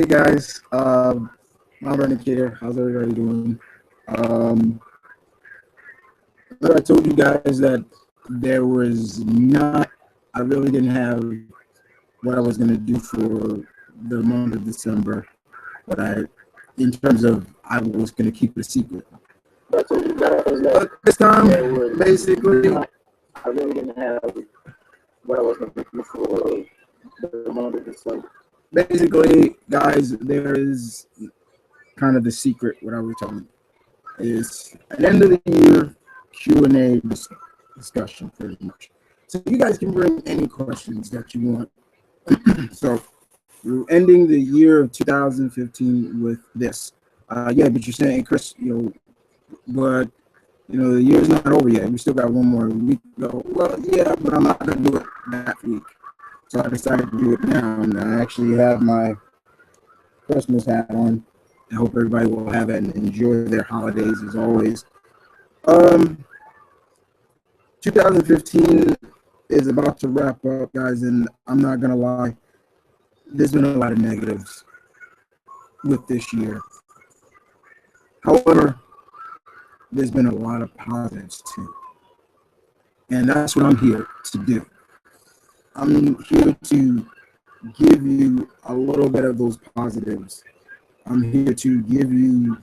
guys, I'm Brandon Kitter. How's everybody doing? Um, I told you guys that there was not, I really didn't have what I was going to do for the month of December, but in terms of, I was going to keep it a secret. But I told you guys that this time, basically, I really didn't have what I was going to do for the month of December. Basically, guys, there is kind of the secret. What I was telling you is at the end of the year Q&A discussion, pretty much. So you guys can bring any questions that you want. So we're ending the year of 2015 with this. Yeah, but you're saying, Chris, but the year's not over yet. We still got one more week to go. Well, yeah, but I'm not going to do it that week. So I decided to do it now, and I actually have my Christmas hat on. I hope everybody will have it and enjoy their holidays as always. 2015 is about to wrap up, guys, and I'm not going to lie. There's been a lot of negatives with this year. However, there's been a lot of positives too. And that's what I'm here to do. I'm here to give you a little bit of those positives. I'm here to give you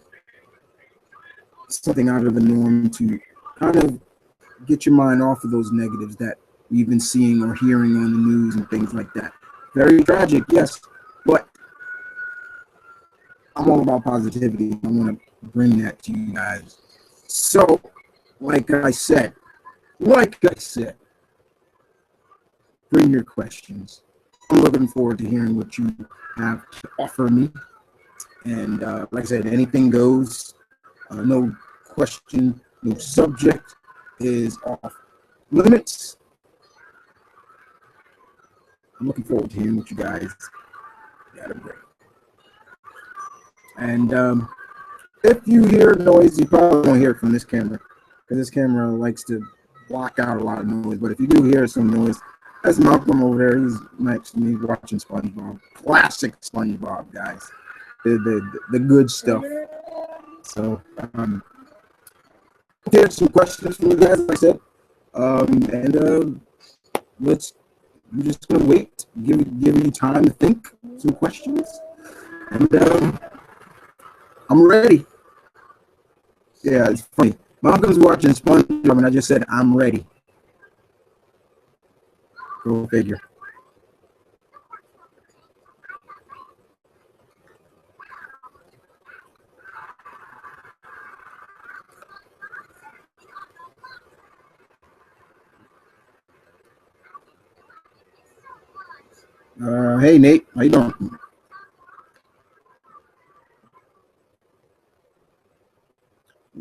something out of the norm to kind of get your mind off of those negatives that we've been seeing or hearing on the news and things like that. Very tragic, yes, but I'm all about positivity. I want to bring that to you guys. So, like I said, bring your questions. I'm looking forward to hearing what you have to offer me. And like I said, anything goes. No question, no subject is off limits. I'm looking forward to hearing what you guys got to bring. And if you hear noise, you probably won't hear it from this camera, because this camera likes to block out a lot of noise. But if you do hear some noise, that's Malcolm over there. He's next to me watching SpongeBob. Classic SpongeBob, guys. The good stuff. So here's some questions from you guys, like I said. We're just gonna wait, give you time to think some questions, and I'm ready. Yeah, it's funny. Malcolm's watching SpongeBob, and I just said I'm ready. Go figure. Hey Nate, how you doing?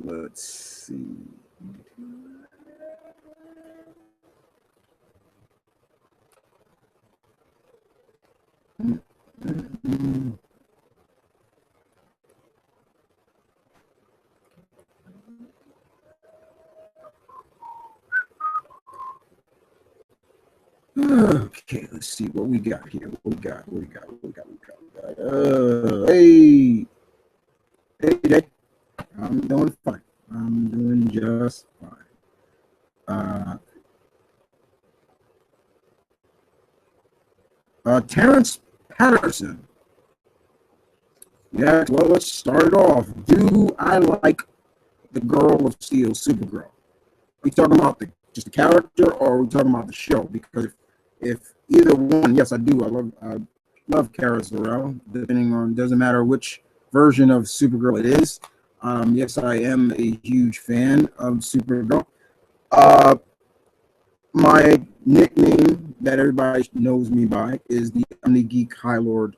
Let's see. Okay, let's see what we got here. What we got. Hey, Jay. I'm doing fine. I'm doing just fine. Terrence Patterson. Yeah, well, let's start it off. Do I like the Girl of Steel, Supergirl? Are we talking about just the character, or are we talking about the show? Because if either one, yes, I do. I love Kara Zor-El, depending on, doesn't matter which version of Supergirl it is. Yes, I am a huge fan of Supergirl. My nickname that everybody knows me by is the Omni Geek High Lord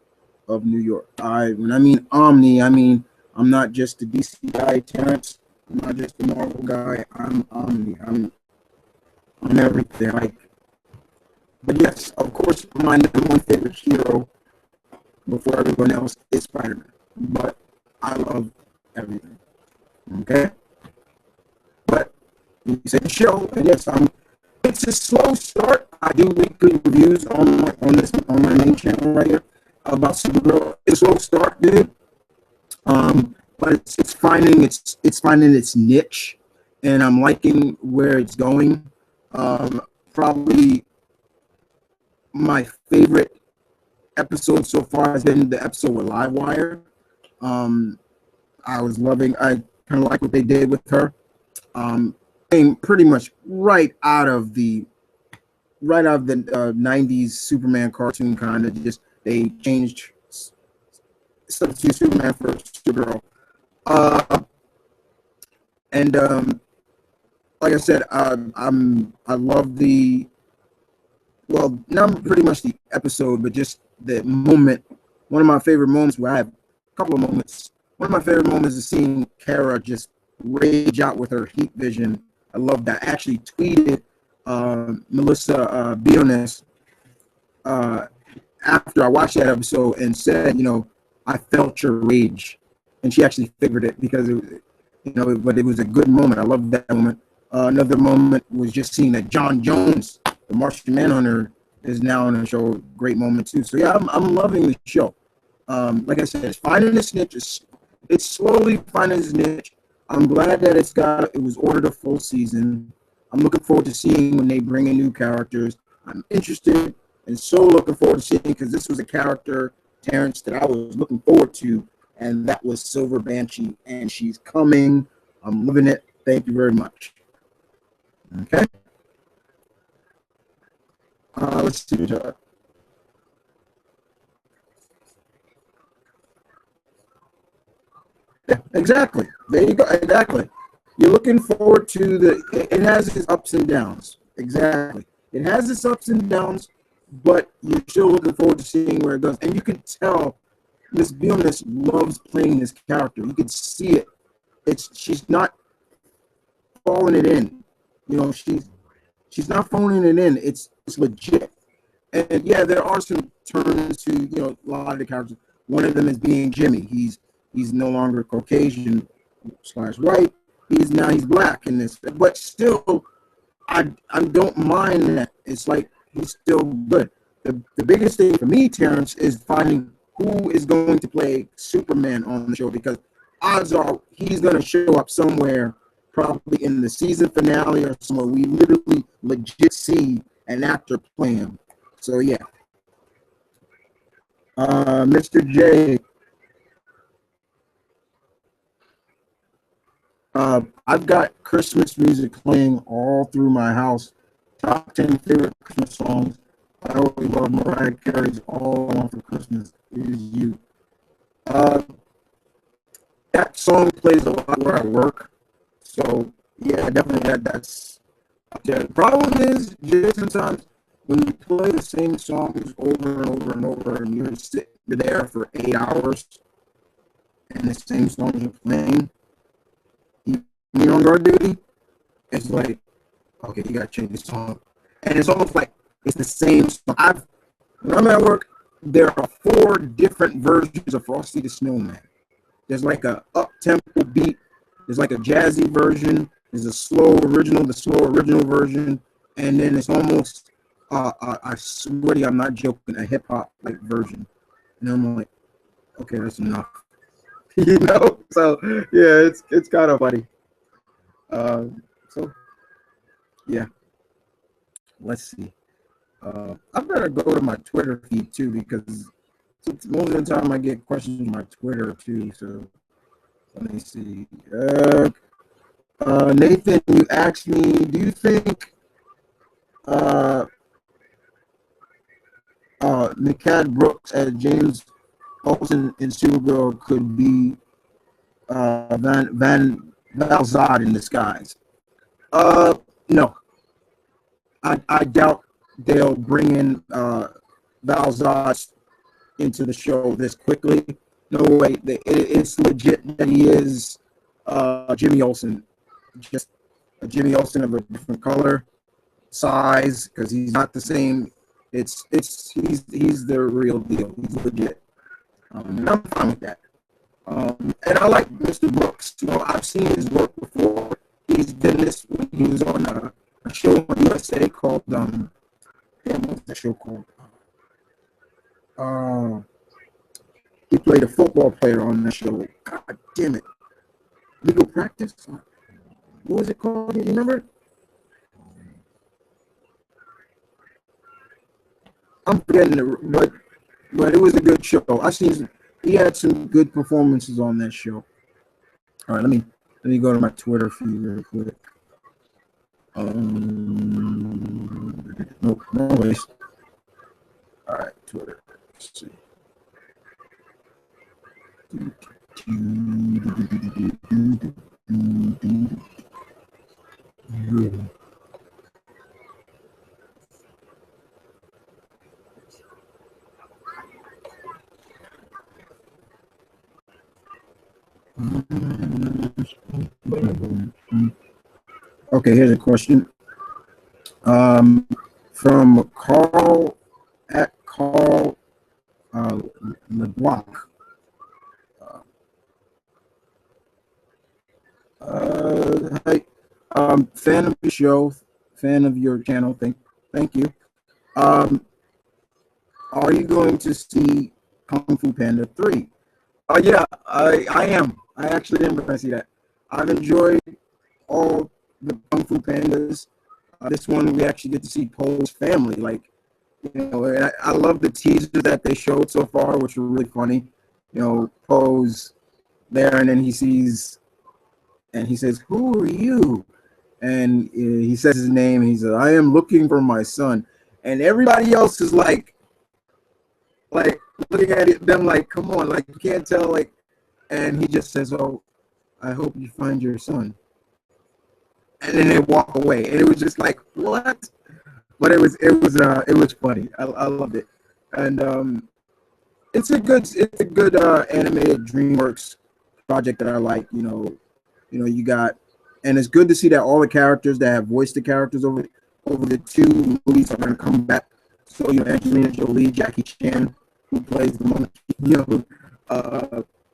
of New York. When I mean Omni, I mean I'm not just the DC guy, Terrence. I'm not just the Marvel guy. I'm Omni. I'm everything. But yes, of course, my number one favorite hero before everyone else is Spider-Man. But I love everything. Okay? But you say the show, and yes, it's a slow start. I do weekly reviews on my main channel right here. about Supergirl. It's a slow start, dude. But it's finding its niche, and I'm liking where it's going. Probably my favorite episode so far has been the episode with Livewire. Um, I kind of like what they did with her. Came pretty much right out of the 90s Superman cartoon, kind of just they changed substitute Superman for Supergirl. Uh, and like I said, I love not pretty much the episode, but just the moment. One of my favorite moments where I have a couple of moments. One of my favorite moments is seeing Kara just rage out with her heat vision. I love that. I actually tweeted Melissa Bionis after I watched that episode and said, I felt your rage, and she actually figured it because but it was a good moment. I love that moment. Another moment was just seeing that John Jones, the Martian Manhunter, is now on the show. Great moment too. So yeah, I'm loving the show. Like I said, it's finding its niche. It's slowly finding its niche. I'm glad that it was ordered a full season. I'm looking forward to seeing when they bring in new characters. I'm interested and so looking forward to seeing, because this was a character, Terrence, that I was looking forward to, and that was Silver Banshee, and she's coming. I'm loving it. Thank you very much. Okay. Let's see. Yeah, exactly. There you go. Exactly. You're looking forward to it has its ups and downs. Exactly. It has its ups and downs, but you're still looking forward to seeing where it goes. And you can tell Miss Bionis loves playing this character. You can see it. She's not phoning it in. She's not phoning it in. It's legit. And yeah, there are some turns to a lot of the characters. One of them is being Jimmy. He's no longer Caucasian / white. He's black in this, but still, I don't mind that. It's like he's still good. The biggest thing for me, Terrence, is finding who is going to play Superman on the show, because odds are he's going to show up somewhere, probably in the season finale or somewhere. We literally legit see an actor play him. So yeah, Mr. J. I've got Christmas music playing all through my house. Top 10 favorite Christmas songs. I always love Mariah Carey's All I Want for Christmas Is You. Uh, that song plays a lot where I work. So, yeah, definitely that's up there. The problem is, just sometimes when you play the same songs over and over and over, and you're sitting there for 8 hours, and the same songs are playing, you're on guard duty, it's like, okay, you gotta change the song. And it's almost like it's the same song. When I'm at work, there are 4 different versions of Frosty the Snowman. There's like a up-tempo beat, there's like a jazzy version, there's the slow original version, and then it's almost, I swear to you, I'm not joking, a hip-hop like version. And I'm like, okay, that's enough. So yeah, it's kind of funny. So yeah, let's see. I better go to my Twitter feed too, because most of the time I get questions on my Twitter too. So let me see. Nathan, you asked me, do you think McCad Brooks as James Olsen in Supergirl could be Van Valzad in disguise? No, I doubt they'll bring in Valzad into the show this quickly. No way. It's legit that he is Jimmy Olsen, just a Jimmy Olsen of a different color, size, because he's not the same. He's the real deal. He's legit. And I'm fine with that. And I like Mr. Brooks. I've seen his work before. He's done this when he was on a show on USA called what's the show called? He played a football player on the show. God damn it. Legal Practice? What was it called? Do you remember? I'm forgetting it, but it was a good show. He had some good performances on that show. All right, let me go to my Twitter feed real quick. Nope, no ways. All right, Twitter. Let's see. Okay, here's a question. From Carl at Carl LeBlanc. Hi, fan of the show, fan of your channel. Thank you. Are you going to see Kung Fu Panda 3? Yeah, I am. I actually am going to see that. I've enjoyed all the Kung Fu Pandas. This one we actually get to see Poe's family. Like, I love the teasers that they showed so far, which were really funny. Poe's there, and then he sees, and he says, "Who are you?" And he says his name, and he says, "I am looking for my son." And everybody else is like looking at them like, "Come on, like you can't tell." Like, and he just says, "Oh, I hope you find your son." And then they walk away, and it was just like, what? But it was funny. I loved it, and it's a good animated DreamWorks project that I like. You got, and it's good to see that all the characters that have voiced the characters over the two movies are going to come back. So Angelina Jolie, Jackie Chan, who plays the monkey,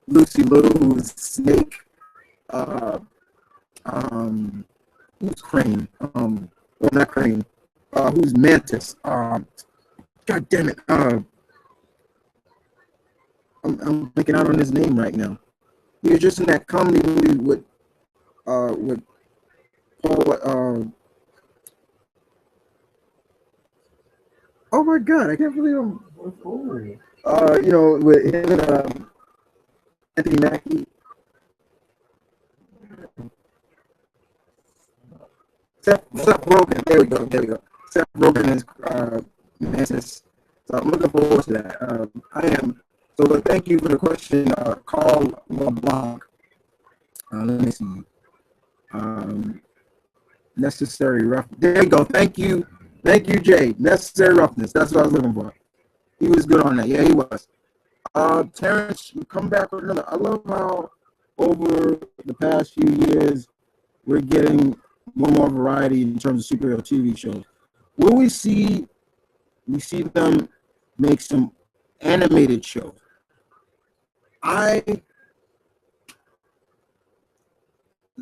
Lucy Liu, who's Snake, who's Crane, well, not Crane, who's Mantis, God damn it, I'm blanking out on his name right now. He was just in that comedy movie with Paul, oh my God, I can't believe I'm, with him and Anthony Mackie. Seth Rogen. There we go. Seth Rogen is Mantis. So I'm looking forward to that. I am. So, but thank you for the question, Carl LeBlanc. Let me see. Necessary rough. There you go. Thank you, Jay. Necessary roughness. That's what I was looking for. He was good on that. Yeah, he was. Terrence, you come back with another. I love how over the past few years we're getting more variety in terms of superhero TV shows. Will we see them make some animated shows? Let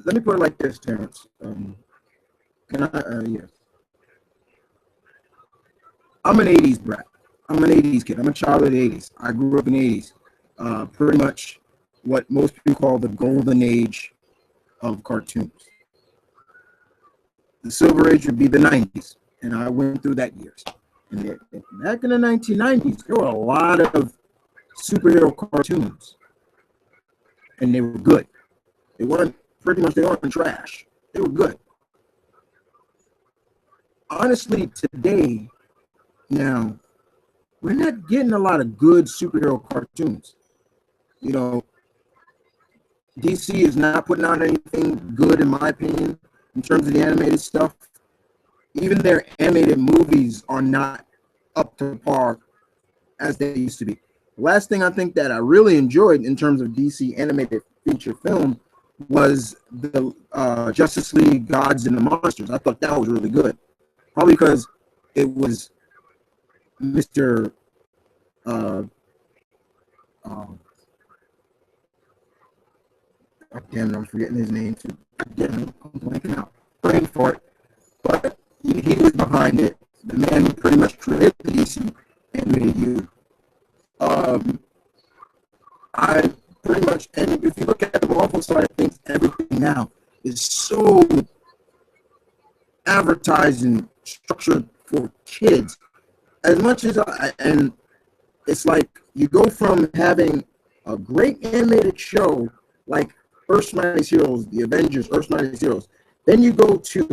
me put it like this, Terrence. Can I? Yes. I'm an 80s brat. I'm an 80s kid. I'm a child of the 80s. I grew up in the 80s. Pretty much what most people call the golden age of cartoons. The silver age would be the 90s, and I went through that years. And back in the 1990s, there were a lot of superhero cartoons, and they were good. They weren't trash. They were good. Honestly, today, now, we're not getting a lot of good superhero cartoons. DC is not putting out anything good, in my opinion, in terms of the animated stuff. Even their animated movies are not up to par as they used to be. The last thing I think that I really enjoyed in terms of DC animated feature film was the Justice League Gods and the Monsters. I thought that was really good. Probably because it was Mr. Damn it, I'm forgetting his name too. Damn it, I'm blanking out. Praying for it. But he was behind it. The man who pretty much created the DC animated you. I pretty much, and if you look at the Marvel side of things, everything now is so advertised and structured for kids. As much as and it's like you go from having a great animated show like Earth's Mightiest Heroes, the Avengers, Earth's Mightiest Heroes, then you go to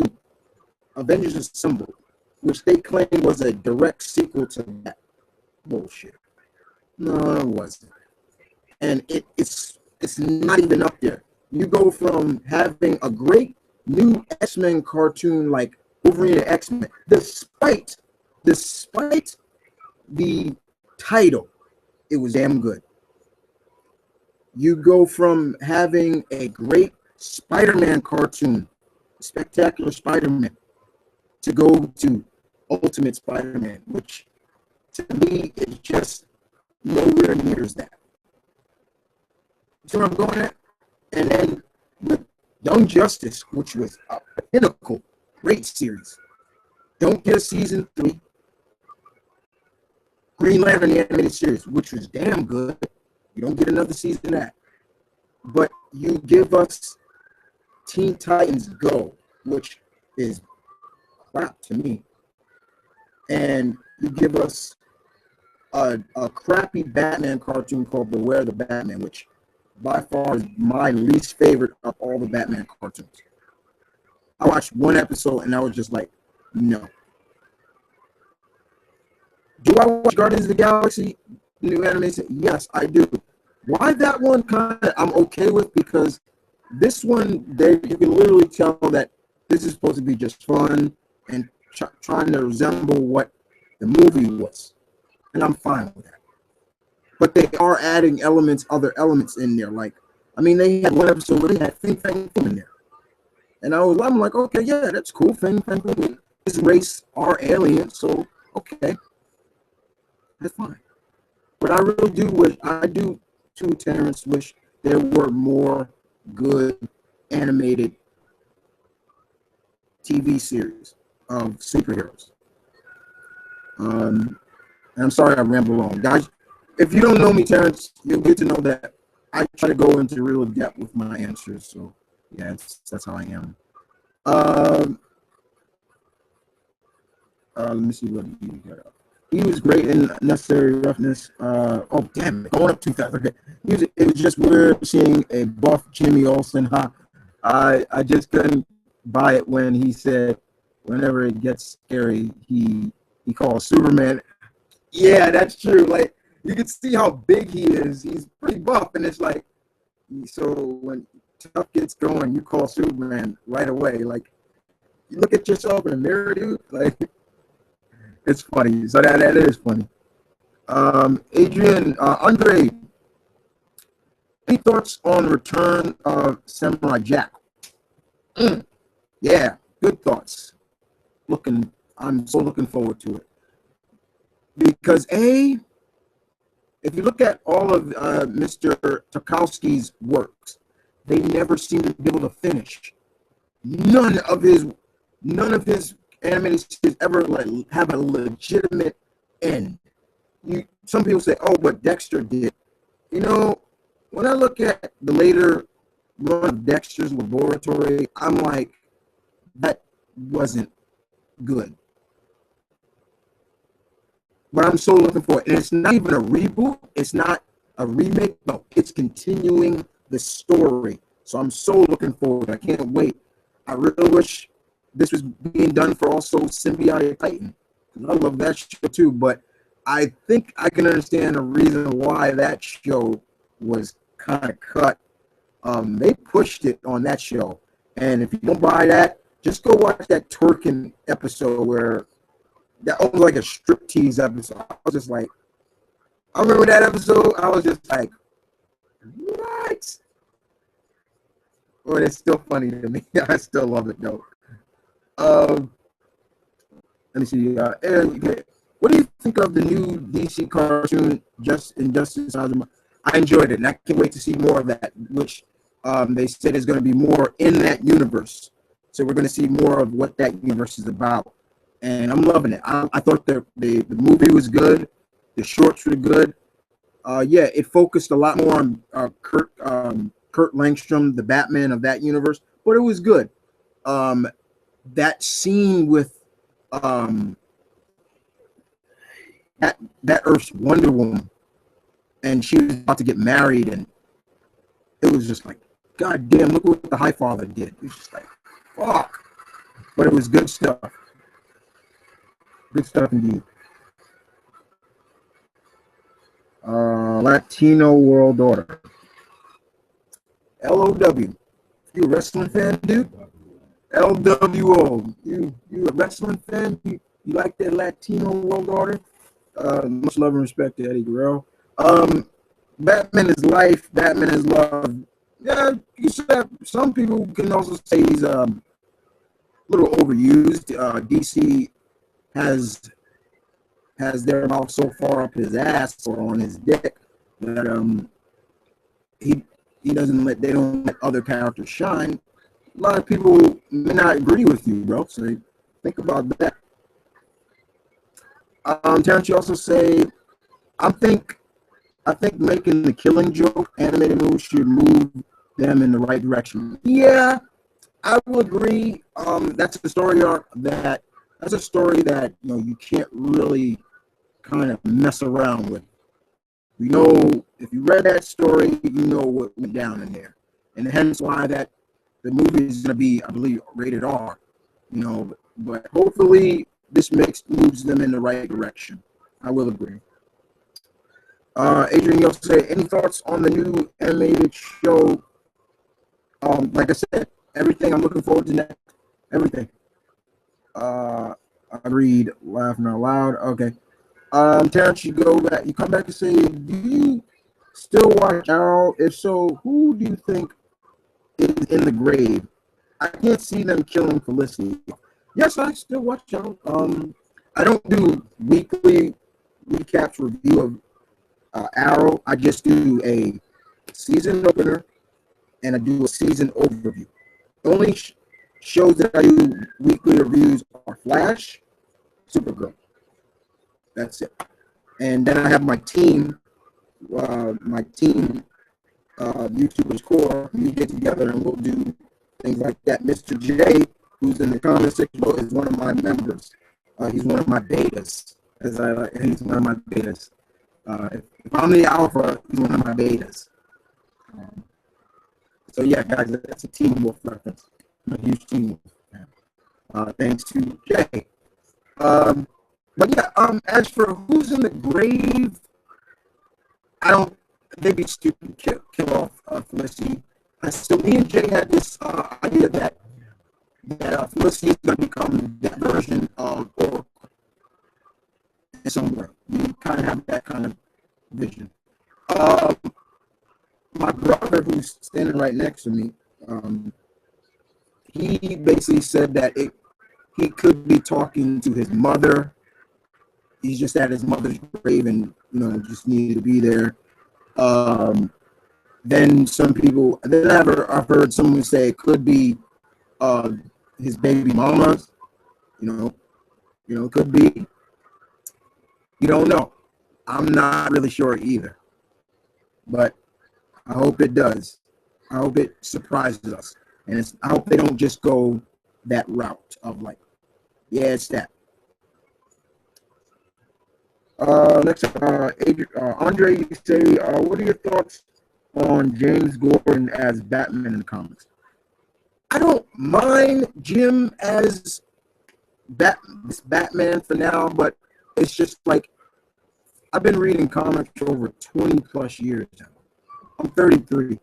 Avengers Assemble, which they claim was a direct sequel to that bullshit. No, it wasn't. And it's not even up there. You go from having a great new X-Men cartoon like Wolverine and X-Men, despite the title, it was damn good. You go from having a great Spider-Man cartoon, Spectacular Spider-Man, to go to Ultimate Spider-Man, which to me is just nowhere near as that. See where I'm going at? And then with Young Justice, which was a pinnacle, great series, don't get a season 3. Green Lantern the animated series, which was damn good. You don't get another season of that. But you give us Teen Titans Go, which is crap to me. And you give us a crappy Batman cartoon called Beware the Batman, which by far is my least favorite of all the Batman cartoons. I watched one episode and I was just like, no. Do I watch Guardians of the Galaxy new animation? Yes, I do. Why that one kind of I'm okay with, because this one you can literally tell that this is supposed to be just fun and trying to resemble what the movie was, and I'm fine with that. But they are adding other elements in there. Like, I mean, they had one episode where they had Fing Fang Foom in there, and I'm like, okay, yeah, that's cool. Fing Fang Foom, this race are aliens, so okay, that's fine. But I really do too, Terrence, wish there were more good animated TV series of superheroes. And I'm sorry I ramble on. Guys, if you don't know me, Terrence, you'll get to know that I try to go into real depth with my answers. So, yeah, that's how I am. Let me see what he got up. He was great in Necessary Roughness. Oh, damn it. Going up too fast. Okay. It was just weird seeing a buff Jimmy Olsen. Huh? I just couldn't buy it when he said whenever it gets scary, he calls Superman. Yeah, that's true. Like, you can see how big he is. He's pretty buff. And it's like, so when stuff gets going, you call Superman right away. Like, you look at yourself in the mirror, dude. Like, it's funny. So that is funny. Andre, any thoughts on Return of Samurai Jack? Yeah, good thoughts. I'm so looking forward to it. Because if you look at all of Mr. Tarkovsky's works, they never seem to be able to finish. None of his animated series ever have a legitimate end. Some people say, "Oh, but Dexter did." You know, when I look at the later run of Dexter's Laboratory, I'm like, that wasn't good. But I'm so looking for it, and it's not even a reboot. It's not a remake. No, it's continuing the story. So I'm so looking forward. I can't wait. I really wish this was being done for also Symbiotic Titan. I love that show too, but I think I can understand the reason why that show was kind of cut. They pushed it on that show, and if you don't buy that, just go watch that Turkin episode where that was like a striptease episode. I was just like, I remember that episode. I was just like, what? But it's still funny to me. I still love it though. Let me see. What do you think of the new DC cartoon, Injustice? I enjoyed it, and I can't wait to see more of that. Which they said is going to be more in that universe. So we're going to see more of what that universe is about, and I'm loving it. I thought the movie was good. The shorts were good. Yeah, it focused a lot more on Kurt Langstrom, the Batman of that universe, but it was good. Um, that scene with um, that Earth's Wonder Woman, and she was about to get married, and it was just like, God damn, look what the High Father did. It was just like, fuck. But it was good stuff. Good stuff indeed. Latino World Order. LOW. You a wrestling fan, dude? LWO. You a wrestling fan? You like that Latino World Order? Much love and respect to Eddie Guerrero. Batman is life. Batman is love. Yeah, you said some people can also say he's a little overused. DC has their mouth so far up his ass or on his dick that he doesn't let they don't let other characters shine. A lot of people may not agree with you, bro. So think about that. Terrence, you also say, I think making the Killing Joke animated movie should move them in the right direction. Yeah, I will agree. That's a story arc that's a story that you can't really kind of mess around with. You know, if you read that story, you know what went down in there, and hence why that the movie is going to be, I believe, rated R. But hopefully this moves them in the right direction. I will agree. Adrian, you'll say, any thoughts on the new animated show? Like I said, everything I'm looking forward to next. Everything. Agreed. Laughing out loud. Okay. Terrence, you come back and say, do you still watch Arrow? If so, who do you think is in the grave? I can't see them killing Felicity. Yes, I still watch Arrow. I don't do weekly recaps review of Arrow. I just do a season opener and I do a season overview. The only shows that I do weekly reviews are Flash, Supergirl. That's it. And then I have my team YouTubers core. We get together and we'll do things like that. Mr. J, who's in the comment section, is one of my members. He's one of my betas, he's one of my betas. If I'm the alpha, he's one of my betas. So yeah, guys, that's a Team Wolf reference. I'm a huge Team Wolf. Thanks to Jay. But yeah, as for who's in the grave, they'd be stupid to kill off Felicity. So me and Jay had this idea that Felicity is going to become that version of Oracle somewhere. We kind of have that kind of vision. My brother, who's standing right next to me, he basically said that he could be talking to his mother. He's just at his mother's grave and just needed to be there. Then some people, I've heard someone say it could be his baby mama's. Could be. You don't know. I'm not really sure either. But I hope it does. I hope it surprises us. And I hope they don't just go that route of like, yeah, it's that. Next up, Andre, you say, what are your thoughts on James Gordon as Batman in the comics? I don't mind Jim as Batman for now, but it's just like I've been reading comics for over 20 plus years now. I'm 33.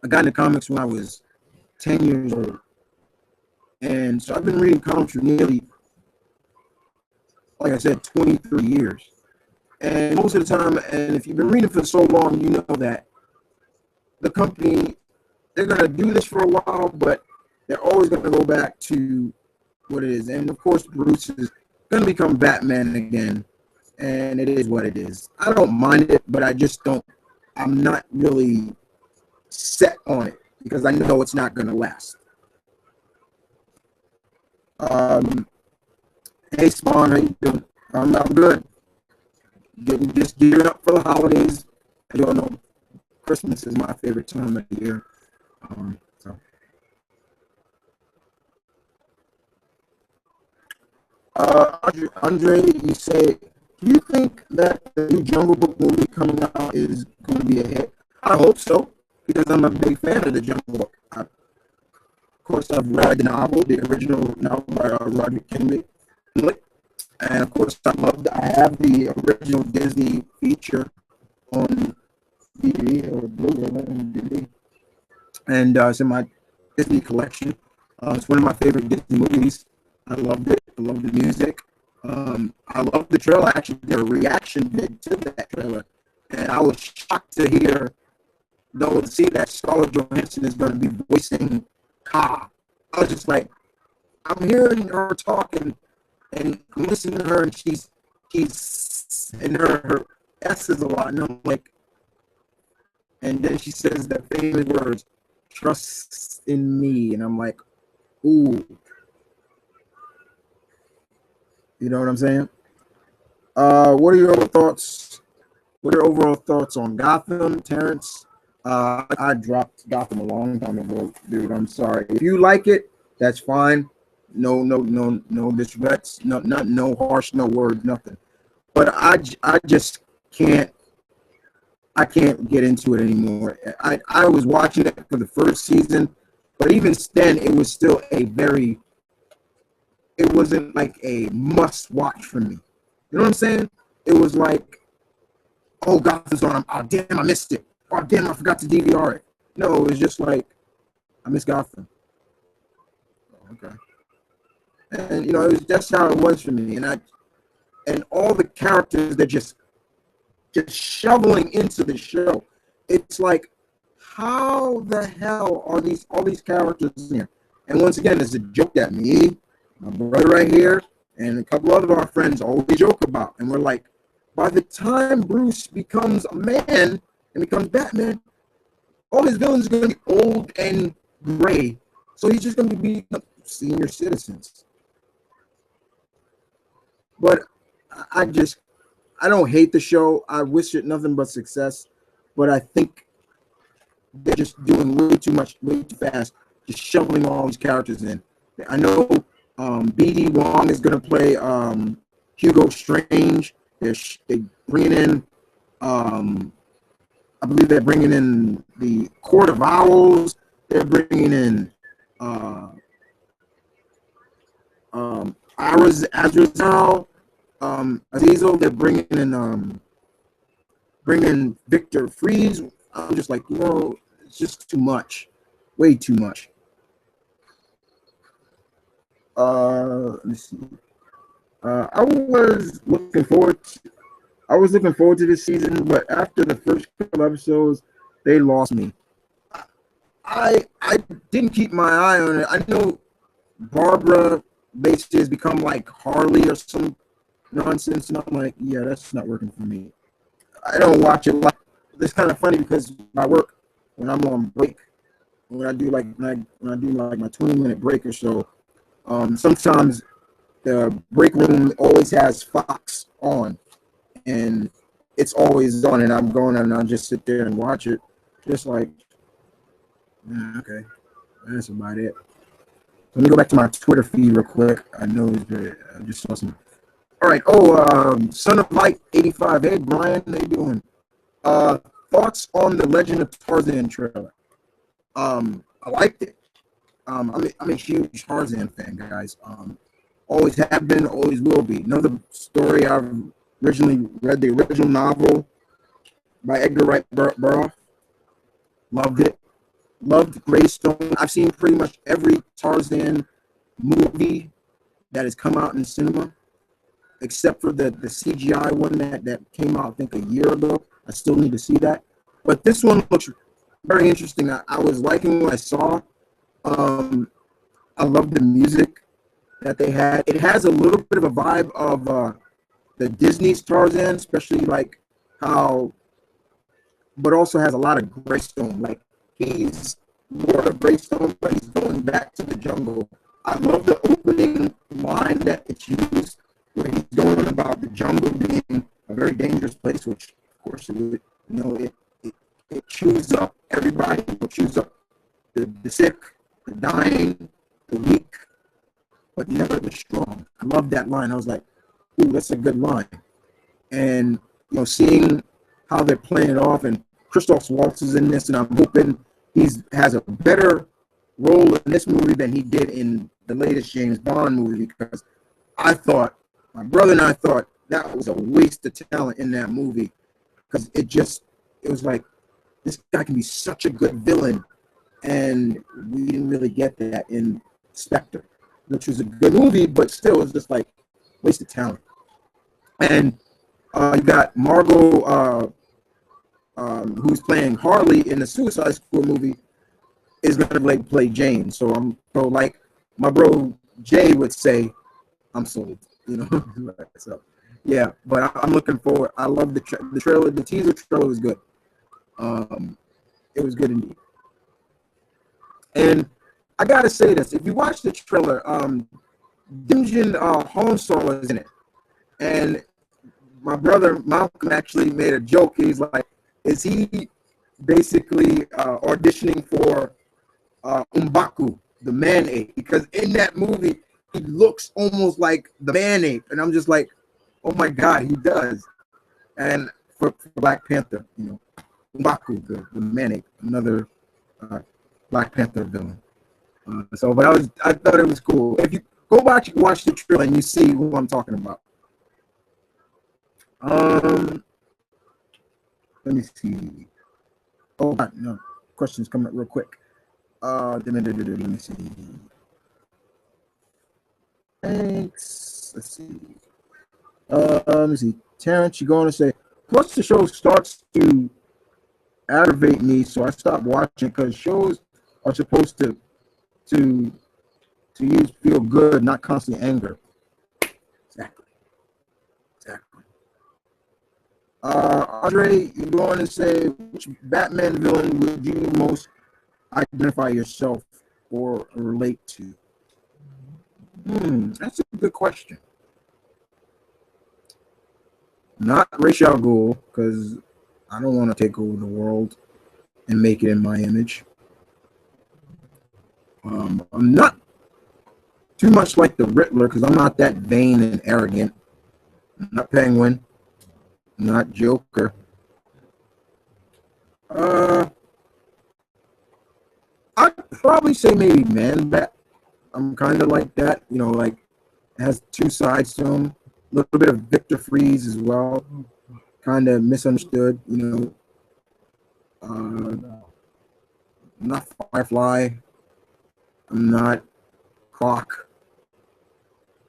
I got into comics when I was 10 years old. And so I've been reading comics for nearly, like I said, 23 years. And most of the time, and if you've been reading for so long, you know that the company, they're going to do this for a while, but they're always going to go back to what it is. And of course, Bruce is going to become Batman again. And it is what it is. I don't mind it, but I'm not really set on it because I know it's not going to last. Hey, Spawn, how you doing? I'm good. just gearing up for the holidays. As you all know, Christmas is my favorite time of the year. So. Andre, you say, do you think that the new Jungle Book movie coming out is going to be a hit? I hope so, because I'm a big fan of the Jungle Book. Of course, I've read the novel, the original novel by Roger Kinley, and of course, I have the original Disney feature on DVD or Blu-ray on DVD, and it's in my Disney collection. It's one of my favorite Disney movies. I loved it. I love the music. I love the trailer. I actually did a reaction vid to that trailer, and I was shocked to see that Scarlett Johansson is going to be voicing Ka. I was just like, I'm hearing her talking, and I'm listening to her, and she's and her S's a lot, and I'm like, and then she says the famous words, "Trust in me," and I'm like, ooh. You know what I'm saying? What are your thoughts? What are your overall thoughts on Gotham, Terrence? I dropped Gotham a long time ago, dude. I'm sorry. If you like it, that's fine. No disrespect. No harsh, no words, nothing. But I just can't. I can't get into it anymore. I was watching it for the first season, but even then, it was still it wasn't like a must watch for me. You know what I'm saying? It was like, oh, Gotham's on. Oh, damn, I missed it. Oh, damn, I forgot to DVR it. No, it was just like, I miss Gotham. Okay. And, that's how it was for me. And all the characters that just shoveling into the show. It's like, how the hell are all these characters in here? And once again, it's a joke that me, my brother right here, and a couple of our friends always joke about. And we're like, by the time Bruce becomes a man and becomes Batman, all his villains are going to be old and gray. So he's just going to be senior citizens. But I don't hate the show. I wish it nothing but success. But I think they're just doing way too much, way too fast, just shoveling all these characters in. I know B.D. Wong is going to play Hugo Strange. They're bringing in, I believe they're bringing in the Court of Owls. They're bringing in Azrael, Azizel. They're bringing Victor Freeze. I'm just like, it's just too much, way too much. Let me see. I was looking forward to this season, but after the first couple episodes, they lost me. I didn't keep my eye on it. I know Barbara basically has become like Harley or some nonsense, and I'm like, yeah, that's not working for me. I don't watch it. It's kind of funny because I work when I'm on break, when I do like my 20-minute break or so. Sometimes the break room always has Fox on, and it's always on, and I'm going and I'll just sit there and watch it, just like, okay, that's about it. Let me go back to my Twitter feed real quick. I know I just saw some. All right. Son of Light 85. Hey, Brian, how you doing? Thoughts on the Legend of Tarzan trailer? I liked it. I'm a huge Tarzan fan, guys. Always have been, always will be. Another story I've originally read the original novel by Edgar Wright Burroughs. Loved it. Loved Greystone. I've seen pretty much every Tarzan movie that has come out in cinema, except for the CGI one that came out, I think, a year ago. I still need to see that. But this one looks very interesting. I was liking what I saw. I love the music that they had. It has a little bit of a vibe of the Disney's Tarzan, especially like how, but also has a lot of Greystone. Like, he's more of Greystone, but he's going back to the jungle. I love the opening line that it's used, where he's going about the jungle being a very dangerous Netflix, which of course it chews up everybody. It chews up the sick, the dying, the weak, but never the strong. I love that line. I was like, ooh, that's a good line. And seeing how they're playing it off, and Christoph Waltz is in this, and I'm hoping he has a better role in this movie than he did in the latest James Bond movie, because my brother and I thought that was a waste of talent in that movie, because it was like, this guy can be such a good villain, and we didn't really get that in Spectre, which was a good movie, but still, it was just like wasted talent. And you got Margot, who's playing Harley in the Suicide Squad movie, is going to play Jane. So like my bro Jay would say, I'm sold. So yeah, but I'm looking forward. I love the trailer. The teaser trailer was good. It was good indeed. And I gotta say this: if you watch the trailer, Dimjin Honsol is in it, and my brother Malcolm actually made a joke. He's like, is he basically auditioning for M'Baku, the man ape? Because in that movie, he looks almost like the man ape. And I'm just like, oh my God, he does. And for Black Panther, M'Baku, the man ape, another Black Panther villain. But I thought it was cool. If you go watch the trailer and you see who I'm talking about. Let me see. Oh no, questions coming up real quick. Let me see. Thanks. Let's see. Let me see. Terrence, you're going to say, plus the show starts to aggravate me, so I stopped watching, because shows are supposed to use feel good, not constant anger. Exactly. Andre, you're going to say, which Batman villain would you most identify yourself or relate to? That's a good question. Not Ra's al Ghul, because I don't want to take over the world and make it in my image. I'm not too much like the Riddler, because I'm not that vain and arrogant. Not Penguin. Not Joker. I'd probably say maybe Man-Bat. I'm kind of like that, like it has two sides to him. A little bit of Victor Freeze as well. Kind of misunderstood, I'm not Firefly. I'm not Clock.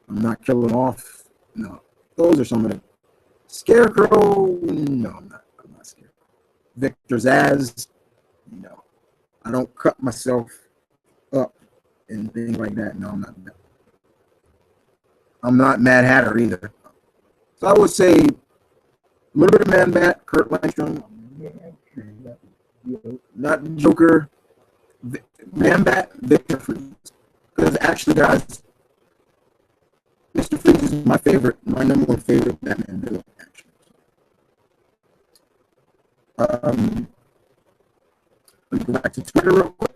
I'm not Killing Off. No, those are some of the Scarecrow. No, I'm not Scarecrow. Victor Zaz. No, I don't cut myself up and things like that. No, I'm not that. I'm not Mad Hatter either. So I would say a little bit of Man-Bat, Kurt Langstrom. Not Joker. Man-Bat, Victor Freeze. Because actually, guys, Mr. Freeze is my number one favorite Batman villain, actually. Let me go back to Twitter real quick.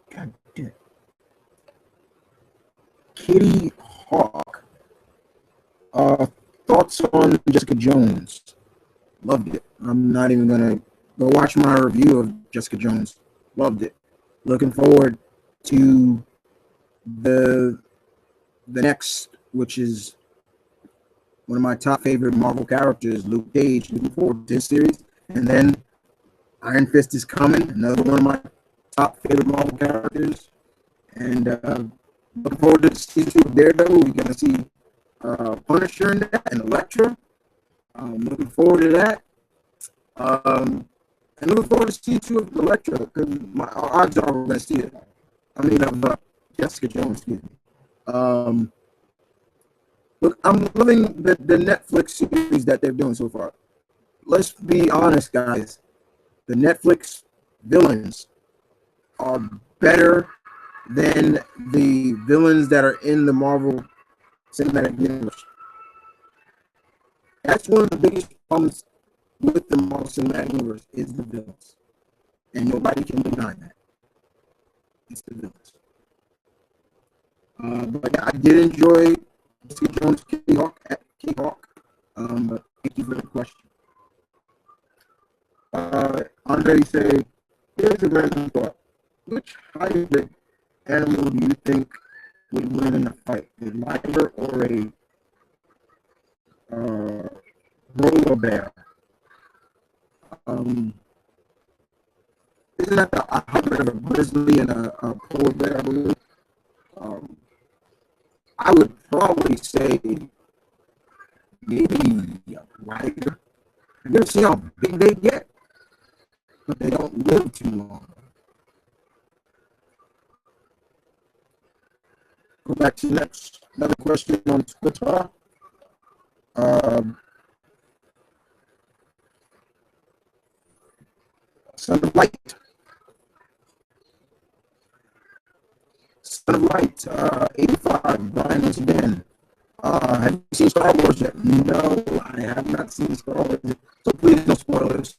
God damn. Kitty Hawk. Thoughts on Jessica Jones? Loved it. I'm not even gonna go watch my review of Jessica Jones. Loved it. Looking forward to the next, which is one of my top favorite Marvel characters, Luke Cage. Looking forward to his series. And then Iron Fist is coming, another one of my top favorite Marvel characters. And looking forward to season 2 of Daredevil. We're going to see Punisher in that and Elektra. Looking forward to that. And looking forward to season 2 of Elektra, because my odds are we're going to see it. I mean, of Jessica Jones, excuse me. Look, I'm loving the Netflix series that they're doing so far. let's be honest, guys. The Netflix villains are better than the villains that are in the Marvel Cinematic Universe. That's one of the biggest problems with the Marvel Cinematic Universe is the villains, and nobody can deny that. It's the villains. But yeah, I did enjoy Jessica Jones, K-Hawk. But thank you for the question. Andre said, here's a random thought. Which hybrid animal do you think would win in a fight? A liger or a roller bear? Isn't that a hybrid of a grizzly and a polar bear, I believe? I would probably say maybe a liger. You ever see how big they get? But they don't live too long. Go back to another question on Twitter. Son of Light. Son of Light, 85, Brian once again. Have you seen Star Wars yet? No, I have not seen Star Wars yet. So please, no spoilers.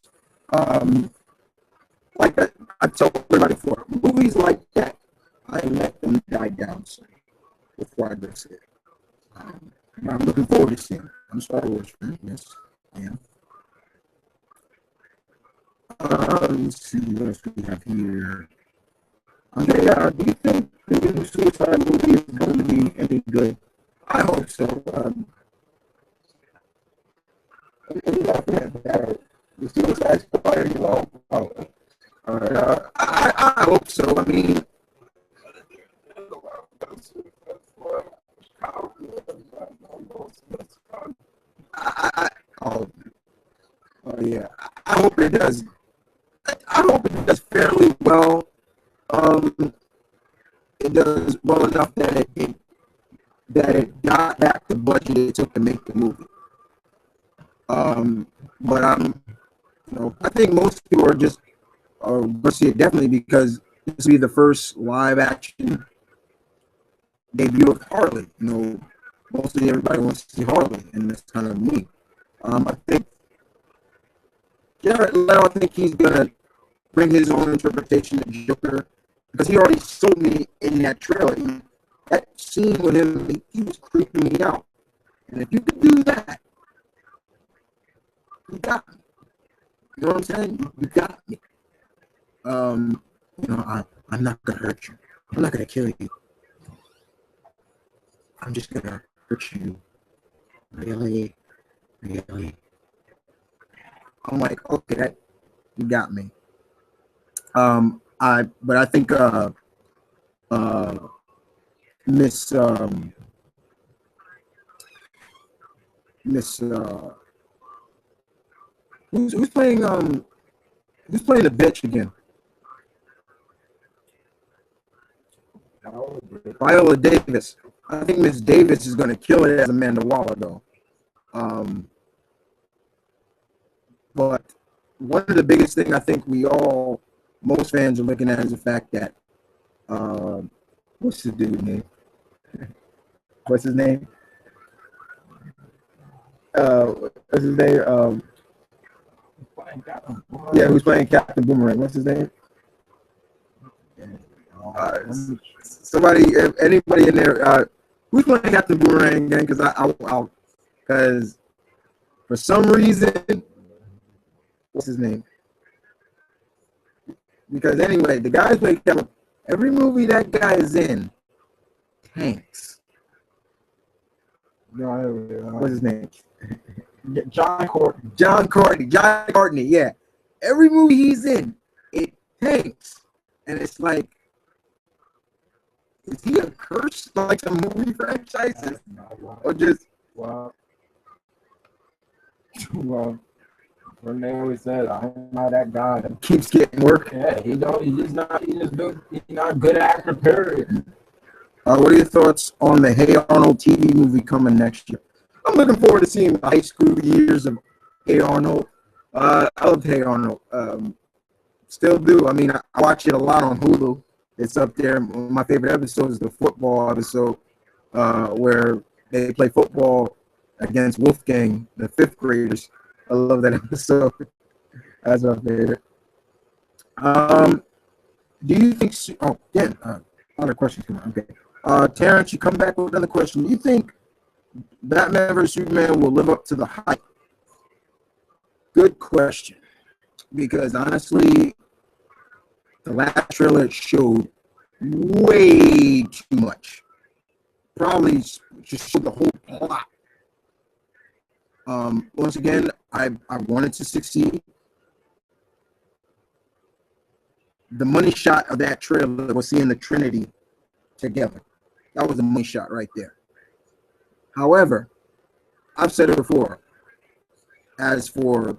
Like I told everybody before, movies like that, I let them die down before I go see it. I'm looking forward to seeing it. I'm a Star Wars fan, yes, I am. Let's see what else we have here. Okay, do you think the new Suicide movie is going to be any good? I hope so. The Suicide Squad, I hope so. I mean, oh, yeah. I hope it does. I hope it does fairly well. It does well enough that it got back the budget it took to make the movie. But I think most people are just going to see it definitely because this will be the first live action debut of Harley. Mostly everybody wants to see Harley, and that's kind of neat. I think Jared Leto, I think he's gonna bring his own interpretation of Joker because he already sold me in that trailer. That scene with him, he was creeping me out. And if you could do that, you got me. You know what I'm saying? You got me. I'm not gonna hurt you. I'm not gonna kill you. I'm just gonna hurt you. Really, really. I'm like, okay, you got me. But I think Miss who's playing the bitch again? Viola Davis. I think Miss Davis is gonna kill it as Amanda Waller though. But one of the biggest thing I think most fans are looking at is the fact that what's the dude's name? What's his name? What's his name? Yeah, who's playing Captain Boomerang? What's his name? Anybody in there? Who's playing Captain Boomerang again? Because for some reason, what's his name? Because anyway, the guy's playing Captain. Every movie that guy is in, tanks. What's his name? John Courtney. John Courtney, yeah. Every movie he's in, it tanks. And it's like, is he a curse like the movie franchises? Or just well, when they always said, I'm not that guy that keeps getting work. Yeah, he's not a good actor, period. What are your thoughts on the Hey Arnold TV movie coming next year? I'm looking forward to seeing the high school years of Hey Arnold. I love Hey Arnold. Still do. I mean, I watch it a lot on Hulu. It's up there. One of my favorite episodes is the football episode where they play football against Wolfgang, the fifth graders. I love that episode. That's my favorite. Um, do you think? Oh, yeah. Other questions come on. Okay. Terrence, you come back with another question. Do you think Batman vs Superman will live up to the hype? Good question. Because honestly, the last trailer showed way too much. Probably just showed the whole plot. Once again, I wanted to succeed. The money shot of that trailer was seeing the Trinity together. That was a money shot right there. However, I've said it before. As for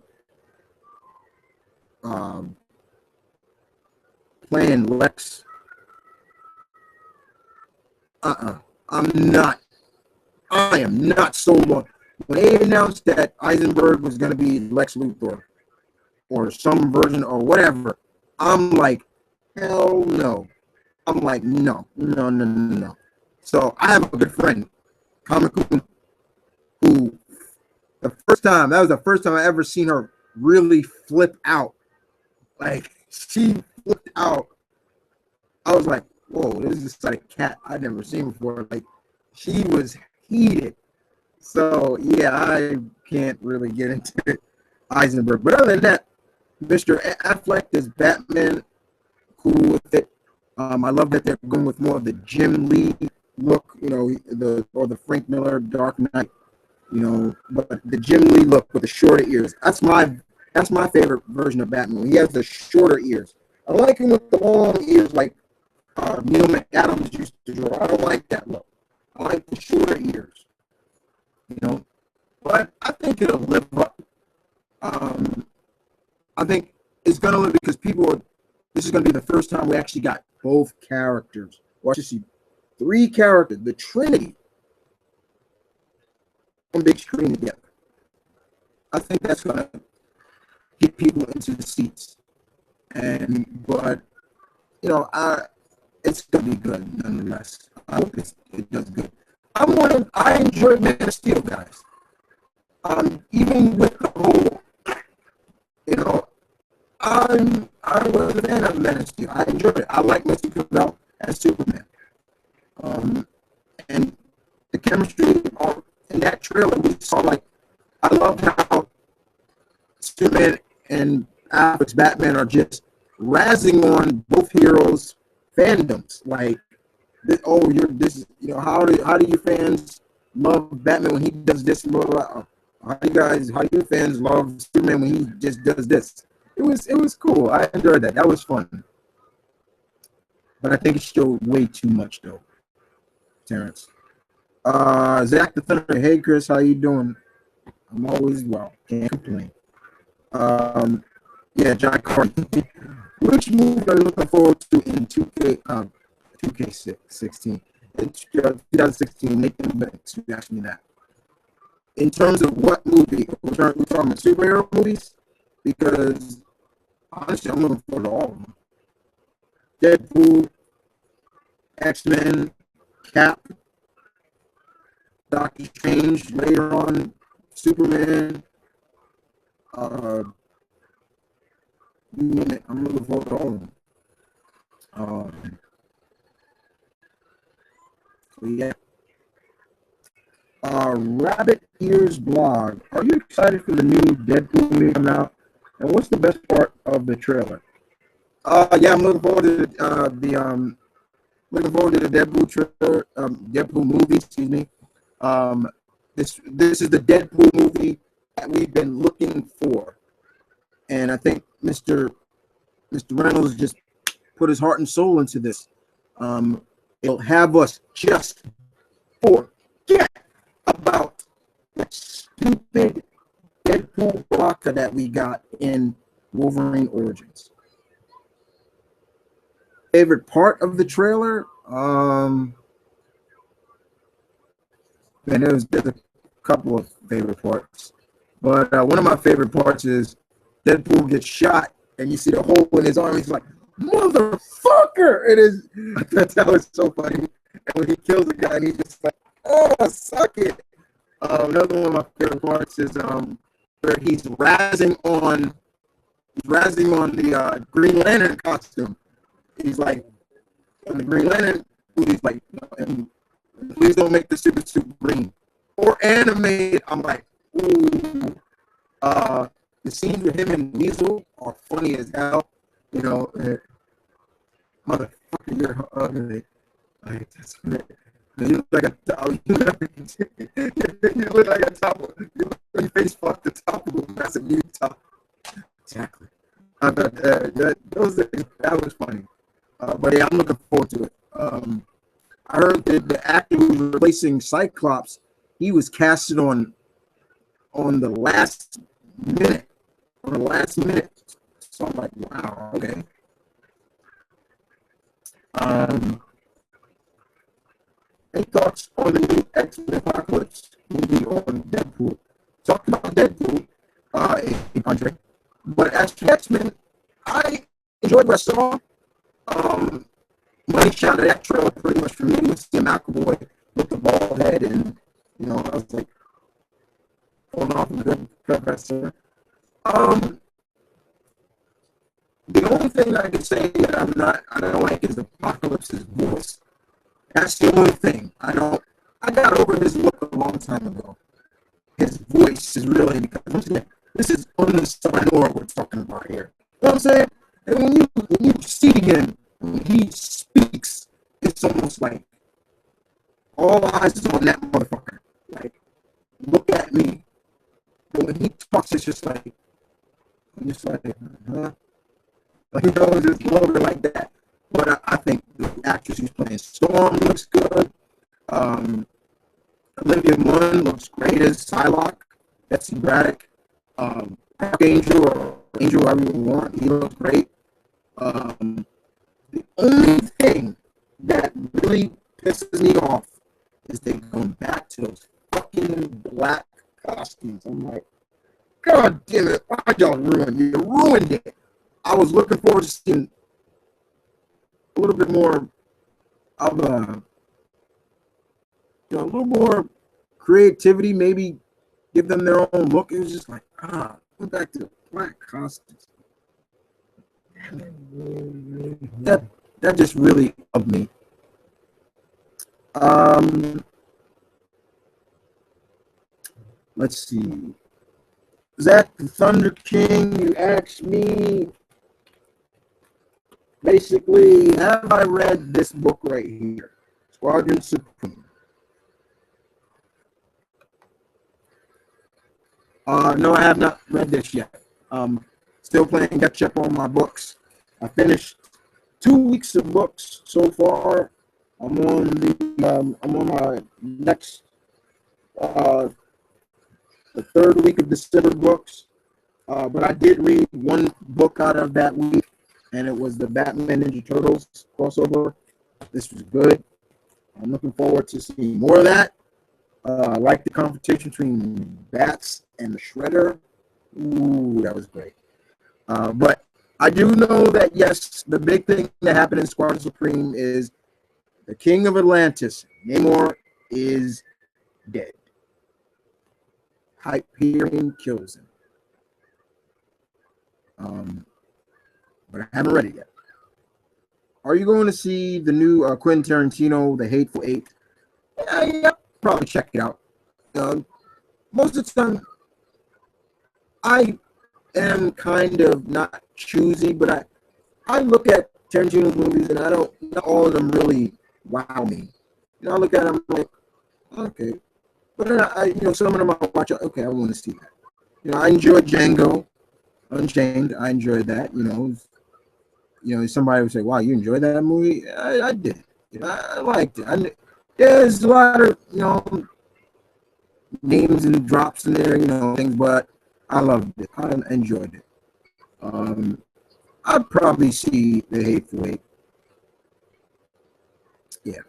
um, playing Lex, I'm not. I am not so much. When they announced that Eisenberg was going to be Lex Luthor or some version or whatever, I'm like, hell no. I'm like, no, no, no, no, no. So I have a good friend, Comic who that was the first time I ever seen her really flip out. Like, she flipped out. I was like, whoa, this is like a cat I'd never seen before. Like, she was heated. So, yeah, I can't really get into Eisenberg. But other than that, Mr. Affleck is Batman, cool with it. I love that they're going with more of the Jim Lee look, the Frank Miller Dark Knight, but the Jim Lee look with the shorter ears. That's my favorite version of Batman. He has the shorter ears. I like him with the long ears like Neil McAdams used to draw. I don't like that look. I like the shorter ears, But I think it'll live up. I think it's gonna live because this is gonna be the first time we actually got both characters. Or I should see 3 characters, the Trinity, on big screen together. I think that's gonna get people into the seats. But it's gonna be good nonetheless. I hope it does good. I enjoyed Man of Steel, guys. Even with the whole, you know, I was a fan of Man of Steel. I enjoyed it. I like Mr. Cavell as Superman. And the chemistry in that trailer we saw, like, I love how Superman and Alex Batman are just razzing on both heroes' fandoms. Like, how do you fans love Batman when he does this? Blah, blah, blah. How do you fans love Superman when he just does this? It was cool. I enjoyed that. That was fun. But I think it showed way too much though, Terrence. Zach the Thunder. Hey Chris, how you doing? I'm always well. Can't complain. Yeah, John Carter. Which movie are you looking forward to in 2K16? In 2016, Nathan Banks asked me that. In terms of what movie, we're talking about superhero movies, because honestly, I'm looking forward to all of them. Deadpool, X-Men, Cap, Doctor Strange, later on, Superman. I'm looking forward to all of them. So yeah. Rabbit Ears Blog. Are you excited for the new Deadpool movie coming out? And what's the best part of the trailer? Yeah, I'm looking forward to the Deadpool trailer, Deadpool movie. Excuse me. This is the Deadpool movie that we've been looking for, and I think Mr. Reynolds just put his heart and soul into this. It'll have us just forget about that stupid Deadpool blocker that we got in Wolverine Origins. Favorite part of the trailer? Man, there's a couple of favorite parts, but one of my favorite parts is Deadpool gets shot, and you see the hole in his arm. He's like, "Motherfucker!" It is. That's how it's so funny. And when he kills the guy, and he's just like, "Oh, suck it." Another one of my favorite parts is where he's razzing on the Green Lantern costume. He's like, on the Green Lantern, he's like, please don't make the super suit green or animated. I'm like, ooh. The scenes with him and Weasel are funny as hell. You know, motherfucker, you're ugly. Like, that's great. You look like a you look like a top. Your face fucked the top of a massive Utah. Exactly. That was funny. But yeah, I'm looking forward to it. I heard that the actor who was replacing Cyclops, he was casted on the last minute. On the last minute. So I'm like, wow, okay. Any thoughts on the new X-Men Apocalypse movie on Deadpool? Talked about Deadpool, Andre. But as for X-Men, I enjoyed what I saw. Money shot of that trailer pretty much for me was Tim McAvoy with the bald head, and I was like, pulling off a good professor. The only thing I can say that I don't like is Apocalypse's voice. That's the only thing. I got over his look a long time ago. His voice is really, because once again, this is only Sonora we're talking about here. You know what I'm saying? And when you see him, when he speaks, it's almost like all eyes is on that motherfucker. Like, look at me. But when he talks, it's just like, I'm just like, huh? Like, it's just a little bit like that. But I think the actress who's playing Storm looks good. Olivia Munn looks great as Psylocke. Betsy Braddock. Angel, or Angel, whatever you want, he looks great. The only thing that really pisses me off is they going back to those fucking black costumes. I'm like, God damn it, why'd y'all ruin it? You ruined it. I was looking forward to seeing a little bit more of a little more creativity, maybe give them their own look. It was just like, go back to the black costumes. That just really of me. Let's see. Zach the Thunder King, you asked me basically, have I read this book right here? Squadron Supreme. No, I have not read this yet. Still playing catch up on my books. I finished 2 weeks of books so far. I'm on my next the third week of December books. But I did read one book out of that week, and it was the Batman Ninja Turtles crossover. This was good. I'm looking forward to seeing more of that. I like the confrontation between Bats and the Shredder. Ooh, that was great. But I do know that, yes, the big thing that happened in Squadron Supreme is the King of Atlantis, Namor, is dead. Hyperion kills him. But I haven't read it yet. Are you going to see the new Quentin Tarantino, The Hateful Eight? Yeah, probably check it out. Most of the time, I am kind of not choosy, but I look at Tarantino's movies and not all of them really wow me. I look at them like, okay. But then some of them I watch, okay, I want to see that. I enjoyed Django Unchained. I enjoyed that. Somebody would say, wow, you enjoyed that movie? I did. I liked it. There's a lot of, names and drops in there, things, but I loved it. I enjoyed it. I'd probably see The Hateful Eight. Yeah,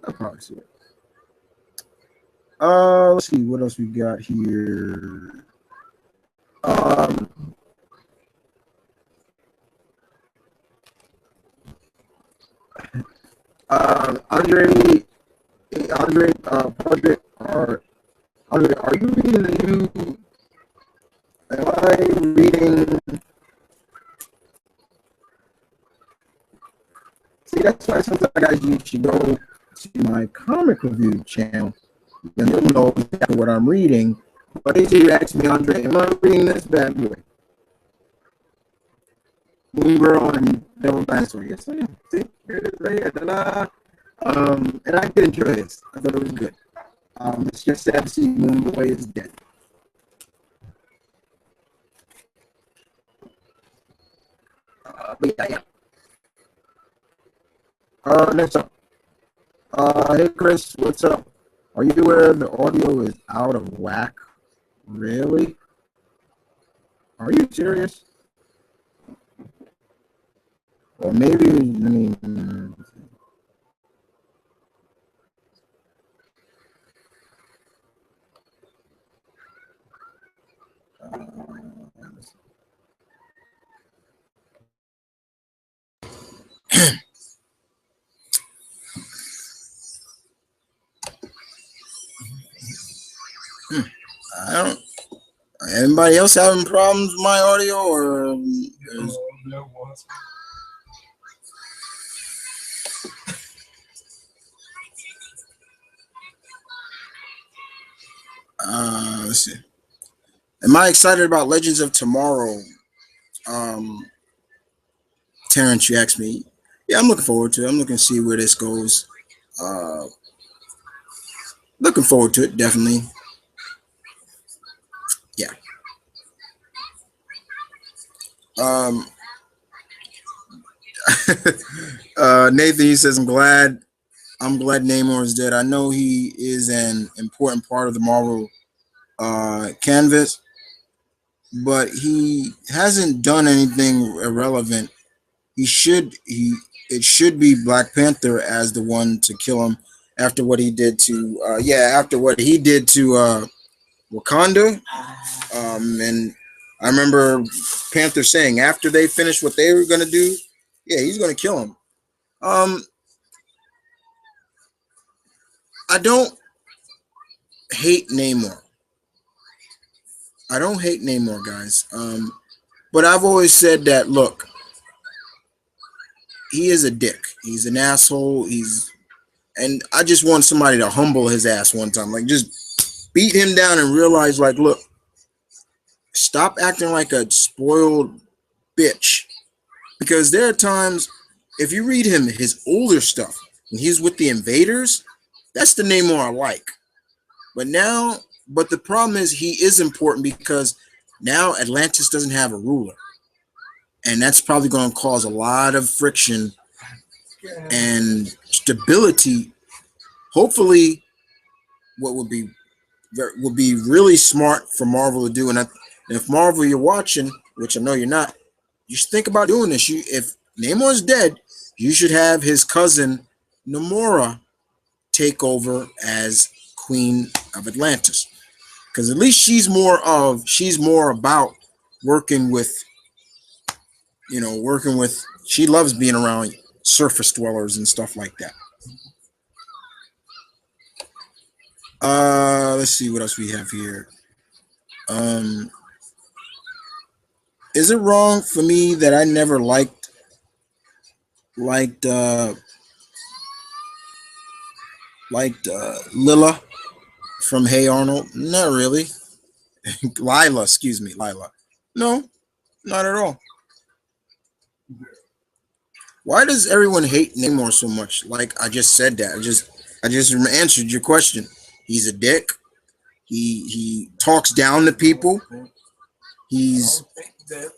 I'll probably see it. Let's see what else we got here. Andre, Project, Andre, are you reading the new? Am I reading? See, that's why sometimes guys you should go to my comic review channel, and you'll know exactly what I'm reading. But they say you ask me, Andre, am I reading this bad boy? Moon Girl and Devil Dinosaur. Yes, I am. See, here it is right here. Ta-da. And I did enjoy this. I thought it was good. It's just sad to see Moon Boy is dead. But yeah. Next up. Hey Chris, what's up? Are you aware the audio is out of whack? Really? Are you serious? Or maybe, I mean, I don't. Anybody else having problems with my audio, or let's see. Am I excited about Legends of Tomorrow? Terrence, you asked me. Yeah, I'm looking forward to it. I'm looking to see where this goes. Looking forward to it, definitely. Yeah. Nathan, he says, I'm glad Namor is dead. I know he is an important part of the Marvel canvas, but he hasn't done anything irrelevant. It should be Black Panther as the one to kill him after what he did to Wakanda. And I remember Panther saying after they finished what they were gonna do, yeah, he's gonna kill him. I don't hate Namor. I don't hate Namor, guys. But I've always said that look, he is a dick. He's an asshole. And I just want somebody to humble his ass one time. Like just beat him down and realize, like, look, stop acting like a spoiled bitch. Because there are times, if you read his older stuff, when he's with the invaders, that's the Namor I like. But the problem is he is important because now Atlantis doesn't have a ruler. And that's probably going to cause a lot of friction and stability. Hopefully, what would be really smart for Marvel to do, and if Marvel you're watching, which I know you're not, you should think about doing this. If Namor's dead, you should have his cousin Namora take over as Queen of Atlantis, because at least she's more about working with. She loves being around surface dwellers and stuff like that. Let's see what else we have here. Is it wrong for me that I never liked Lila from Hey Arnold? Not really. Lila, excuse me, Lila. No, not at all. Why does everyone hate Namor so much? Like I just said that. I just answered your question. He's a dick. He talks down to people. He's the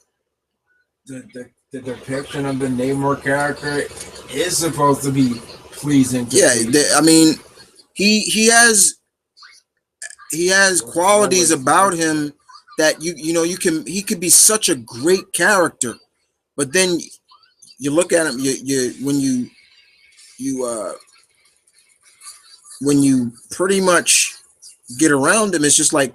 depiction of the Namor character is supposed to be pleasing. I mean, he has qualities about him that he could be such a great character, but then you look at him, when you pretty much get around him, it's just like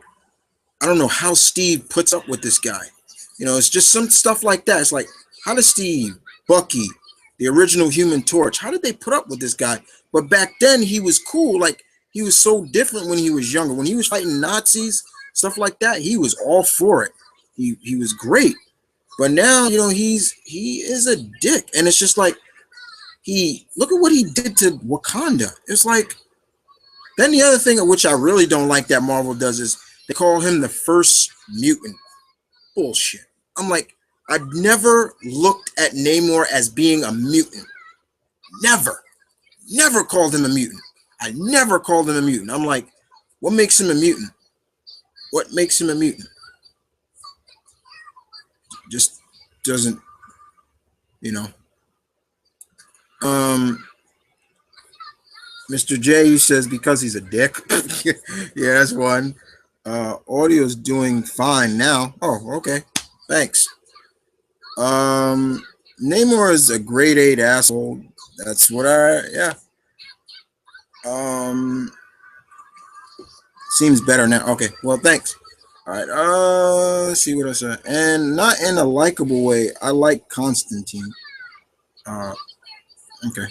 I don't know how Steve puts up with this guy. It's just some stuff like that. It's like, how does Steve, Bucky, the original Human Torch. How did they put up with this guy? But back then he was cool. Like he was so different when he was younger. When he was fighting Nazis, stuff like that, he was all for it. He was great. But now, he is a dick. And it's just like he look at what he did to Wakanda. It's like then the other thing which I really don't like that Marvel does is they call him the first mutant. Bullshit. I'm like, I've never looked at Namor as being a mutant. Never. Never called him a mutant. I never called him a mutant. I'm like, what makes him a mutant? What makes him a mutant? Just doesn't, you know. Um, Mr. J says because he's a dick. Yeah, that's one. Audio's doing fine now. Oh, okay. Thanks. Namor is a grade 8 asshole. That's what yeah. Um, Seems better now. Okay, well, thanks. All right, let's see what I said. And not in a likable way. I like Constantine. Uh, okay.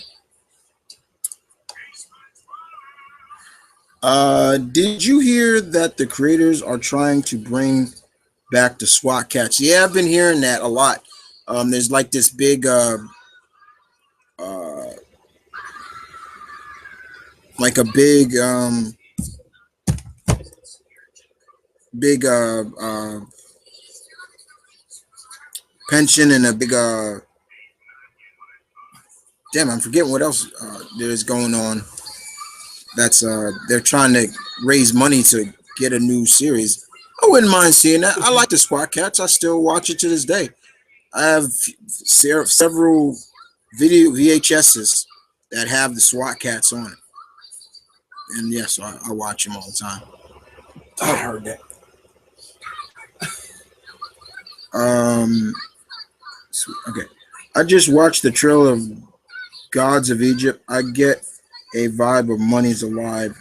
Did you hear that the creators are trying to bring back the SWAT cats? Yeah, I've been hearing that a lot. There's like this big, uh, like a big, big, pension and a big, damn, I'm forgetting what else there's going on. That's they're trying to raise money to get a new series. I wouldn't mind seeing that. I like the SWAT cats. I still watch it to this day. I have several video VHSs that have the SWAT cats on it, and yes, I watch them all the time. I heard that. Okay. I just watched the trailer of Gods of Egypt. I get a vibe of Money's Alive.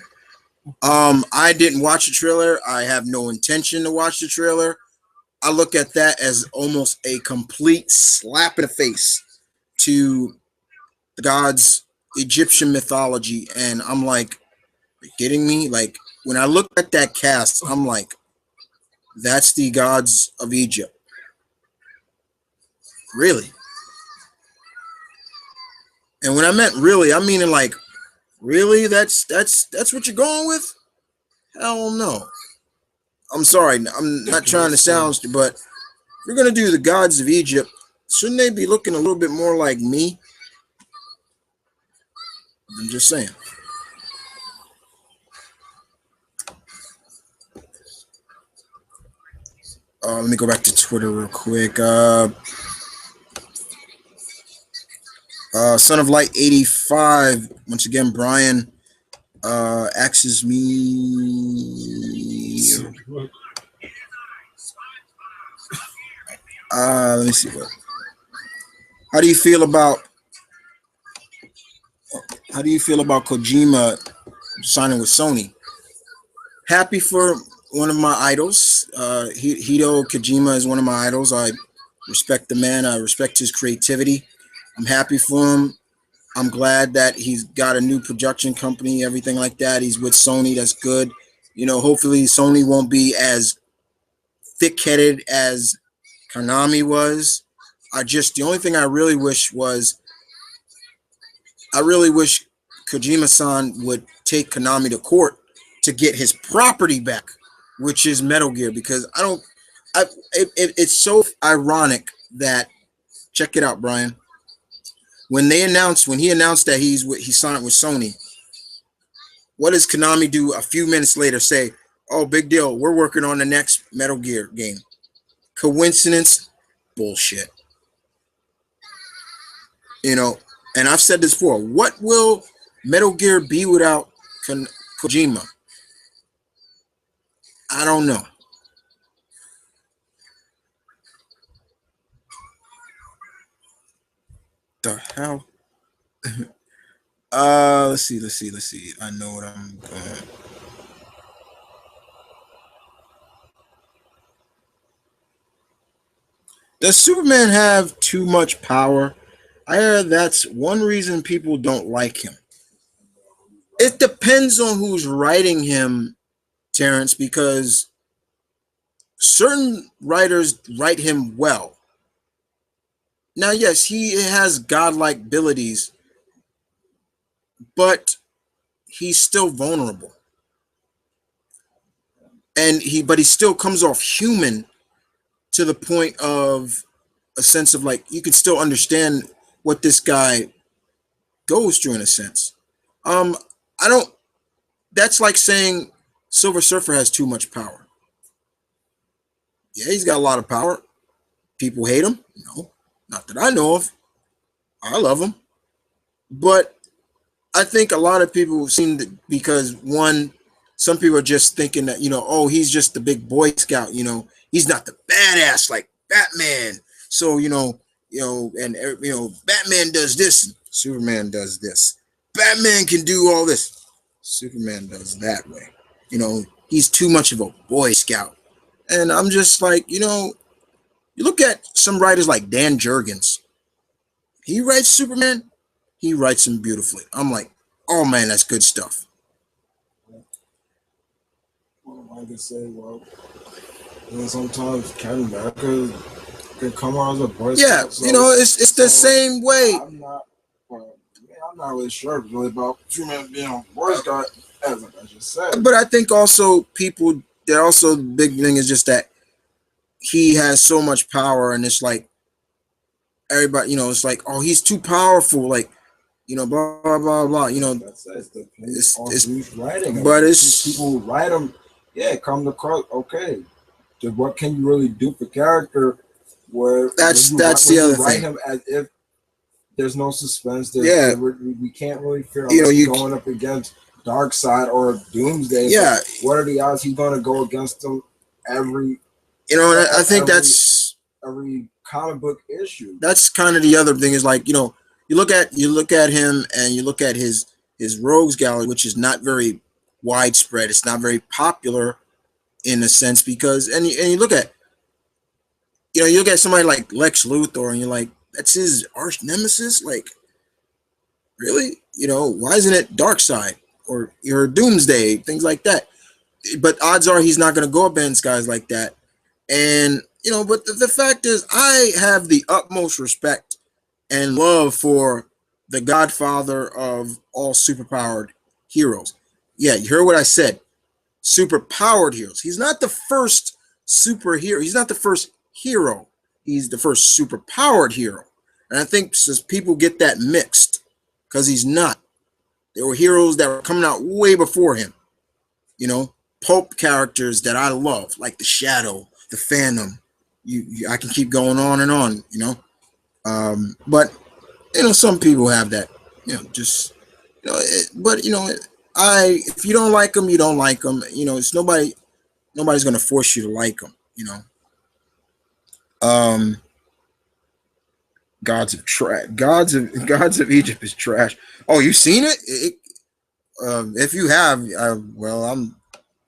I didn't watch the trailer. I have no intention to watch the trailer. I look at that as almost a complete slap in the face to the gods, Egyptian mythology, and I'm like, are you kidding me? Like when I look at that cast, I'm like, that's the gods of Egypt. Really? And when I meant really, I mean like, really? That's what you're going with? Hell no. I'm sorry. I'm not trying to sound, but if you're gonna do the gods of Egypt, shouldn't they be looking a little bit more like me? I'm just saying. Let me go back to Twitter real quick. Son of Light 85. Once again, Brian axes me. Let me see what. How do you feel about Kojima signing with Sony? Happy for one of my idols. Hideo Kojima is one of my idols. I respect the man. I respect his creativity. I'm happy for him. I'm glad that he's got a new production company, everything like that. He's with Sony. That's good. Hopefully Sony won't be as thick-headed as Konami was. The only thing I really wish Kojima-san would take Konami to court to get his property back, which is Metal Gear, because it's so ironic that, check it out, Brian. When he announced that he signed with Sony, what does Konami do a few minutes later? Say, "Oh, big deal. We're working on the next Metal Gear game." Coincidence? Bullshit. And I've said this before. What will Metal Gear be without Kojima? I don't know. The hell? Let's see. I know what I'm going. Does Superman have too much power? I hear that's one reason people don't like him. It depends on who's writing him, Terrence, because certain writers write him well. Now, yes, he has godlike abilities, but he's still vulnerable. But he still comes off human to the point of a sense of like you could still understand what this guy goes through in a sense. Um, I don't. That's like saying Silver Surfer has too much power. Yeah, he's got a lot of power. People hate him. No, not that I know of. I love him, but I think a lot of people seem to because one, some people are just thinking that oh, he's just the big Boy Scout. He's not the badass like Batman. So and Batman does this, Superman does this. Batman can do all this. Superman does that way. He's too much of a Boy Scout. And I'm just like, you look at some writers like Dan Jurgens. He writes Superman. He writes him beautifully. I'm like, oh man, that's good stuff. Well, like I say, well, sometimes Captain America can come out as a Boy Yeah, Scout. So, it's the same way. I'm not. Well, I'm not really sure really about Superman being a Boy Scout, as like I just said. But I think also people. They're also the big thing is just that he has so much power, and it's like everybody. It's like oh, he's too powerful. Like blah blah blah blah. That's depends on who's writing them. But it's people who write them. Yeah, come across okay. What can you really do for character? Where that's the other write thing. him as if there's no suspense. We can't really figure out you going up against Darkseid or Doomsday. Yeah, what are the odds he's going to go against them every? I think that's every comic book issue. That's kind of the other thing is like you look at him and you look at his rogues gallery, which is not very widespread. It's not very popular in a sense because and you look at you look at somebody like Lex Luthor and you're like that's his arch nemesis. Like really, why isn't it Darkseid or your Doomsday things like that? But odds are he's not going to go up against guys like that. And but the fact is, I have the utmost respect and love for the godfather of all superpowered heroes. Yeah, you heard what I said. Superpowered heroes. He's not the first superhero. He's not the first hero. He's the first superpowered hero. And I think people get that mixed because he's not. There were heroes that were coming out way before him. Pulp characters that I love, like the Shadow, the Phantom. I can keep going on and on. But some people have that. Just but if you don't like them, you don't like them. It's nobody's gonna force you to like them. Um, Gods of trash. Gods of Egypt is trash. Oh, you've seen it? If you have, well,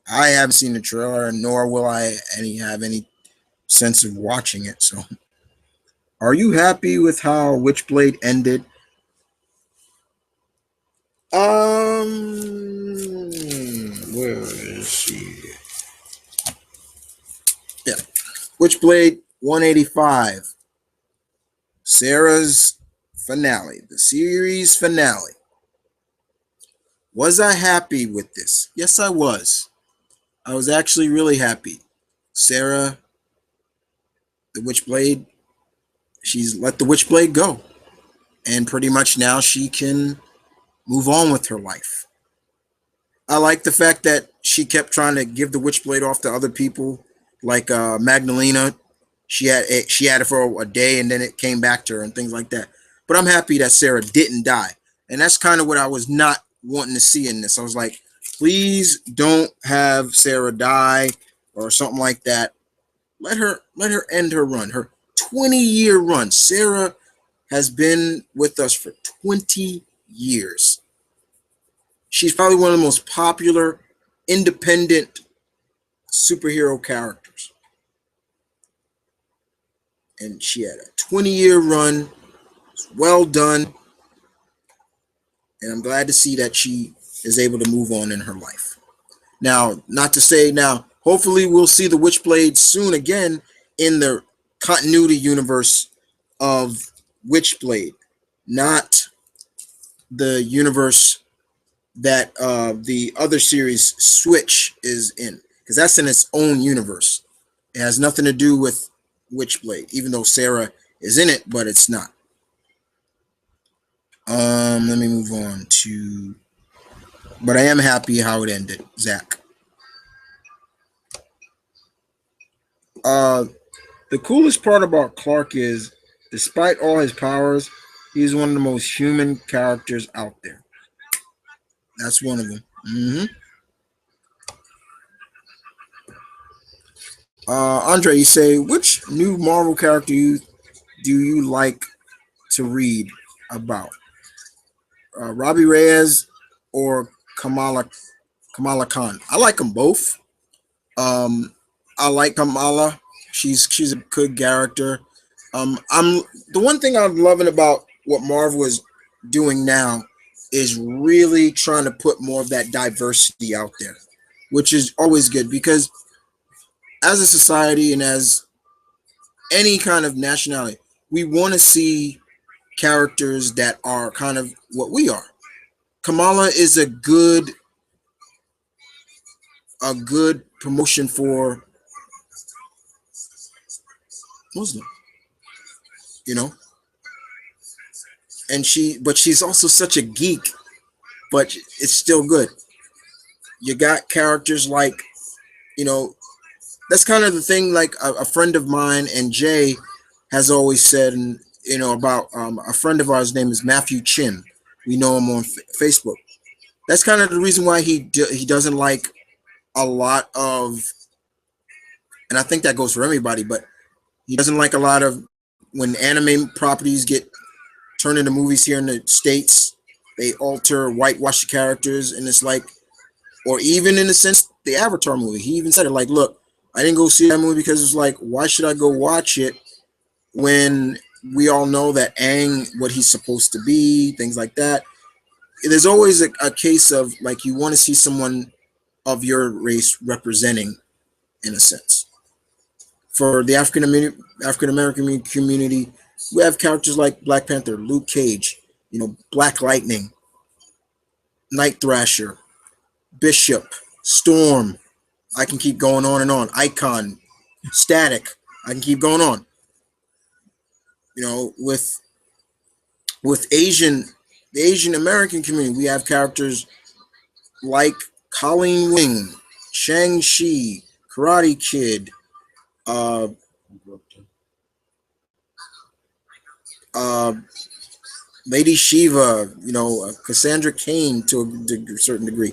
I haven't seen the trailer, nor will I have any sense of watching it. So, are you happy with how Witchblade ended? Where is she? Yeah, Witchblade 185. Sarah's finale, the series finale. Was I happy with this? Yes, I was. I was actually really happy. Sarah, the Witchblade, she's let the Witchblade go. And pretty much now she can move on with her life. I like the fact that she kept trying to give the Witchblade off to other people, like Magdalena. She had it for a day and then it came back to her and things like that. But I'm happy that Sarah didn't die, and that's kind of what I was not wanting to see in this. I was like, please don't have Sarah die or something like that. Let her end her run, her 20-year run. Sarah has been with us for 20 years. She's probably one of the most popular independent superhero characters. And she had a 20-year run. well done, and I'm glad to see that she is able to move on in her life. Now, not to say now, hopefully we'll see the Witchblade soon again in the continuity universe of Witchblade, not the universe that the other series Switch is in, because that's in its own universe. It has nothing to do with Witchblade, even though Sarah is in it, but it's not. Let me move on to. But I am happy how it ended, Zach. Uh, the coolest part about Clark is, despite all his powers, he's one of the most human characters out there. That's one of them. Andre, you say, which new Marvel character do you like to read about? Robbie Reyes or Kamala Khan? I like them both. Um, I like Kamala. She's a good character. I'm the one thing I'm loving about what Marvel is doing now is really trying to put more of that diversity out there, which is always good because as a society and as any kind of nationality, we want to see characters that are kind of what we are. Kamala is a good promotion for Muslim, you know, and she's also such a geek, but it's still good. You got characters like, you know, that's kind of the thing. Like a friend of mine and Jay has always said, and about a friend of ours' name is Matthew Chin. We know him on Facebook. That's kind of the reason why he doesn't like a lot of, and I think that goes for everybody, but he doesn't like a lot of when anime properties get turned into movies here in the states. They alter, whitewash the characters, and it's like, or even in the sense the Avatar movie. He even said it like, look, I didn't go see that movie because it's like, why should I go watch it when we all know that Aang, what he's supposed to be, things like that. There's always a case of like you want to see someone of your race representing in a sense. For the African American community, we have characters like Black Panther, Luke Cage, Black Lightning, Night Thrasher, Bishop, Storm. I can keep going on and on. Icon, Static. I can keep going on. With the Asian American community, we have characters like Colleen Wing, Shang Chi, Karate Kid, uh, uh, Lady Shiva, Cassandra Cain to a certain degree.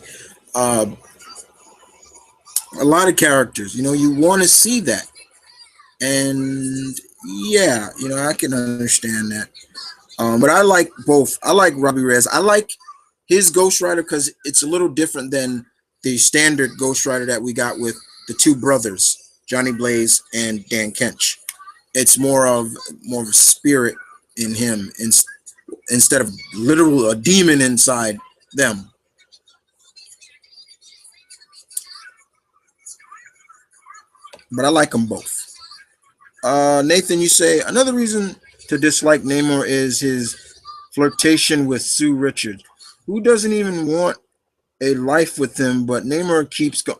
Uh, a lot of characters. You want to see that, and yeah, I can understand that. But I like both. I like Robbie Reyes. I like his Ghost Rider because it's a little different than the standard Ghost Rider that we got with the two brothers, Johnny Blaze and Dan Kench. It's more of a spirit in him instead of literal a demon inside them. But I like them both. Nathan, you say another reason to dislike Namor is his flirtation with Sue Richard, who doesn't even want a life with him, but Namor keeps going.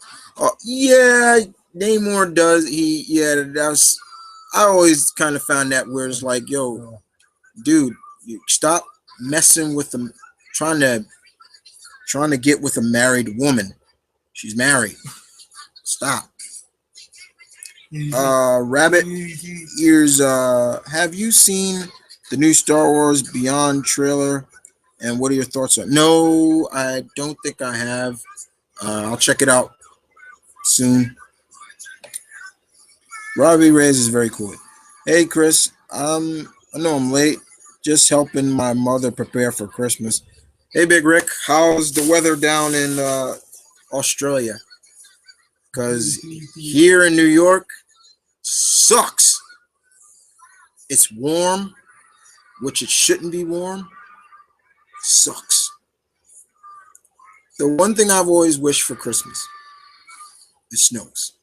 Yeah, Namor does. That's. I always kind of found that where it's like, yo, dude, you stop messing with them, trying to get with a married woman. She's married. Stop. Rabbit ears. Have you seen the new Star Wars Beyond trailer? And what are your thoughts on? No, I don't think I have. I'll check it out soon. Robbie Reyes is very cool. Hey, Chris. I know I'm late. Just helping my mother prepare for Christmas. Hey, Big Rick. How's the weather down in Australia? Because here in New York, sucks. It's warm, which it shouldn't be warm, sucks. The one thing I've always wished for Christmas is snows.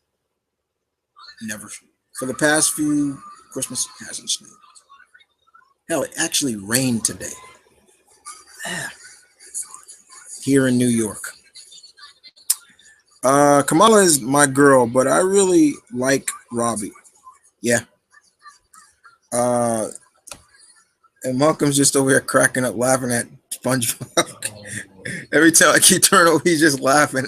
Never. For the past few Christmas, it hasn't snowed. Hell, it actually rained today here in New York. Kamala is my girl, but I really like Robbie. Yeah. And Malcolm's just over here cracking up, laughing at SpongeBob. Every time I keep turning over, he's just laughing.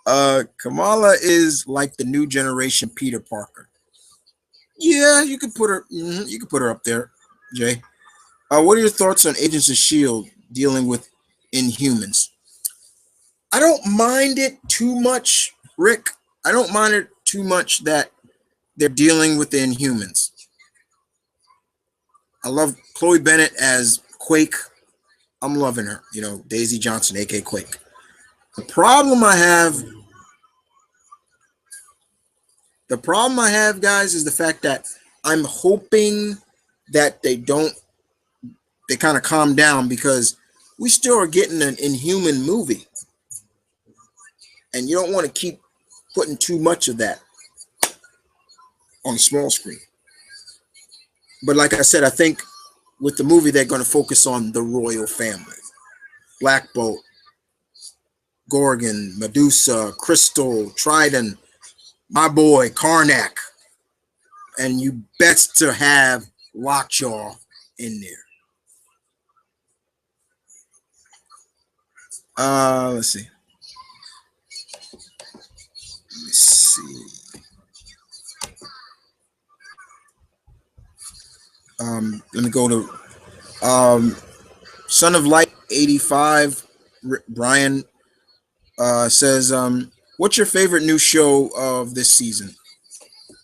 Kamala is like the new generation Peter Parker. Yeah, you could put her. You could put her up there, Jay. What are your thoughts on Agents of Shield dealing with Inhumans? I don't mind it too much, Rick. I don't mind it too much that they're dealing with the Inhumans. I love Chloe Bennett as Quake. I'm loving her. You know, Daisy Johnson, aka Quake. The problem I have, guys, is the fact that I'm hoping that they kind of calm down, because we still are getting an Inhuman movie. And you don't want to keep putting too much of that on the small screen. But like I said, I think with the movie, they're going to focus on the royal family. Black Bolt, Gorgon, Medusa, Crystal, Trident, my boy, Karnak. And you best to have Lockjaw in there. Let's see. Let me go to Son of Light 85. Brian says, what's your favorite new show of this season?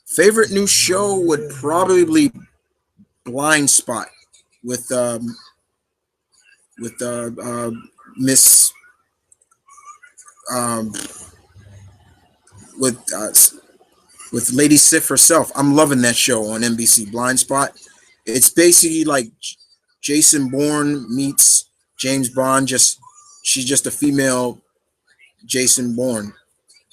Favorite new show would probably be Blind Spot with Miss with Lady Sif herself. I'm loving that show on NBC, Blind Spot. It's basically like Jason Bourne meets James Bond. She's just a female Jason Bourne,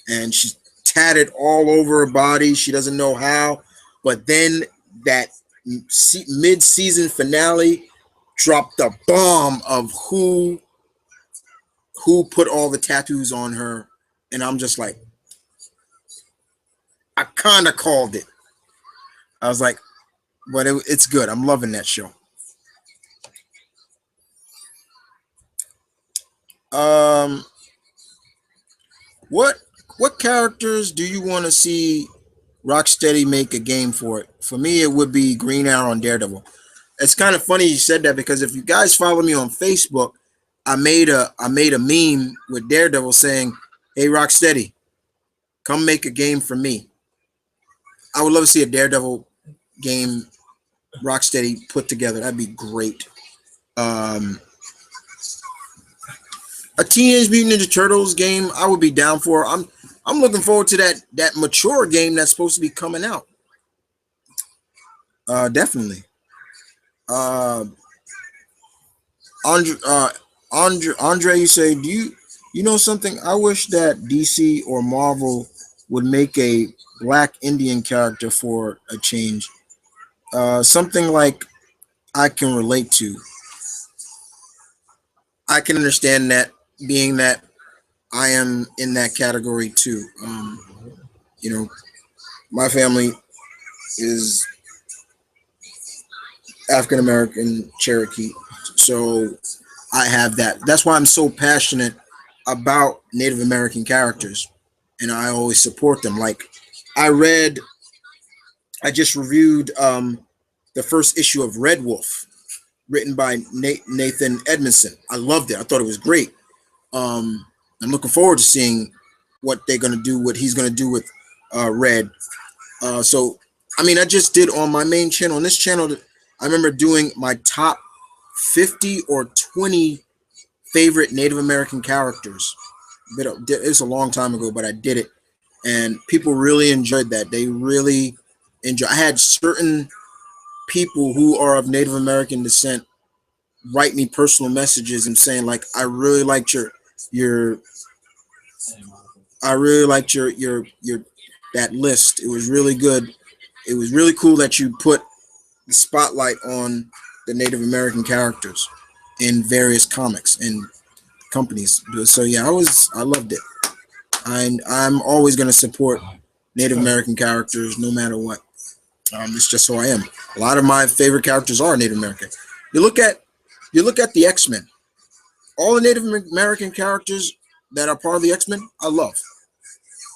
and she's tatted all over her body. She doesn't know how, but then that mid-season finale dropped the bomb of who put all the tattoos on her, and I'm just like, I kind of called it. I was like, but it's good. I'm loving that show. What characters do you want to see Rocksteady make a game for it? For me, it would be Green Arrow and Daredevil. It's kind of funny you said that, because if you guys follow me on Facebook, I made a meme with Daredevil saying, "Hey Rocksteady, come make a game for me." I would love to see a Daredevil game Rocksteady put together. That'd be great. A Teenage Mutant Ninja Turtles game, I would be down for. I'm looking forward to that mature game that's supposed to be coming out. Definitely. Andre, you say, do you know something? I wish that DC or Marvel would make a Black Indian character for a change. Something like I can relate to. I can understand that, being that I am in that category too. You know, my family is African American Cherokee, so I have that. That's why I'm so passionate about Native American characters, and I always support them. Like I just reviewed the first issue of Red Wolf, written by Nathan Edmondson. I loved it. I thought it was great. I'm looking forward to seeing what they're going to do, what he's going to do with Red. So, I mean, I just did on my main channel. On this channel, I remember doing my top 50 or 20 favorite Native American characters. It was a long time ago, but I did it. And people really enjoyed that. They really enjoyed. I had certain people who are of Native American descent write me personal messages and saying like, I really liked your I really liked your that list. It was really good. It was really cool that you put the spotlight on the Native American characters in various comics and companies. So yeah, I loved it. I'm always going to support Native American characters no matter what. It's just who I am. A lot of my favorite characters are Native American. You look at the X-Men. All the Native American characters that are part of the X-Men, I love.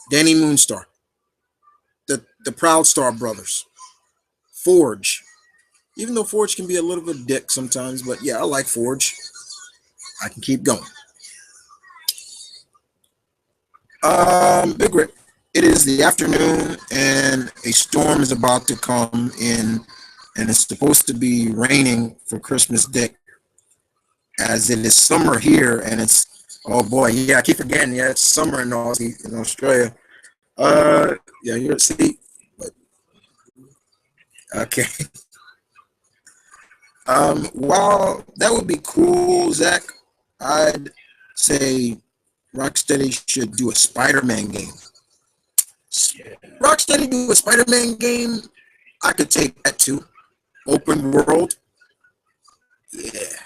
Danny Moonstar, the Proud Star brothers, Forge. Even though Forge can be a little bit dick sometimes, but yeah, I like Forge. I can keep going. Big Rick. It is the afternoon, and a storm is about to come in, and it's supposed to be raining for Christmas Day, as it is summer here, and it's oh boy, yeah, I keep forgetting, yeah, it's summer in Aussie in Australia. Yeah, you're see, but okay. While that would be cool, Zach, I'd say Rocksteady should do a Spider-Man game. Rocksteady do a Spider-Man game. I could take that too. Open world. Yeah.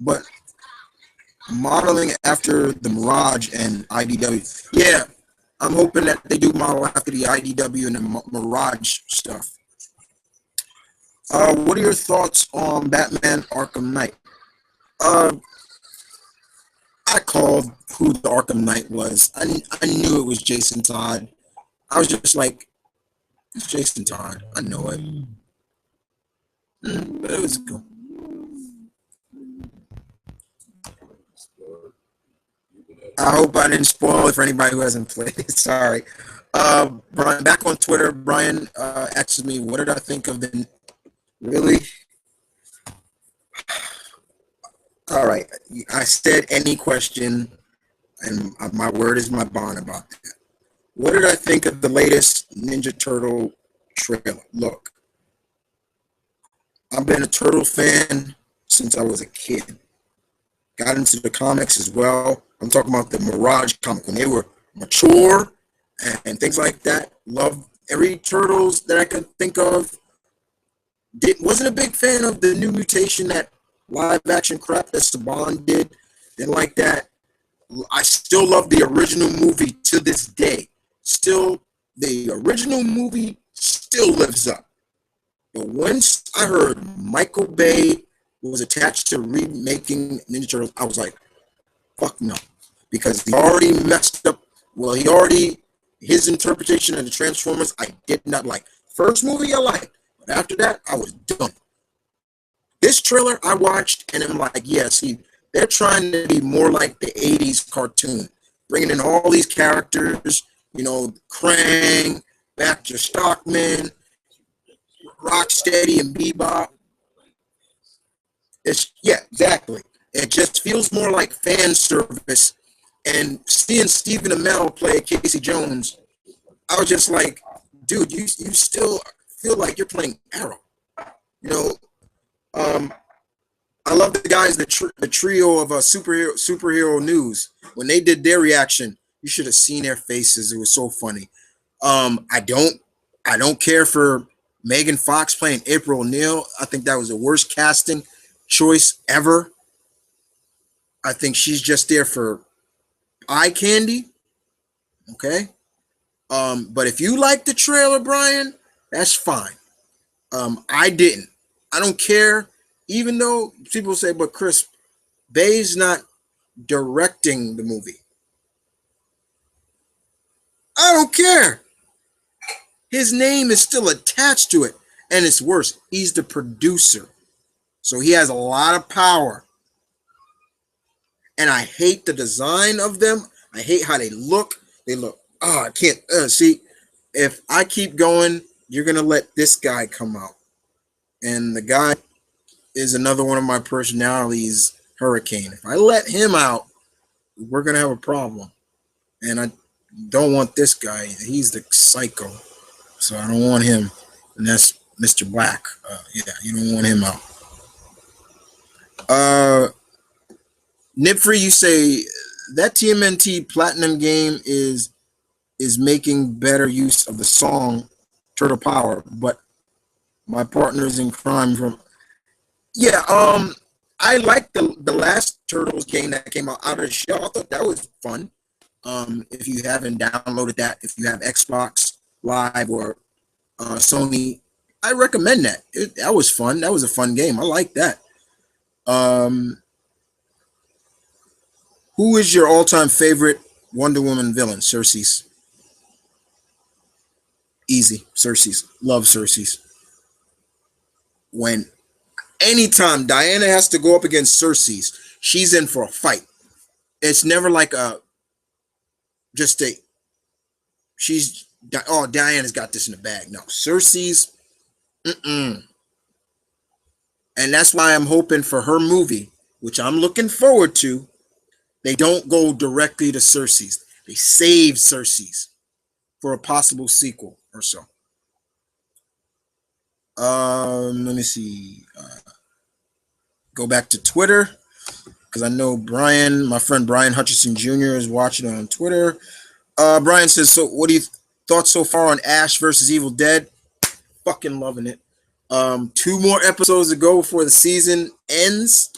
But modeling after the Mirage and IDW. Yeah. I'm hoping that they do model after the IDW and the Mirage stuff. What are your thoughts on Batman Arkham Knight? I called who the Arkham Knight was. I knew it was Jason Todd. I was just like, it's Jason Todd. I know it. But it was cool. I hope I didn't spoil it for anybody who hasn't played it. Sorry. Brian, back on Twitter, Brian asked me, what did I think of the... Really? All right. I said any question, and my word is my bond about that. What did I think of the latest Ninja Turtle trailer? Look, I've been a Turtle fan since I was a kid. Got into the comics as well. I'm talking about the Mirage comic when they were mature and things like that. Loved every Turtles that I could think of. Wasn't a big fan of the New Mutation, that live action crap that Saban did. Didn't like that. I still love the original movie to this day. Still, the original movie still lives up. But once I heard Michael Bay was attached to remaking Ninja Turtles, I was like, fuck no. Because he already messed up. Well, his interpretation of the Transformers, I did not like. First movie I liked. But after that, I was done. This trailer I watched, and I'm like, yeah, see, they're trying to be more like the 80s cartoon. Bringing in all these characters, Krang, Baxter Stockman, Rocksteady, and Bebop. Yeah, exactly. It just feels more like fan service. And seeing Stephen Amell play Casey Jones, I was just like, dude, you still feel like you're playing Arrow. I love the guys, the trio of superhero news. When they did their reaction, you should have seen their faces. It was so funny. I don't care for Megan Fox playing April O'Neil. I think that was the worst casting choice ever. I think she's just there for eye candy. Okay. But if you like the trailer, Brian, that's fine. I didn't. I don't care. Even though people say, but Chris, Bay's not directing the movie. I don't care. His name is still attached to it. And it's worse. He's the producer. So he has a lot of power. And I hate the design of them. I hate how they look. They look, I can't see. If I keep going, you're going to let this guy come out. And the guy is another one of my personalities, Hurricane. If I let him out, we're going to have a problem. And I don't want this guy. He's the psycho. So I don't want him, and that's Mr. Black. Yeah, you don't want him out. Nipfree, you say that TMNT Platinum game is making better use of the song Turtle Power, but my partners in crime from yeah, I like the last Turtles game that came out of the shell. I thought that was fun. If you haven't downloaded that, if you have Xbox Live or Sony, I recommend that. That was fun. That was a fun game. I like that. Um, who is your all-time favorite Wonder Woman villain? Cersei's. Easy. Cersei's. Love Cersei's. When anytime Diana has to go up against Cersei's, she's in for a fight. It's never like a just a she's oh Diana's got this in the bag. No, Cersei's. Mm-mm. And that's why I'm hoping for her movie, which I'm looking forward to. They don't go directly to Cersei's. They save Cersei's for a possible sequel or so. Let me see. Go back to Twitter because I know Brian, my friend Brian Hutchison Jr. is watching on Twitter. Brian says, "So, what do you thought so far on Ash versus Evil Dead? Fucking loving it. 2 more episodes to go before the season ends.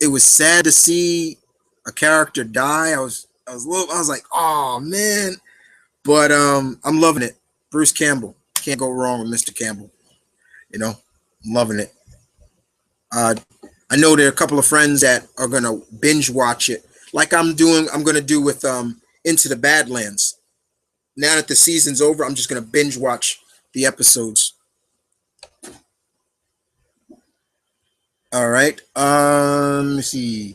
It was sad to see a character die. I was like, oh man, but I'm loving it. Bruce Campbell, can't go wrong with Mr. Campbell. You know, I'm loving it. I know there are a couple of friends that are gonna binge watch it, like I'm doing. I'm gonna do with Into the Badlands. Now that the season's over, I'm just gonna binge watch the episodes. All right. Let me see.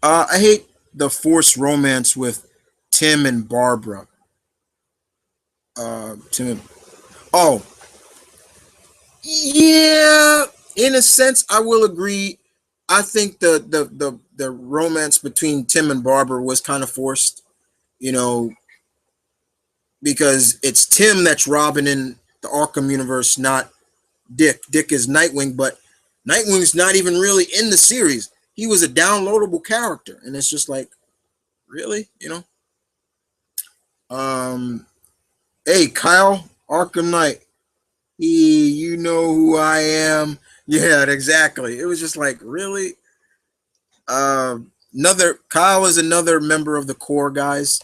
I hate the forced romance with Tim and Barbara. Tim. Oh, yeah. In a sense, I will agree. I think the romance between Tim and Barbara was kind of forced. You know, because it's Tim that's Robin in the Arkham universe, not Dick. Dick is Nightwing, but Nightwing's not even really in the series. He was a downloadable character, and it's just like, really, you know. Um, hey, Kyle, Arkham Knight. You know who I am. Yeah, exactly. It was just like, really. Another Kyle is another member of the core guys.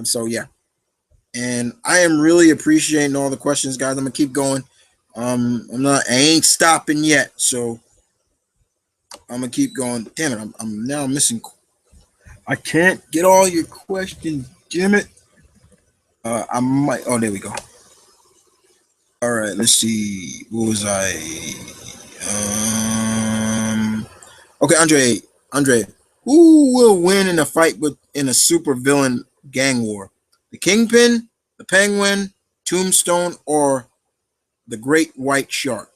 So yeah, and I am really appreciating all the questions, guys. I'm gonna keep going. I ain't stopping yet, so I'm gonna keep going. Damn it, I'm now missing. I can't get all your questions. Damn it. I might. Oh, there we go. All right, let's see. What was I? Okay, Andre, who will win in a fight in a super villain gang war? The Kingpin, the Penguin, Tombstone, or the Great White Shark?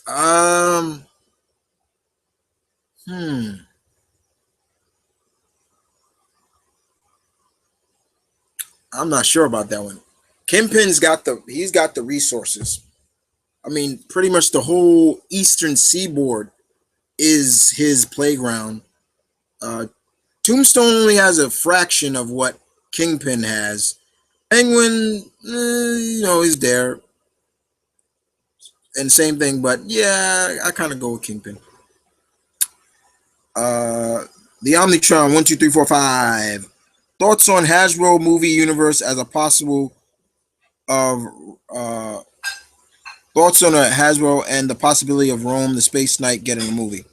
Um, hmm. I'm not sure about that one. He's got the resources. I mean, pretty much the whole eastern seaboard is his playground. Uh, Tombstone only has a fraction of what Kingpin has. Penguin, is there, and same thing. But yeah, I kind of go with Kingpin. Uh, the Omnitron 1, 2, 3, 4, 5. Thoughts on Hasbro movie universe as a possible of thoughts on a Hasbro and the possibility of Rome the Space Knight getting a movie.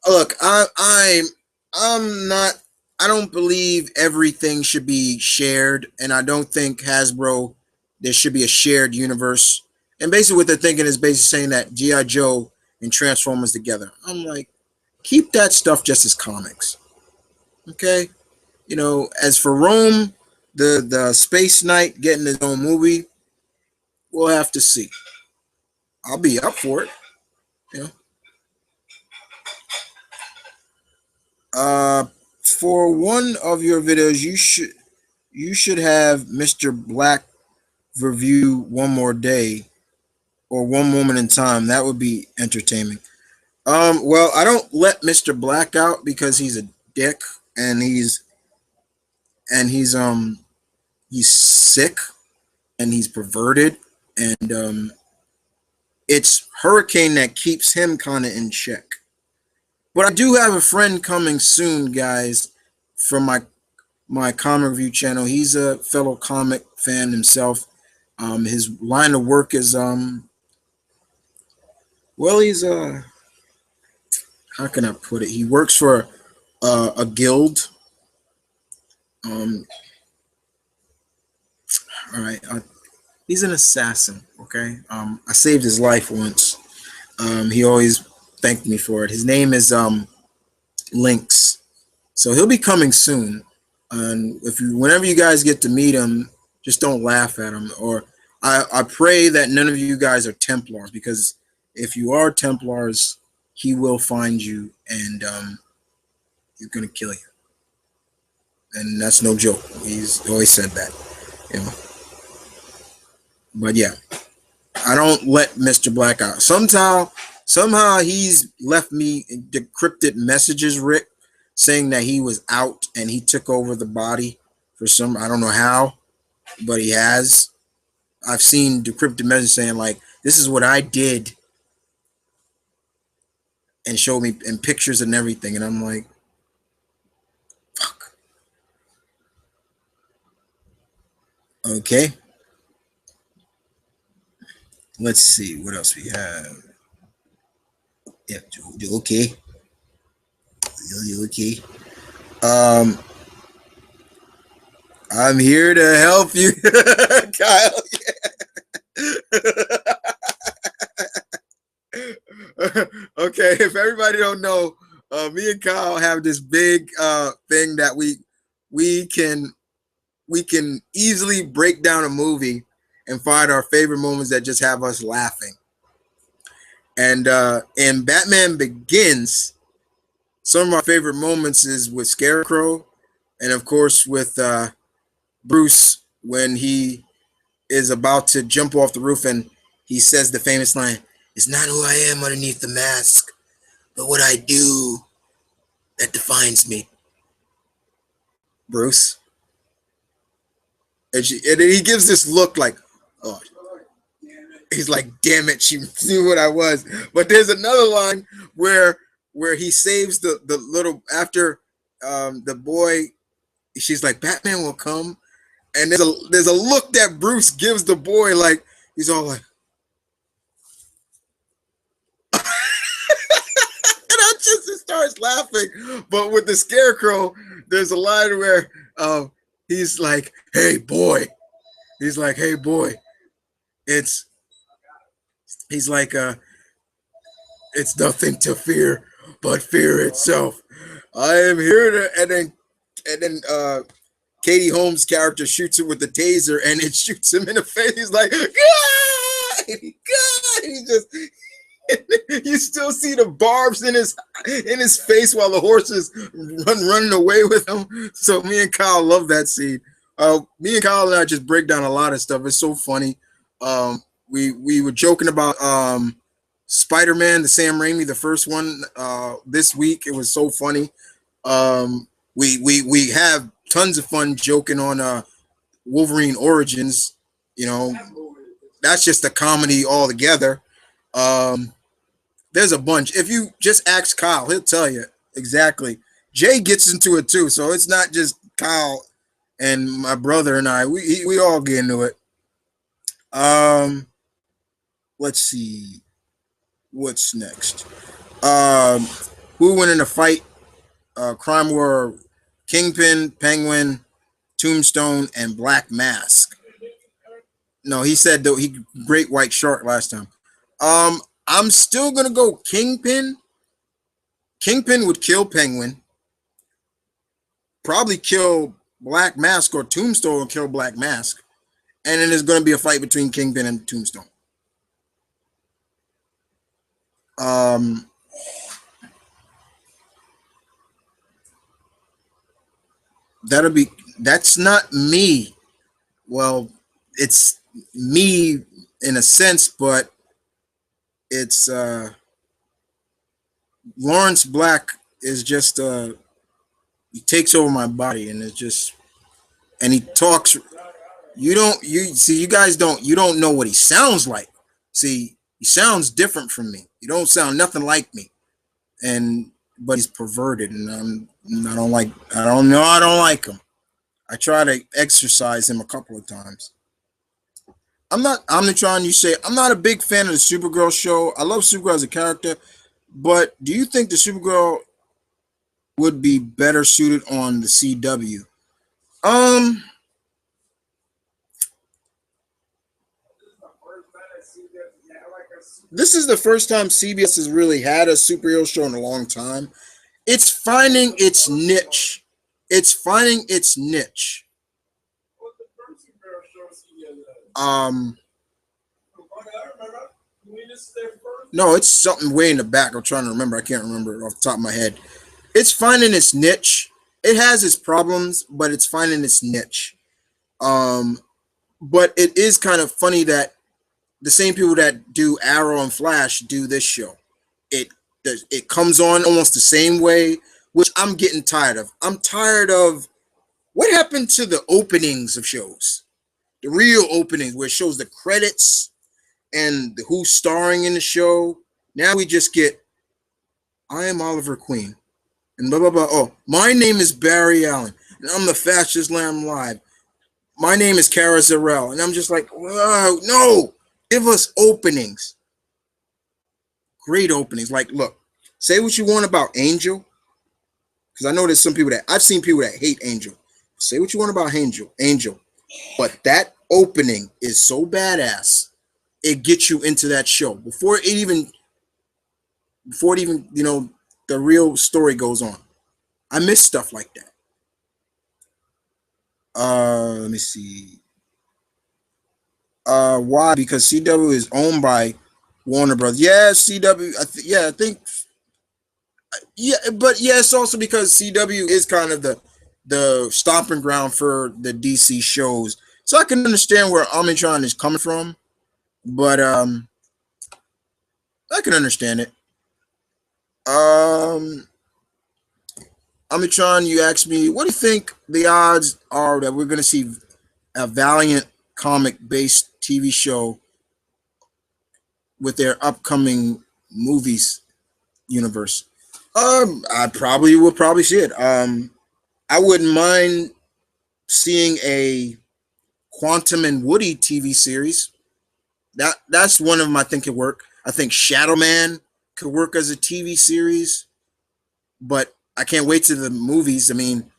Look, I'm not. I don't believe everything should be shared, and I don't think Hasbro there should be a shared universe. And basically, what they're thinking is basically saying that GI Joe and Transformers together. I'm like, keep that stuff just as comics, okay? As for Rome, the Space Knight getting his own movie, we'll have to see. I'll be up for it, you know. Uh, for one of your videos, you should you should have Mr. Black review One More Day or One Moment in Time. That would be entertaining. Well, I don't let Mr. Black out because he's a dick and he's he's sick and he's perverted and it's Hurricane that keeps him kind of in check. But I do have a friend coming soon, guys, from my comic review channel. He's a fellow comic fan himself. His line of work is well, he's how can I put it? He works for a guild. Um, all right, he's an assassin. Okay, I saved his life once. He always thanked me for it. His name is Lynx. So he'll be coming soon. And whenever you guys get to meet him, just don't laugh at him. Or I pray that none of you guys are Templars, because if you are Templars, he will find you and he's gonna kill you. And that's no joke. He's always said that, you know. But yeah, I don't let Mr. Black out. Somehow he's left me decrypted messages, Rick, saying that he was out and he took over the body for some, I don't know how, but he has. I've seen decrypted messages saying like, this is what I did, and showed me in pictures and everything. And I'm like, fuck. Okay. Let's see what else we have. Yeah, okay. Okay. Um, I'm here to help you, Kyle. Okay, if everybody don't know, me and Kyle have this big thing that we can we can easily break down a movie and find our favorite moments that just have us laughing. And in Batman Begins, some of my favorite moments is with Scarecrow, and of course with Bruce when he is about to jump off the roof and he says the famous line, "It's not who I am underneath the mask, but what I do that defines me." Bruce. And he gives this look like, oh, he's like, damn it, she knew what I was. But there's another line where he saves the little, after the boy, she's like, Batman will come. And there's a look that Bruce gives the boy, like, he's all like, and I just starts laughing. But with the Scarecrow, there's a line where he's like, hey boy. He's like, hey boy. He's like, it's nothing to fear but fear itself. I am here to, and then Katie Holmes' character shoots it with the taser and it shoots him in the face. He's like, God! God! He just, you still see the barbs in his face while the horses running away with him. So me and Kyle love that scene. Me and Kyle and I just break down a lot of stuff. It's so funny. We were joking about Spider-Man, the Sam Raimi, the first one this week. It was so funny. We have tons of fun joking on Wolverine Origins. You know, that's just a comedy altogether. There's a bunch. If you just ask Kyle, he'll tell you exactly. Jay gets into it too, so it's not just Kyle and my brother and I. We all get into it. Let's see what's next. Who won in a fight? Crime War, Kingpin, Penguin, Tombstone, and Black Mask. No, he said though he Great White Shark last time. I'm still gonna go Kingpin. Kingpin would kill Penguin. Probably kill Black Mask, or Tombstone will kill Black Mask. And then there's gonna be a fight between Kingpin and Tombstone. That'll be That's not me. Well, it's me in a sense, but it's Lawrence Black is just he takes over my body, and it's just, and he talks. You see, you guys don't know what he sounds like. See, he sounds different from me. He don't sound nothing like me, and but he's perverted, and I don't like. I don't know. I don't like him. I try to exercise him a couple of times. I'm not. I'm the trying. You say I'm not a big fan of the Supergirl show. I love Supergirl as a character, but do you think the Supergirl would be better suited on the CW? Um, this is the first time CBS has really had a superhero show in a long time. It's finding its niche. It's finding its niche. Um, no, it's something way in the back. I'm trying to remember. I can't remember off the top of my head. It's finding its niche. It has its problems, but it's finding its niche. Um, but it is kind of funny that the same people that do Arrow and Flash do this show. It it comes on almost the same way, which I'm getting tired of. I'm tired of what happened to the openings of shows, the real openings where it shows the credits and who's starring in the show. Now we just get, I am Oliver Queen and blah blah blah. Oh, my name is Barry Allen and I'm the fastest lamb alive. My name is Kara Zor-El, and I'm just like, whoa, no, give us openings, great openings. Like, look, say what you want about Angel, because I know there's some people that I've seen people that hate Angel. Say what you want about Angel, but that opening is so badass. It gets you into that show before it even the real story goes on. I miss stuff like that. Let me see. Why? Because CW is owned by Warner Brothers. Yeah, CW. I think. Yeah, but yeah, it's also because CW is kind of the stomping ground for the DC shows. So I can understand where Omnitron is coming from, but I can understand it. Um, Omnitron, you asked me, what do you think the odds are that we're going to see a Valiant comic based TV show with their upcoming movies universe? I probably will probably see it. I wouldn't mind seeing a Quantum and Woody TV series. That's one of them I think could work. I think Shadow Man could work as a TV series, but I can't wait to the movies. I mean,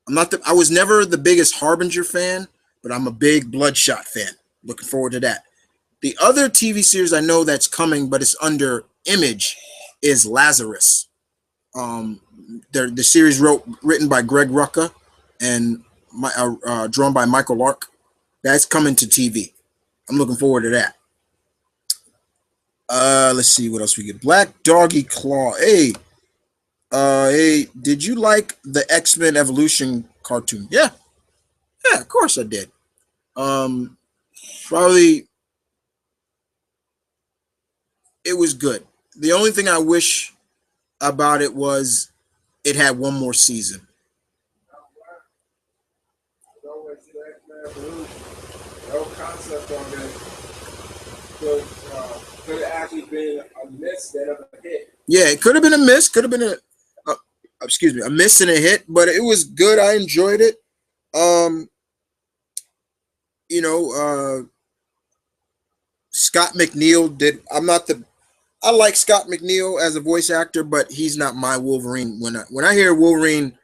I was never the biggest Harbinger fan, but I'm a big Bloodshot fan. Looking forward to that. The other TV series I know that's coming, but it's under Image, is Lazarus. Um, the series written by Greg Rucka and drawn by Michael Lark. That's coming to TV. I'm looking forward to that. Let's see what else we get. Black Doggy Claw. Hey, did you like the X-Men Evolution cartoon? Yeah, of course I did. Um, Probably it was good. The only thing I wish about it was it had one more season. No concept on it could have actually been a miss instead of a hit. Yeah, it could have been a miss. Could have been excuse me, a miss and a hit, but it was good. I enjoyed it. Um, you know, Scott McNeil did. I'm not the. I like Scott McNeil as a voice actor, but he's not my Wolverine. When I hear Wolverine,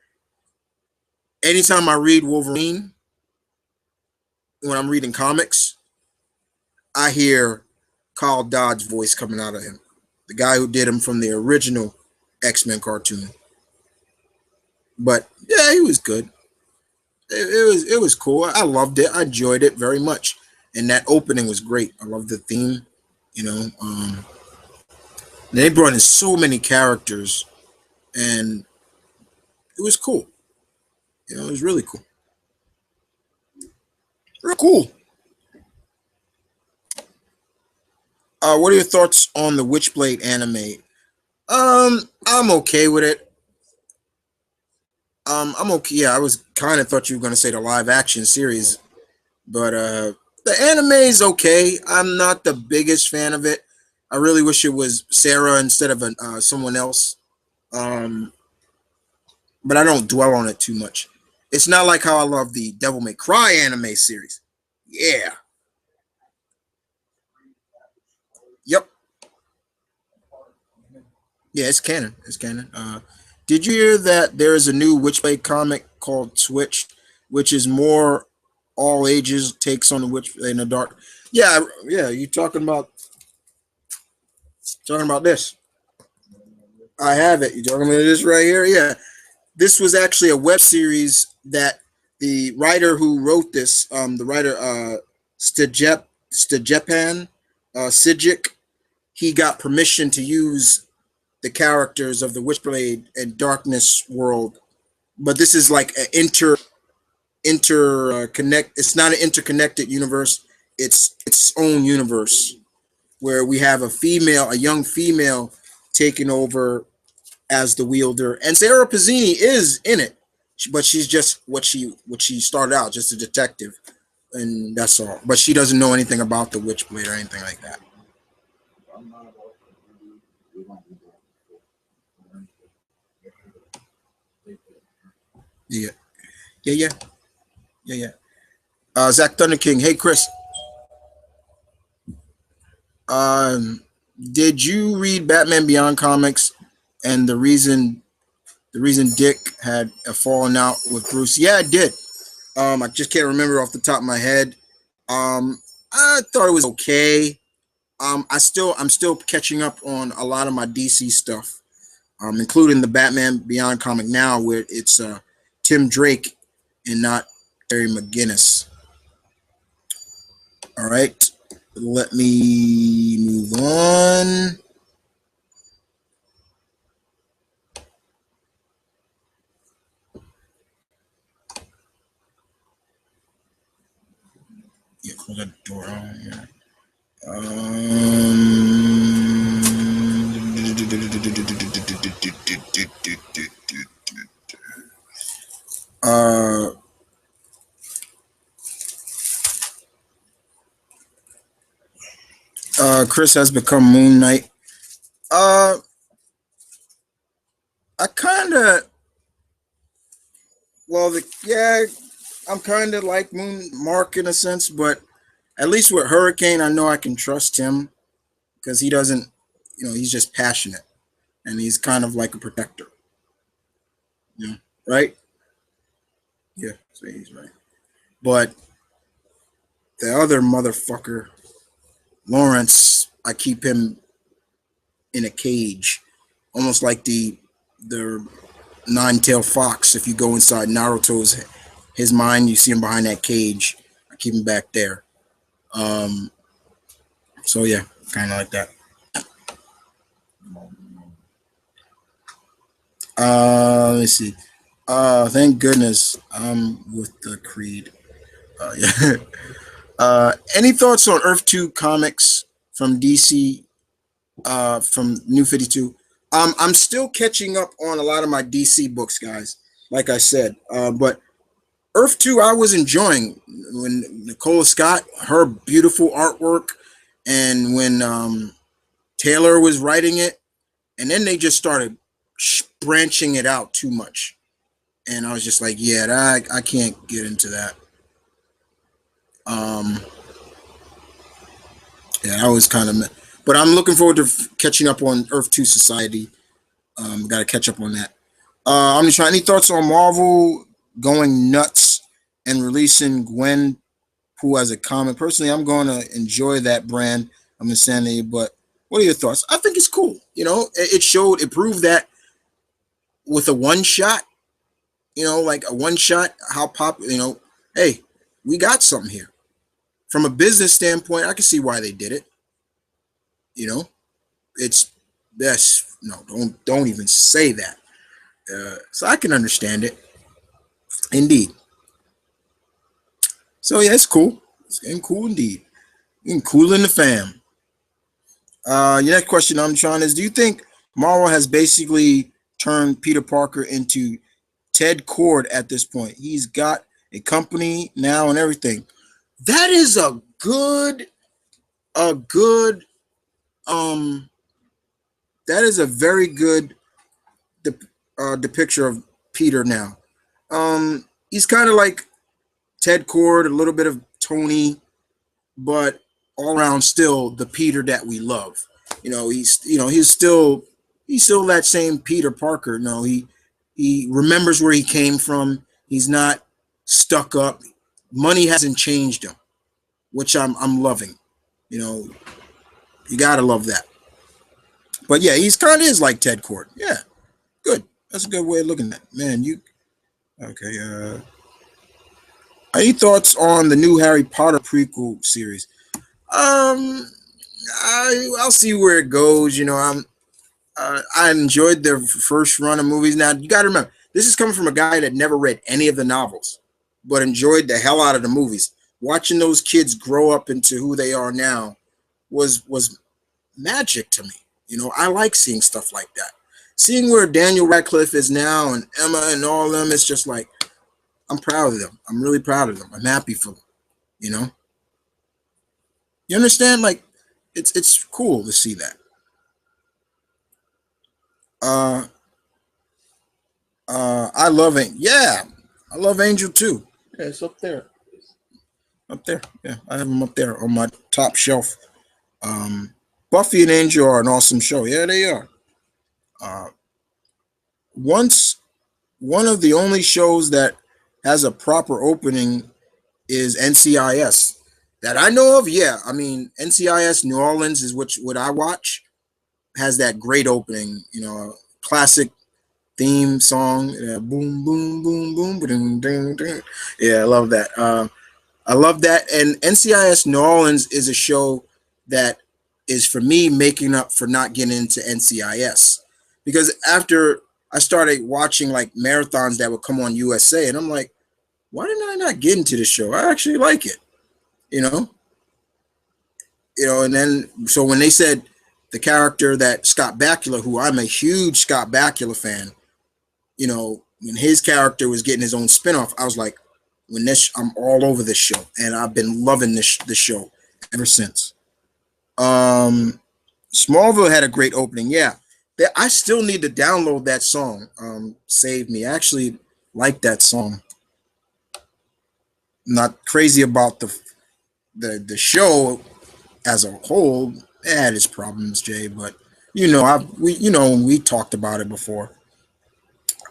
anytime I read Wolverine, when I'm reading comics, I hear Carl Dodd's voice coming out of him, the guy who did him from the original X-Men cartoon. But yeah, he was good. It was cool. I loved it. I enjoyed it very much, and that opening was great. I love the theme. You know, they brought in so many characters, and it was cool. It was really cool. Real cool. What are your thoughts on the Witchblade anime? I'm okay with it. I'm okay. Yeah, I was kind of thought you were gonna say the live action series, but the anime is okay. I'm not the biggest fan of it. I really wish it was Sarah instead of someone else. Um, but I don't dwell on it too much. It's not like how I love the Devil May Cry anime series. Yeah. Yep. Yeah, it's canon. It's canon. Did you hear that there is a new Witchblade comic called Switch, which is more all ages takes on the Witch in the dark? Yeah, yeah. You talking about this? I have it. You talking about this right here? Yeah. This was actually a web series that the writer who wrote this, the writer Stejepan Sijic, he got permission to use the characters of the Witchblade and Darkness world, but this is like an interconnect. It's not an interconnected universe. It's its own universe where we have a young female, taking over as the wielder, and Sarah Pazzini is in it, but she's just what she started out, just a detective, and that's all. But she doesn't know anything about the Witchblade or anything like that. Yeah, yeah, yeah, yeah, yeah. Zach Thunder King. Hey, Chris. Um, did you read Batman Beyond comics and the reason Dick had a falling out with Bruce? Yeah, I did. I just can't remember off the top of my head. I thought it was okay. I'm still catching up on a lot of my DC stuff, including the Batman Beyond comic now, where it's Tim Drake and not Terry McGinnis. All right, let me move on. Yeah, close that door. Yeah. Uh, Chris has become Moon Knight. Uh, I kind of, yeah, I'm kind of like Moon Mark in a sense, but at least with Hurricane, I know I can trust him because he doesn't, he's just passionate and he's kind of like a protector. Yeah, right? Yeah, so he's right. But the other motherfucker, Lawrence, I keep him in a cage, almost like the nine-tailed fox. If you go inside Naruto's his mind, you see him behind that cage. I keep him back there. Um, so yeah, kind of like that. Let's see. Thank goodness I'm with the Creed. Yeah. Any thoughts on Earth 2 comics from DC, from New 52? I'm still catching up on a lot of my DC books, guys. Like I said, but Earth 2, I was enjoying when Nicola Scott, her beautiful artwork, and when Taylor was writing it, and then they just started branching it out too much, and I was just like, yeah, I can't get into that. Um, yeah, I was kind of, but I'm looking forward to catching up on Earth 2 Society. Got to catch up on that. I'm just trying. Any thoughts on Marvel going nuts and releasing Gwen, who has a comic? Personally, I'm going to enjoy that brand of insanity. But what are your thoughts? I think it's cool. It proved that with a one shot, like a one shot, how hey, we got something here. From a business standpoint, I can see why they did it. You know, it's that's no, don't even say that. So I can understand it. Indeed. So yeah, it's cool. It's getting cool indeed. Getting cool in the fam. Your next question, I'm trying is: do you think Marvel has basically turned Peter Parker into Ted Cord at this point? He's got a company now and everything. That is a good, um, that is a very good depiction of Peter now. He's kind of like Ted Cord, a little bit of Tony, but all around still the Peter that we love. He's still that same Peter Parker. No, he remembers where he came from. He's not stuck up. Money hasn't changed him, which I'm loving. You know, you gotta love that. But yeah, he's kind of is like Ted Cord. Yeah, good. That's a good way of looking at it. Man, you okay? Any thoughts on the new Harry Potter prequel series? Um, I'll see where it goes. I enjoyed their first run of movies. Now you got to remember, this is coming from a guy that never read any of the novels, but enjoyed the hell out of the movies. Watching those kids grow up into who they are now was magic to me. I like seeing stuff like that. Seeing where Daniel Radcliffe is now and Emma and all of them, it's just like I'm proud of them. I'm really proud of them. I'm happy for them. You know, you understand? Like, it's cool to see that. Uh, I love it. Yeah, I love Angel too. Yeah, it's up there. Up there. Yeah, I have them up there on my top shelf. Um, Buffy and Angel are an awesome show. Yeah, they are. Uh, once one of the only shows that has a proper opening is NCIS that I know of. Yeah, I mean NCIS New Orleans is what I watch, has that great opening. Classic theme song. Boom, boom, boom, boom, boom, boom, boom. Yeah, I love that. I love that. And NCIS New Orleans is a show that is for me making up for not getting into NCIS, because after I started watching like marathons that would come on USA, and I'm like, why did I not get into this show? I actually like it. You know, and then so when they said the character that Scott Bakula, who I'm a huge Scott Bakula fan, when his character was getting his own spinoff, I was like, I'm all over this show, and I've been loving this show ever since. Um, Smallville had a great opening. Yeah, I still need to download that song. Save Me. I actually like that song. Not crazy about the show as a whole. It had its problems, Jay, but we talked about it before.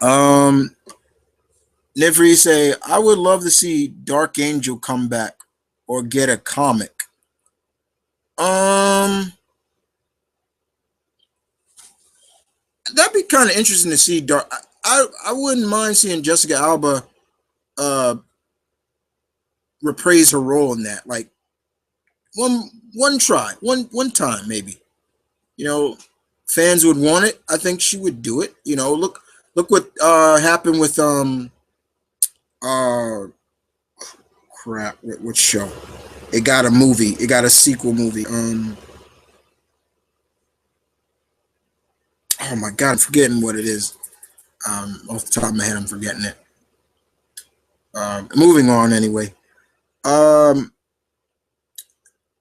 Um, Nifri say, I would love to see Dark Angel come back or get a comic. Um, that'd be kind of interesting to see. I wouldn't mind seeing Jessica Alba uh reprise her role in that. Like one try, one time maybe. You know, Fans would want it. I think she would do it. Look what happened with uh crap, what show? It got a movie. It got a sequel movie. Oh my god, I'm forgetting what it is. Off the top of my head, I'm forgetting it. Moving on anyway. Um,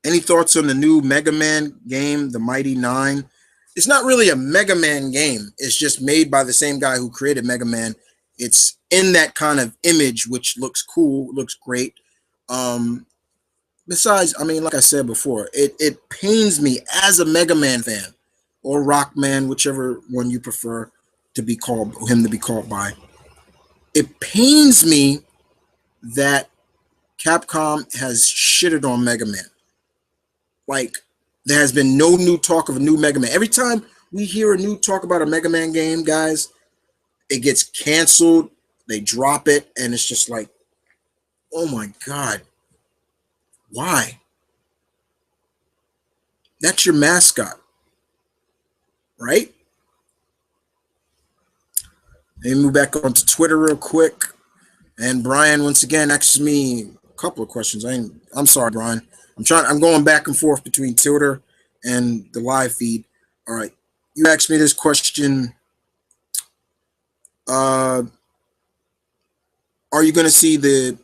any thoughts on the new Mega Man game, The Mighty Nine? It's not really a Mega Man game. It's just made by the same guy who created Mega Man. It's in that kind of image, which looks cool, looks great. Um, Besides, I mean, like I said before, it pains me as a Mega Man fan or Rockman, whichever one you prefer to be called by. It pains me that Capcom has shitted on Mega Man. Like, there has been no new talk of a new Mega Man. Every time we hear a new talk about a Mega Man game, guys, it gets canceled. They drop it, and it's just like, oh my god, why? That's your mascot, right? Let me move back onto Twitter real quick. And Brian once again asks me, couple of questions. I'm sorry, Brian. I'm going back and forth between Twitter and the live feed. All right. You asked me this question. Uh, are you going to see the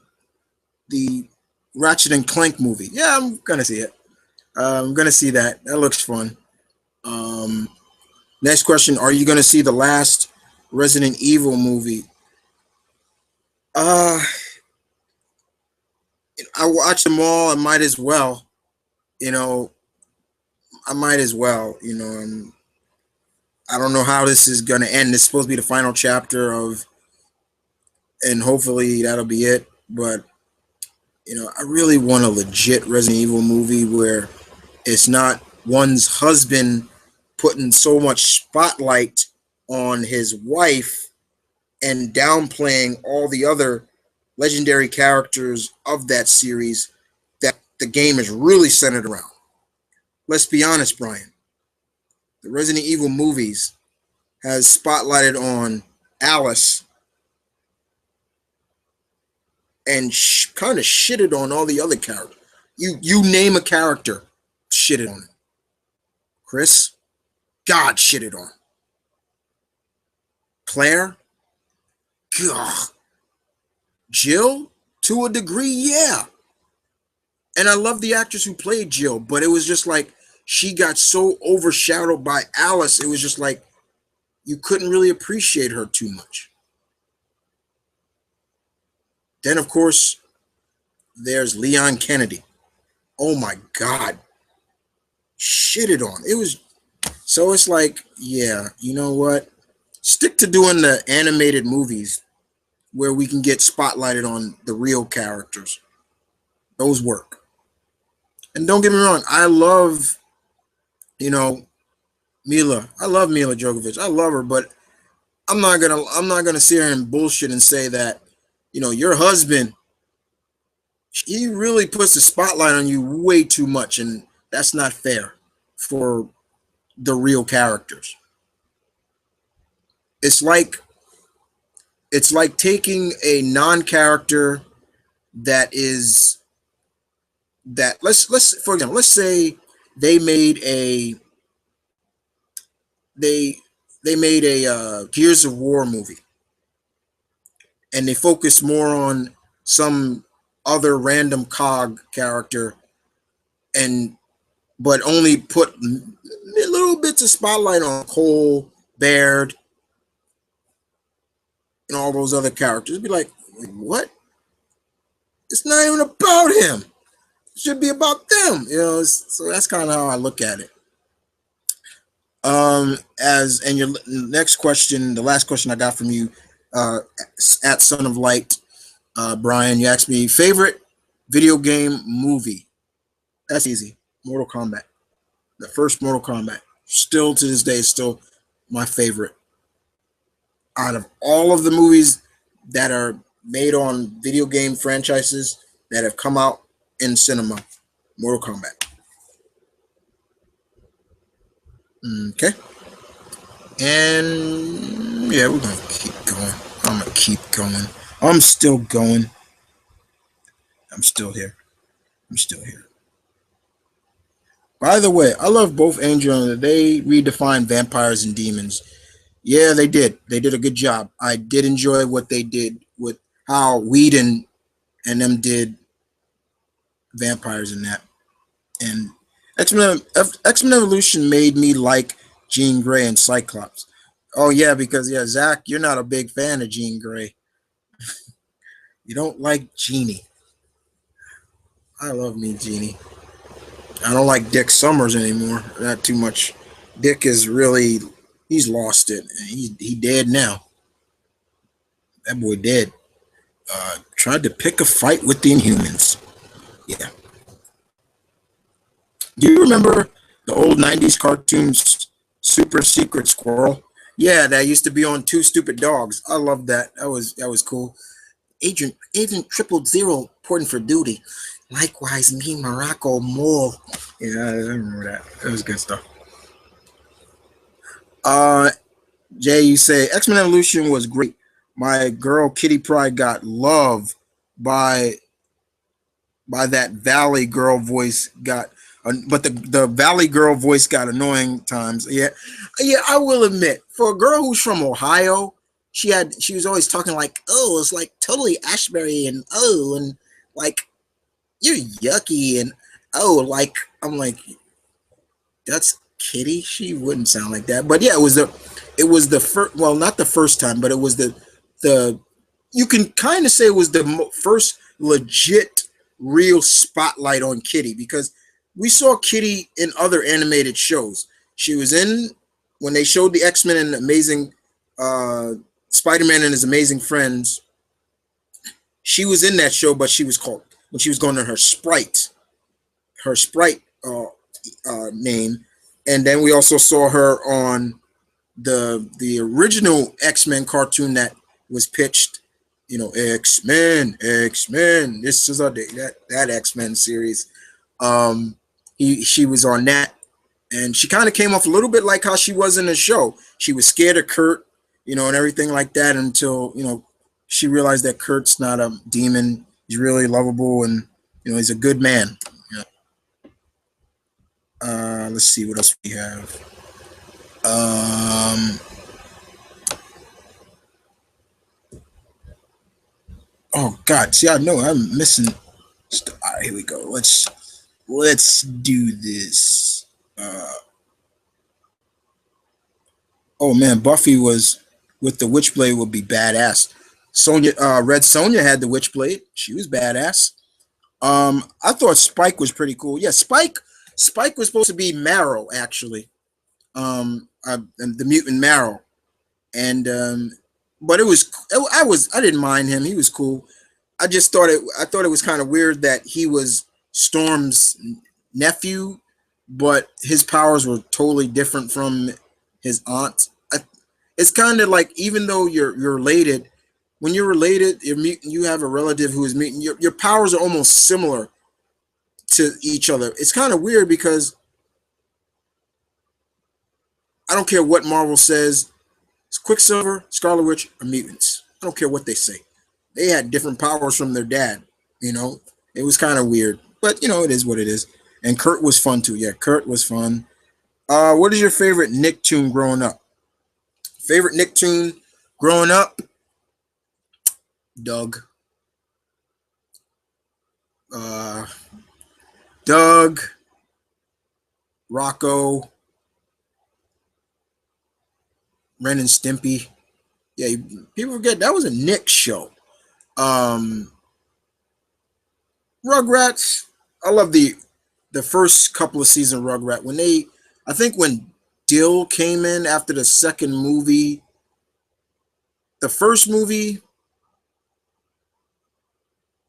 Ratchet and Clank movie? Yeah, I'm going to see it. I'm going to see that. That looks fun. Um, Next question: are you going to see the last Resident Evil movie? Uh, I watched them all. I might as well. You know, I might as well. I don't know how this is going to end. It's supposed to be the final chapter of, and hopefully that'll be it. But I really want a legit Resident Evil movie where it's not one's husband putting so much spotlight on his wife and downplaying all the other legendary characters of that series that the game is really centered around. Let's be honest, Brian. The Resident Evil movies has spotlighted on Alice and kind of shitted on all the other characters. You name a character, shitted on it. Chris, God shitted on. Claire, God. Jill, to a degree, yeah. And I love the actress who played Jill, but it was just like she got so overshadowed by Alice. It was just like you couldn't really appreciate her too much. Then, of course, there's Leon Kennedy. Oh my God. Shitted on. It was so it's like, yeah, you know what? Stick to doing the animated movies where we can get spotlighted on the real characters. Those work. And don't get me wrong, I love, Mila. I love Mila Djokovic. I love her, but I'm not gonna sit here and bullshit and say that, your husband, he really puts the spotlight on you way too much, and that's not fair for the real characters. It's like taking a non-character that is that let's for example, let's say they made a they they made a Gears of War movie, and they focus more on some other random cog character, and but only put little bits of spotlight on Cole, Baird, and all those other characters. It'd be like, what? It's not even about him. It should be about them. So that's kind of how I look at it. As and your next question, the last question I got from you, at Son of Light, Brian, you asked me favorite video game movie. That's easy. Mortal Kombat. The first Mortal Kombat. Still to this day, is still my favorite. Out of all of the movies that are made on video game franchises that have come out in cinema, Mortal Kombat. Okay. And yeah, we're gonna keep going. I'm gonna keep going. I'm still going. I'm still here. I'm still here. By the way, I love both Angel and they redefined vampires and demons. Yeah, they did. They did a good job. I did enjoy what they did with how Whedon and them did vampires in that. And X-Men Evolution made me like Jean Grey and Cyclops. Oh yeah, because yeah, Zach, you're not a big fan of Jean Grey. You don't like Jeannie. I love me Jeannie. I don't like Dick Summers anymore. Not too much. Dick is really he's lost it. He dead now. That boy dead. Tried to pick a fight with the Inhumans. Yeah. Do you remember the old '90s cartoons, Super Secret Squirrel? Yeah, that used to be on Two Stupid Dogs. I love that. That was cool. Agent Triple Zero reporting for duty. Likewise, me, Morocco Mole. Yeah, I remember that. That was good stuff. Uh, Jay, you say X-Men Evolution was great. My girl Kitty Pryde got love by by that Valley Girl voice got, but the Valley Girl voice got annoying times. Yeah, yeah, I will admit, for a girl who's from Ohio, she was always talking like, oh, it's like totally Ashbury and oh, and like you're yucky and oh, like I'm like that's Kitty. She wouldn't sound like that, but yeah, it was the first. Well, not the first time, but it was the you can kind of say it was the first legit real spotlight on Kitty because we saw Kitty in other animated shows. She was in when they showed the X-Men and Amazing Spider-Man and his Amazing Friends. She was in that show, but she was called when she was going to her sprite name, and then we also saw her on the original X-Men cartoon that was pitched. You know, X Men. This is that X-Men series. She was on that, and she kind of came off a little bit like how she was in the show. She was scared of Kurt, and everything like that until she realized that Kurt's not a demon. He's really lovable, and he's a good man. You know? Let's see what else we have. Oh God, see, I know I'm missing. All right, here we go. Let's do this. Oh man, Buffy was with the Witchblade would be badass. Red Sonia had the Witchblade. She was badass. I thought Spike was pretty cool. Yeah, Spike was supposed to be Marrow actually. And the mutant Marrow, and but I didn't mind him. He was cool. I thought it was kind of weird that he was Storm's nephew, but his powers were totally different from his aunt. It's kind of like even though you're related, when you're related, you're mutant, you have a relative who is mutant. Your powers are almost similar to each other. It's kind of weird because I don't care what Marvel says. Quicksilver, Scarlet Witch are mutants. I don't care what they say. They had different powers from their dad. It was kind of weird, but it is what it is. And Kurt was fun too. Yeah, Kurt was fun. What is your favorite Nicktoon growing up? Favorite Nicktoon growing up? Doug. Uh, Doug, Rocco, Ren and Stimpy. Yeah, people forget that was a Nick show. Um, Rugrats. I love the first couple of seasons of Rugrat I think when Dill came in after the second movie, the first movie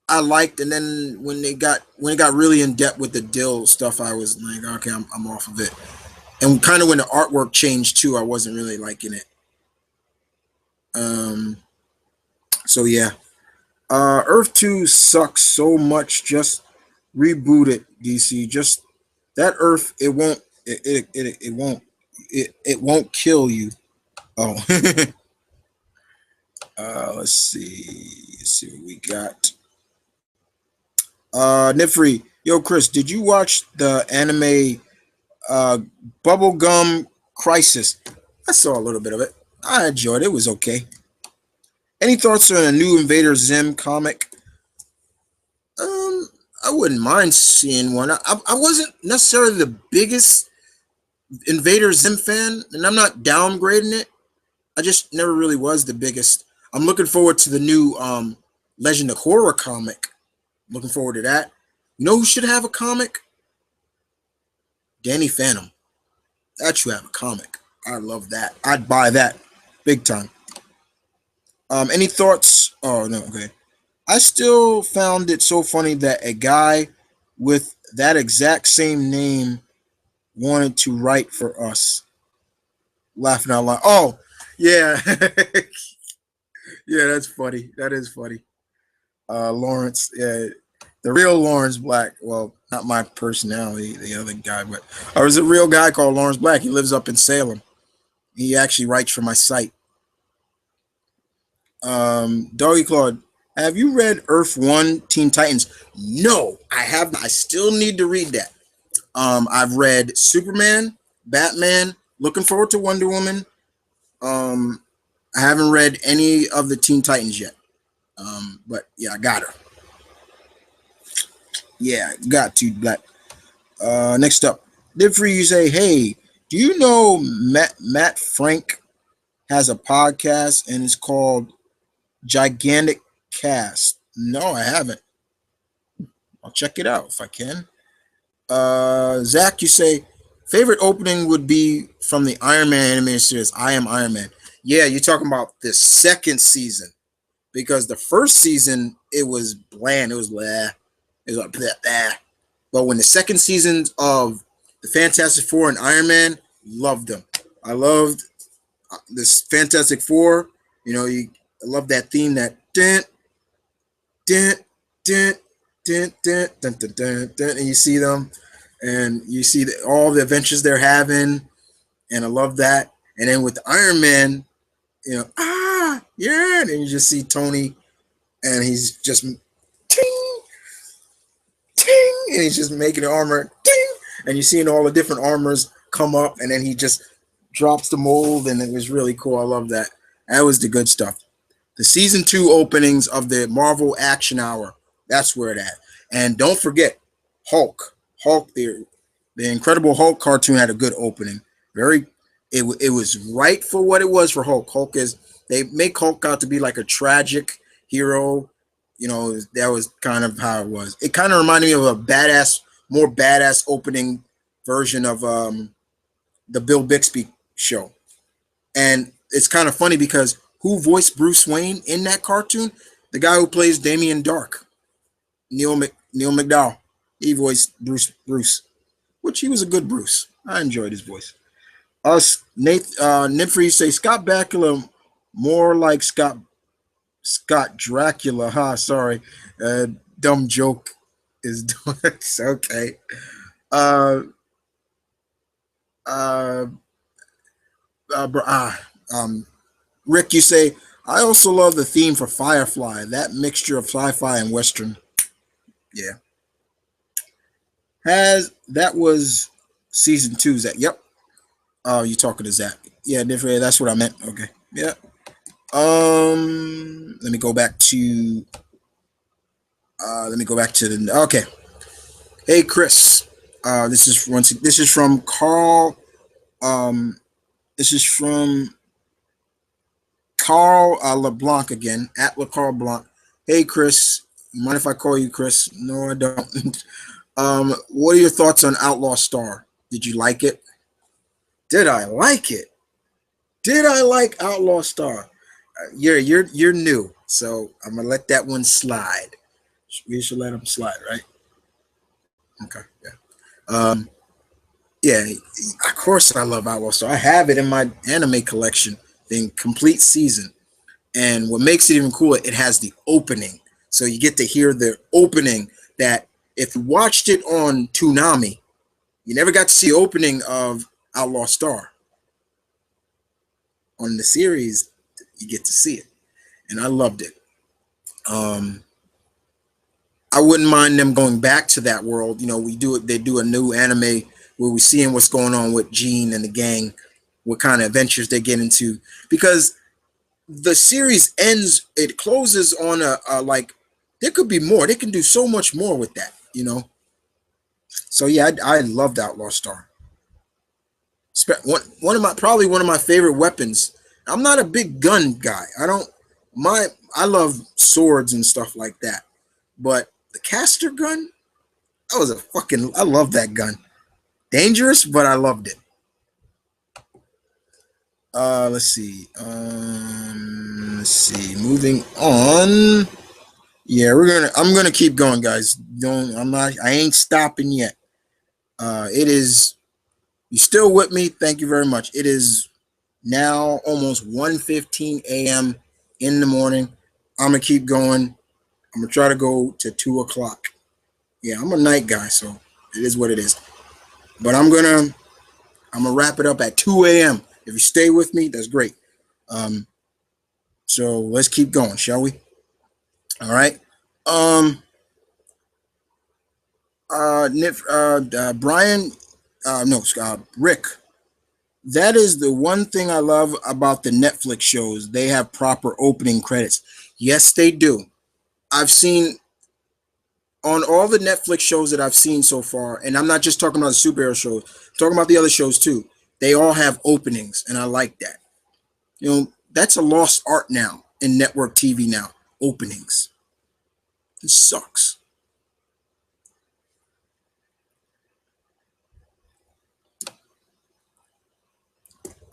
I liked, and then when it got really in depth with the Dill stuff, I was like, okay, I'm off of it. And kind of when the artwork changed too, I wasn't really liking it. Um, so yeah, Earth 2 sucks so much. Just reboot it, DC. Just that Earth, it won't kill you. Oh, let's see. Let's see what we got. Nifri, yo, Chris, did you watch the anime Bubblegum Crisis? I saw a little bit of it. I enjoyed it. It was okay. Any thoughts on a new Invader Zim comic? I wouldn't mind seeing one. I wasn't necessarily the biggest Invader Zim fan, and I'm not downgrading it. I just never really was the biggest. I'm looking forward to the new Legend of Horror comic. Looking forward to that. You know who should have a comic? Danny Phantom. That should have a comic. I love that. I'd buy that big time. Any thoughts? Oh no, okay. I still found it so funny that a guy with that exact same name wanted to write for us. Laughing out loud. Oh, yeah. Yeah, that's funny. That is funny. Lawrence, yeah, the real Lawrence Black. Well, not my personality, the other guy, but there's a real guy called Lawrence Black. He lives up in Salem. He actually writes for my site. Doggy Claude, Have you read Earth One Teen Titans? No, I have. I still need to read that. I've read Superman, Batman. Looking forward to Wonder Woman. Um, I haven't read any of the Teen Titans yet. But yeah, I got her. Yeah, got to Black. Next up, did for you say, hey, do you know Matt Frank has a podcast and it's called Gigantic Cast? No, I haven't. I'll check it out if I can. Zach, you say favorite opening would be from the Iron Man animated series. I Am Iron Man. Yeah, you're talking about the second season because the first season it was bland. It was blah. It was like blah, blah. But when the second seasons of the Fantastic Four and Iron Man, loved them. I loved this Fantastic Four. I love that theme that dun dun dun dun dun dun dun dun, dun and you see them, and you see all the adventures they're having, and I love that. And then with Iron Man, yeah, and you just see Tony, and he's just ting ting, and he's just making the armor ting, and you're seeing all the different armors come up, and then he just drops the mold, and it was really cool. I love that. That was the good stuff. The season 2 openings of the Marvel Action Hour. That's where it at. And don't forget, Hulk. Hulk, the Incredible Hulk cartoon had a good opening. It was right for what it was for Hulk. They make Hulk out to be like a tragic hero. That was kind of how it was. It kind of reminded me of more badass opening version of the Bill Bixby show. And it's kind of funny because who voiced Bruce Wayne in that cartoon? The guy who plays Damien Dark, Neil McDowell. He voiced Bruce, which he was a good Bruce. I enjoyed his voice. Us, Nipfree say Scott Bakula more like Scott Dracula. Sorry, dumb joke is it's okay. Uh, uh, Rick, you say I also love the theme for Firefly. That mixture of sci-fi and western. Yeah, that was season 2. Zach. Yep. Oh, you talking to Zach? Yeah, different. That's what I meant. Okay. Yeah. Let me go back to. The. Okay. Hey, Chris. This is from Carl. This is from Carl LeBlanc again, at Carl Blanc. Hey, Chris. You mind if I call you Chris? No, I don't. What are your thoughts on Outlaw Star? Did you like it? Did I like it? Did I like Outlaw Star? You're new, so I'm gonna let that one slide. We should let him slide, right? Okay, yeah. Yeah, of course I love Outlaw Star. I have it in my anime collection, the complete season. And what makes it even cooler, it has the opening. So you get to hear the opening that if you watched it on Toonami, you never got to see the opening of Outlaw Star. On the series, you get to see it. And I loved it. I wouldn't mind them going back to that world. They do a new anime where we're seeing what's going on with Gene and the gang, what kind of adventures they get into. Because the series it closes on a like, there could be more. They can do so much more with that, So yeah, I loved Outlaw Star. Probably one of my favorite weapons. I'm not a big gun guy. I love swords and stuff like that. But the caster gun, I love that gun. Dangerous, but I loved it. Let's see. Moving on. Yeah, I'm gonna keep going, guys. I ain't stopping yet. It is. You still with me? Thank you very much. It is now almost 1:15 a.m. in the morning. I'm gonna keep going. I'm gonna try to go to 2 o'clock. Yeah, I'm a night guy, so it is what it is. But I'm gonna wrap it up at 2 a.m. If you stay with me, that's great. So let's keep going, shall we? All right. Um. Brian. No. Rick. That is the one thing I love about the Netflix shows. They have proper opening credits. Yes, they do. I've seen on all the Netflix shows that I've seen so far, and I'm not just talking about the superhero shows, I'm talking about the other shows too. They all have openings, and I like that. That's a lost art now in network TV now. Openings. It sucks.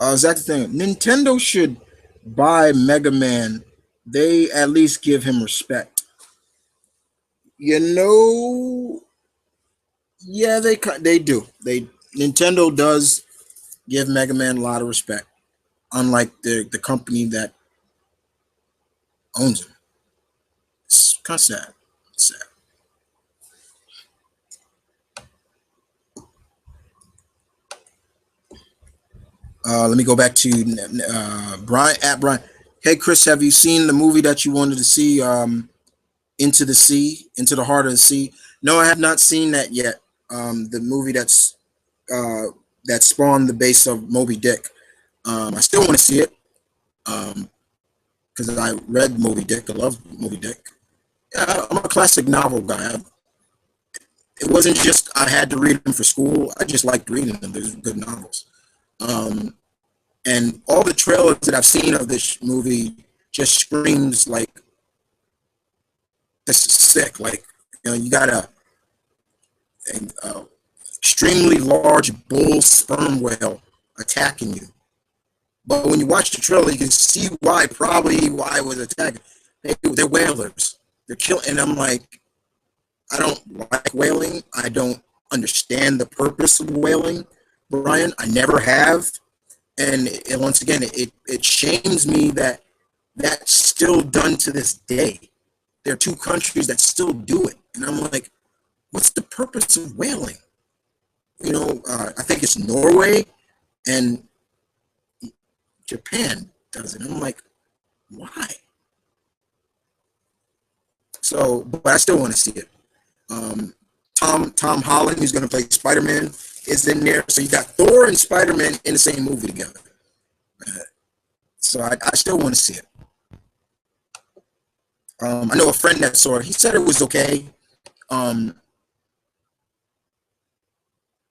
Is that the thing? Nintendo should buy Mega Man. They at least give him respect. You know, yeah, they do. Nintendo does give Mega Man a lot of respect, unlike the company that owns him. It's kind of sad. It's sad. Let me go back to Brian at Brian. Hey Chris, have you seen the movie that you wanted to see? Into the Sea, Into the Heart of the Sea. No, I have not seen that yet. The movie uh, that spawned the base of Moby Dick. I still want to see it because I read Moby Dick. I love Moby Dick. Yeah, I'm a classic novel guy. It wasn't just I had to read them for school. I just liked reading them. They're good novels. Um, and all the trailers that I've seen of this movie just screams like this is sick. Like you got a extremely large bull sperm whale attacking you. But when you watch the trailer, you can see why it was attacking. They're whalers. They're killing, and I'm like, I don't like whaling. I don't understand the purpose of whaling, Brian. I never have, and once again, it shames me that that's still done to this day. There are two countries that still do it, and I'm like, what's the purpose of whaling? I think it's Norway and Japan does it. I'm like, why? So, but I still want to see it. Tom Holland, who's going to play Spider Man, is in there. So you got Thor and Spider Man in the same movie together. So I still want to see it. I know a friend that saw it. He said it was okay. Um,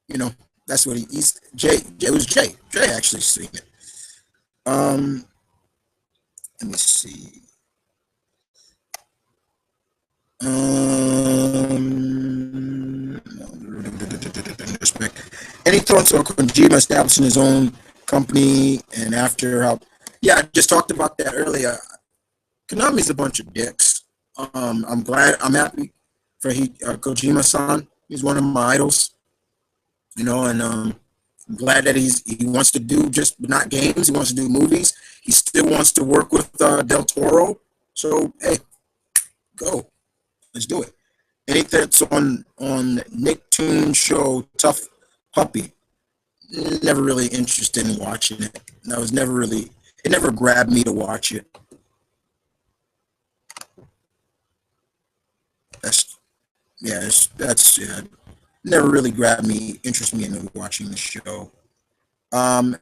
you know, that's what he's Jay. It was Jay. Jay actually seen it. Um, let me see. Any thoughts on Kojima establishing his own company and after how? Yeah, I just talked about that earlier. Konami's a bunch of dicks. I'm happy for Kojima-san. He's one of my idols, and I'm glad that he wants to do just not games. He wants to do movies. He still wants to work with Del Toro. So hey, go. Let's do it. Any thoughts on Nicktoons show Tough Puppy? Never really interested in watching it. I was never really. It never grabbed me to watch it. That's that's never really grabbed me, interest me in watching the show. Um,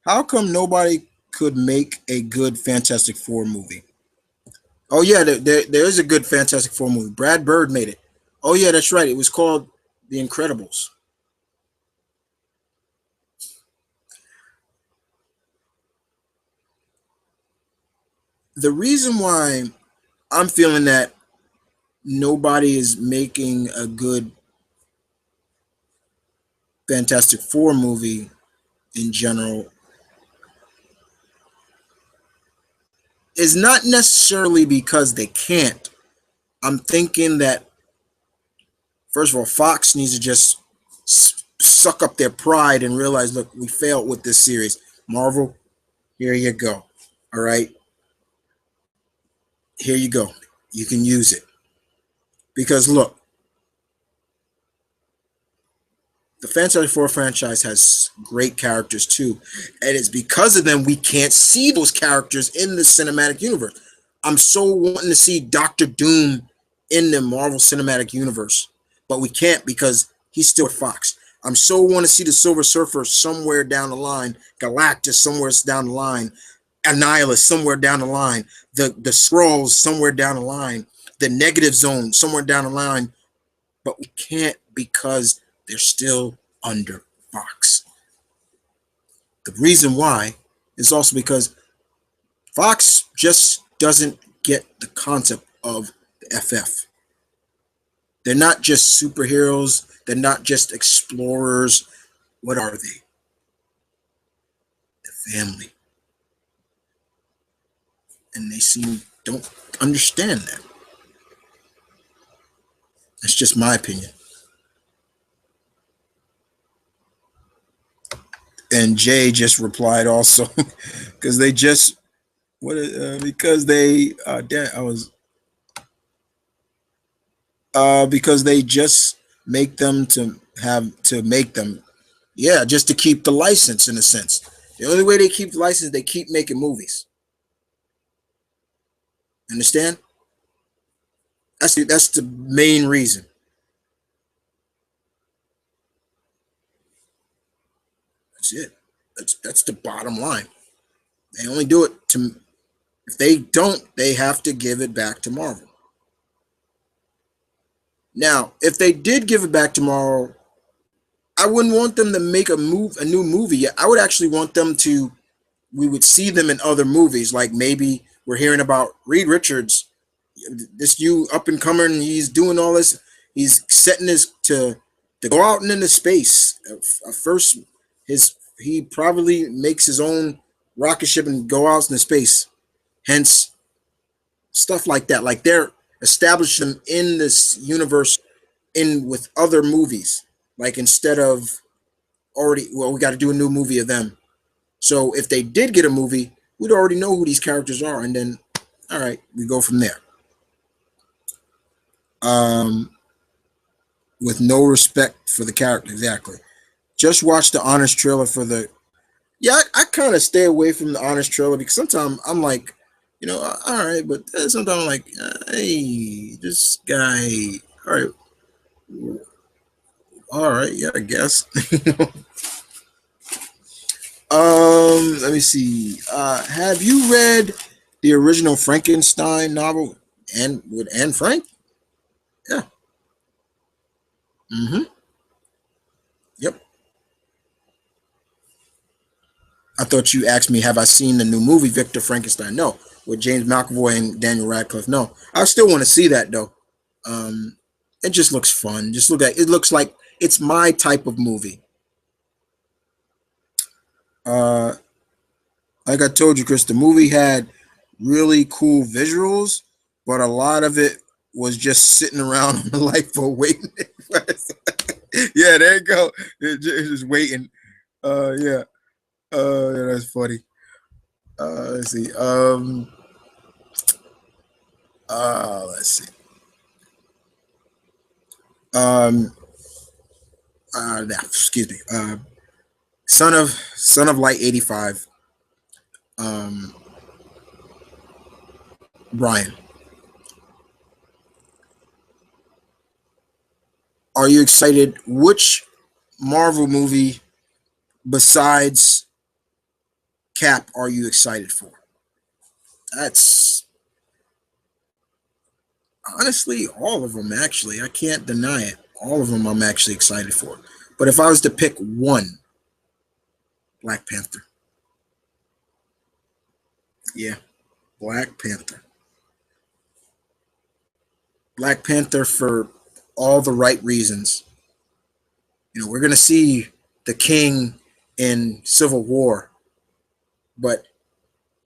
how come nobody could make a good Fantastic Four movie? Oh yeah, there is a good Fantastic Four movie. Brad Bird made it. Oh yeah, that's right. It was called The Incredibles. The reason why I'm feeling that nobody is making a good Fantastic Four movie in general is not necessarily because they can't. I'm thinking that first of all, Fox needs to just suck up their pride and realize, look, we failed with this series. Marvel, here you go. All right, here you go. You can use it because look, the Fantastic Four franchise has great characters too, and it's because of them we can't see those characters in the cinematic universe. I'm so wanting to see Doctor Doom in the Marvel Cinematic Universe, but we can't because he's still at Fox. I'm so want to see the Silver Surfer somewhere down the line, Galactus somewhere down the line, Annihilus somewhere down the line, the Skrulls somewhere down the line, the Negative Zone somewhere down the line, but we can't because they're still under Fox. The reason why is also because Fox just doesn't get the concept of the FF. They're not just superheroes, they're not just explorers. What are they? The family. And they don't understand that. That's just my opinion. And Jay just replied also because they just because they I was because they just make them to make them, yeah, just to keep the license in a sense. The only way they keep the license, they keep making movies. Understand? That's the main reason. That's it. That's the bottom line. They only do it to. If they don't, they have to give it back to Marvel. Now, if they did give it back to Marvel, I wouldn't want them to make a new movie. I would actually want them to. We would see them in other movies, like maybe we're hearing about Reed Richards, this new up and comer, and he's doing all this. He's setting his to go out and into space. First, he probably makes his own rocket ship and go out into space. Hence, stuff like that. Like they're establishing them in this universe in with other movies. Like instead of already, well, we got to do a new movie of them. So if they did get a movie, we'd already know who these characters are, and then, all right, we go from there. With no respect for the character, exactly. Just watch the honest trailer for the. Yeah, I kind of stay away from the honest trailer because sometimes I'm like, all right, but sometimes I'm like, hey, this guy, all right, yeah, I guess. Let me see. Have you read the original Frankenstein novel and with Anne Frank? Yeah. Mm-hmm. Yep. I thought you asked me, have I seen the new movie Victor Frankenstein? No, with James McAvoy and Daniel Radcliffe. No, I still want to see that though. Um, it just looks fun. Just look at it. Looks like it's my type of movie. Uh, like I told you, Chris, the movie had really cool visuals, but a lot of it was just sitting around on the lifeboat waiting. Yeah, there you go. Just waiting. Yeah. Yeah, that's funny. Let's see. Let's see. Um, excuse me. Son of Light 85. Um, Brian, are you excited? Which Marvel movie besides Cap are you excited for? That's honestly all of them. Actually, I can't deny it. All of them, I'm actually excited for. But if I was to pick one, Black Panther. Yeah, Black Panther. Black Panther for all the right reasons. We're gonna see the King in Civil War, but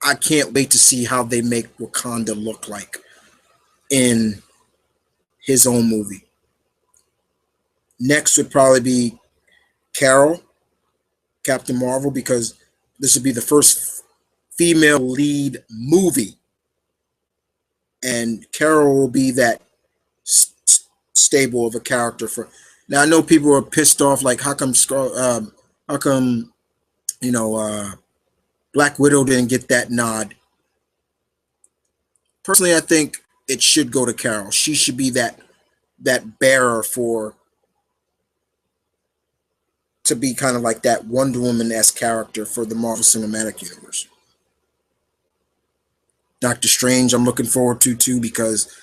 I can't wait to see how they make Wakanda look like in his own movie. Next would probably be Carol, Captain Marvel, because this would be the first female lead movie, and Carol will be that stable of a character for. Now I know people are pissed off, like how come Black Widow didn't get that nod. personally, I think it should go to Carol. She should be that bearer for to be kind of like that Wonder Woman-esque character for the Marvel Cinematic Universe. Doctor Strange, I'm looking forward to too because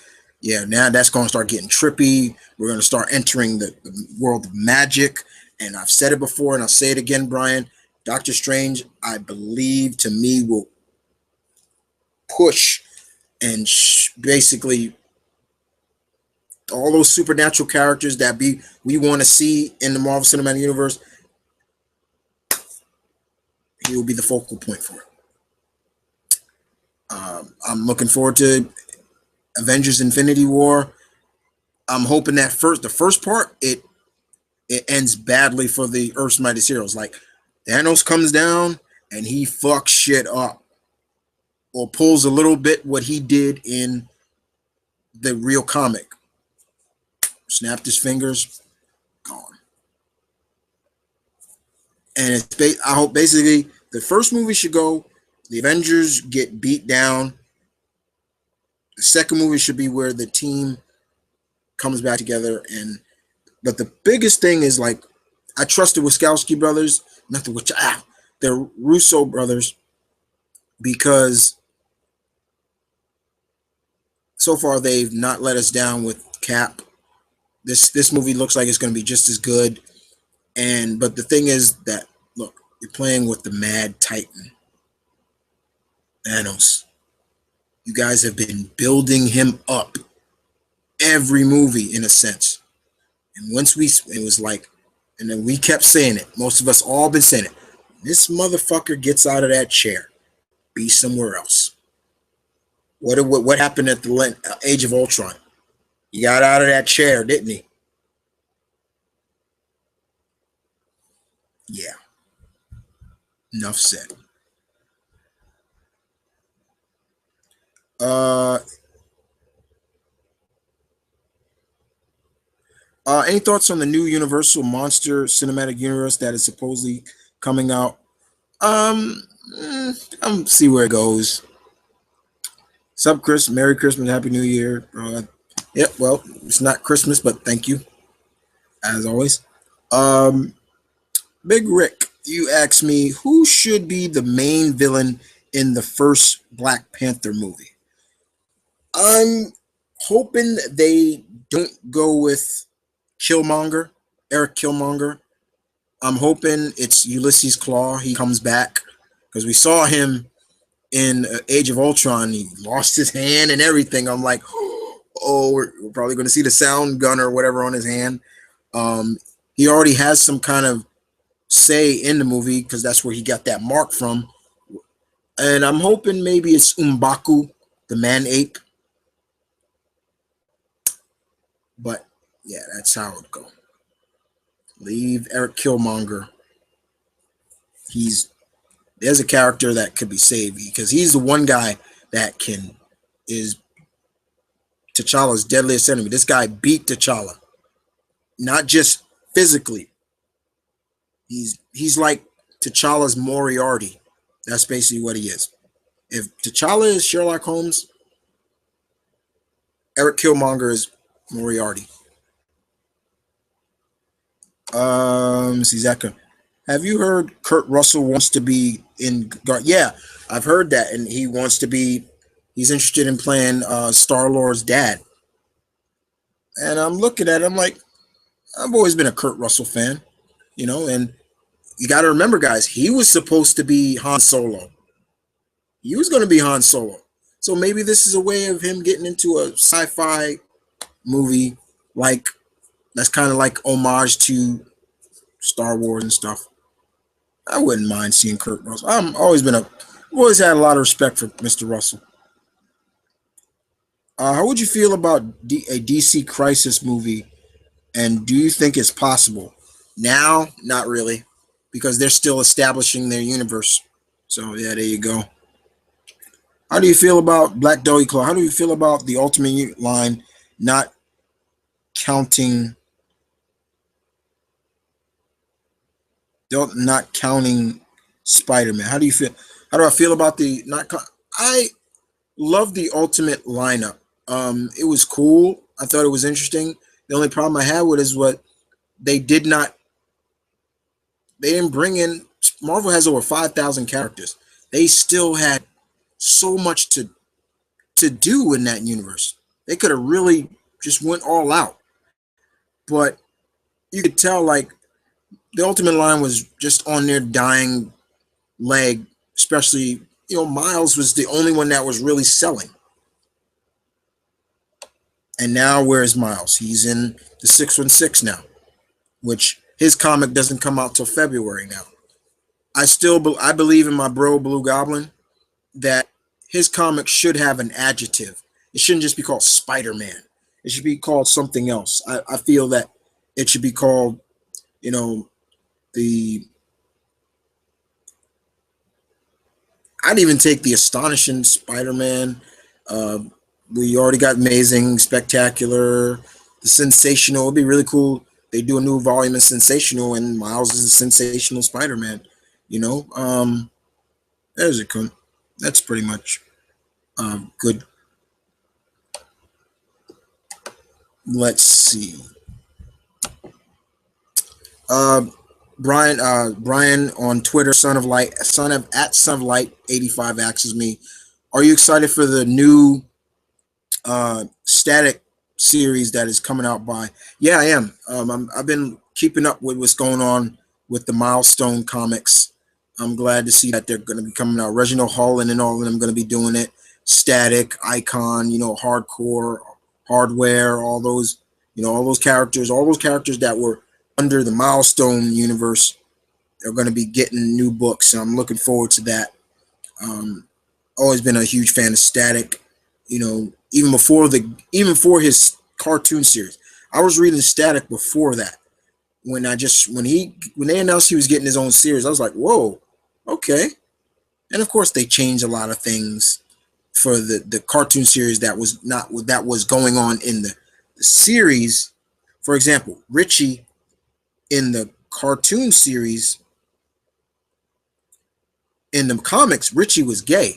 yeah, now that's going to start getting trippy. We're going to start entering the world of magic, and I've said it before, and I'll say it again, Brian. Doctor Strange, I believe, to me, will push and basically all those supernatural characters that we want to see in the Marvel Cinematic Universe. He will be the focal point for it. I'm looking forward to Avengers: Infinity War. I'm hoping that the first part, it ends badly for the Earth's Mightiest Heroes. Like Thanos comes down and he fucks shit up, or pulls a little bit what he did in the real comic. Snapped his fingers, gone. And I hope basically the first movie should go. The Avengers get beat down. The second movie should be where the team comes back together. But the biggest thing is like I trust the Wachowski brothers, not the Russo brothers, because so far they've not let us down with Cap. This movie looks like it's going to be just as good. But the thing is that look, you're playing with the Mad Titan, Thanos. You guys have been building him up every movie in a sense. And once it was like, and then we kept saying it. Most of us all been saying it. This motherfucker gets out of that chair, be somewhere else. What happened at the Age of Ultron? He got out of that chair, didn't he? Yeah. Enough said. Any thoughts on the new Universal Monster Cinematic Universe that is supposedly coming out? I'm see where it goes. Sub Chris, Merry Christmas, Happy New Year. Yep, well, it's not Christmas, but thank you, as always. Big Rick, you asked me who should be the main villain in the first Black Panther movie. I'm hoping they don't go with Killmonger, Eric Killmonger. I'm hoping it's Ulysses Claw. He comes back because we saw him in Age of Ultron. He lost his hand and everything. I'm like, oh, we're probably going to see the sound gun or whatever on his hand. He already has some kind of say in the movie because that's where he got that mark from. And I'm hoping maybe it's M'Baku, the man ape. But yeah, that's how it would go. Leave Eric Killmonger. There's a character that could be saved because he's the one guy that is T'Challa's deadliest enemy. This guy beat T'Challa, not just physically. He's like T'Challa's Moriarty. That's basically what he is. If T'Challa is Sherlock Holmes, Eric Killmonger is Moriarty. See, Zaka. Have you heard Kurt Russell wants to be in Guard? Yeah, I've heard that, and he's interested in playing Star-Lord's dad. And I'm looking at him like, I've always been a Kurt Russell fan, and you got to remember, guys, he was supposed to be Han Solo. He was going to be Han Solo. So maybe this is a way of him getting into a sci-fi movie that's kind of like homage to Star Wars and stuff. I wouldn't mind seeing Kurt Russell. I've always had a lot of respect for Mr. Russell. How would you feel about a DC Crisis movie, and do you think it's possible? Now, not really, because they're still establishing their universe. So yeah, there you go. How do you feel about Black Doggy Claw? How do you feel about the Ultimate line not counting Spider-Man? How do you feel? How do I feel about the not? Love the Ultimate lineup. It was cool. I thought it was interesting. The only problem I had with it is what they did not. They didn't bring in. Marvel has over 5,000 characters. They still had so much to do in that universe. They could have really just went all out, but you could tell like the Ultimate line was just on their dying leg. Especially, Miles was the only one that was really selling. And now where's Miles? He's in the 616 now, which his comic doesn't come out till February now. I believe in my bro Blue Goblin that his comic should have an adjective. It shouldn't just be called Spider-Man. It should be called something else. I feel that it should be called, the I'd even take the Astonishing Spider-Man. Uh, we already got Amazing, Spectacular, the Sensational. It'd be really cool. They do a new volume of Sensational, and Miles is a Sensational Spider-Man. You know, there's a con. That's pretty much good. Let's see. Uh, Brian on Twitter, son of light 85 asks me, are you excited for the new static series that is coming out by? Yeah, I am. I've been keeping up with what's going on with the Milestone comics. I'm glad to see that they're going to be coming out. Reginald Holland and all of them going to be doing it. Static, Icon, Hardcore, Hardware, all those characters that were under the Milestone universe are going to be getting new books. So I'm looking forward to that. Um, Always been a huge fan of Static. Even before his cartoon series, I was reading Static before that. When they announced he was getting his own series, I was like, whoa, okay. And of course, they changed a lot of things for the cartoon series that was going on in the series. For example, Richie in the cartoon series, in the comics, Richie was gay.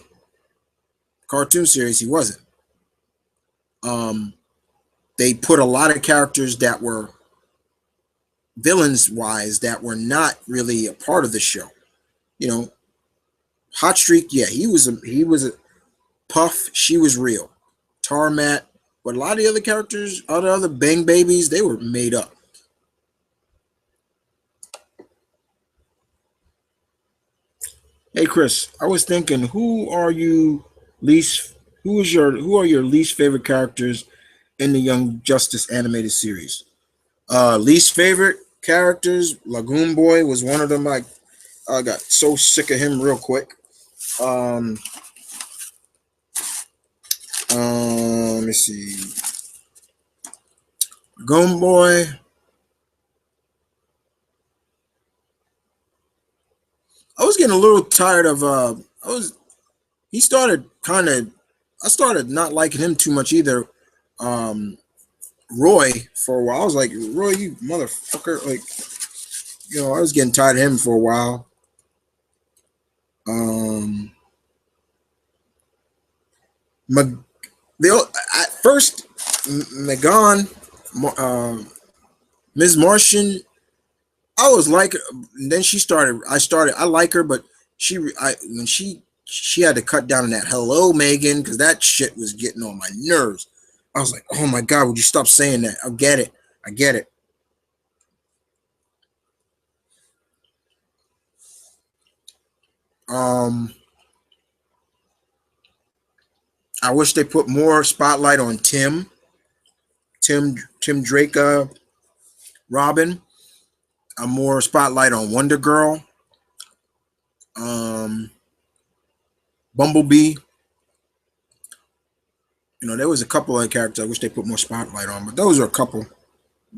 Cartoon series, he wasn't. Um, they put a lot of characters that were villains wise that were not really a part of the show. You know, Hot Streak, yeah, he was a Puff, she was real. Tarmat, but a lot of the other characters, all the other Bang Babies, they were made up. Hey Chris, I was thinking, who are your least favorite characters in the Young Justice animated series? Least favorite characters, Lagoon Boy was one of them. I got so sick of him real quick. Um, let me see. Lagoon Boy. I was getting a little tired of. I was. He started kind of. I started not liking him too much either. Um, Roy for a while. I was like, Roy, you motherfucker! Like, I was getting tired of him for a while. Um, Mag- at first, Megan, uh, Ms. Martian, I was like, and then she started. I like her, but when she had to cut down on that hello Megan because that shit was getting on my nerves. I was like, oh my god, would you stop saying that? I get it. Um, I wish they put more spotlight on Tim Drake, Robin. A more spotlight on Wonder Girl, um, Bumblebee. There was a couple of characters I wish they put more spotlight on, but those are a couple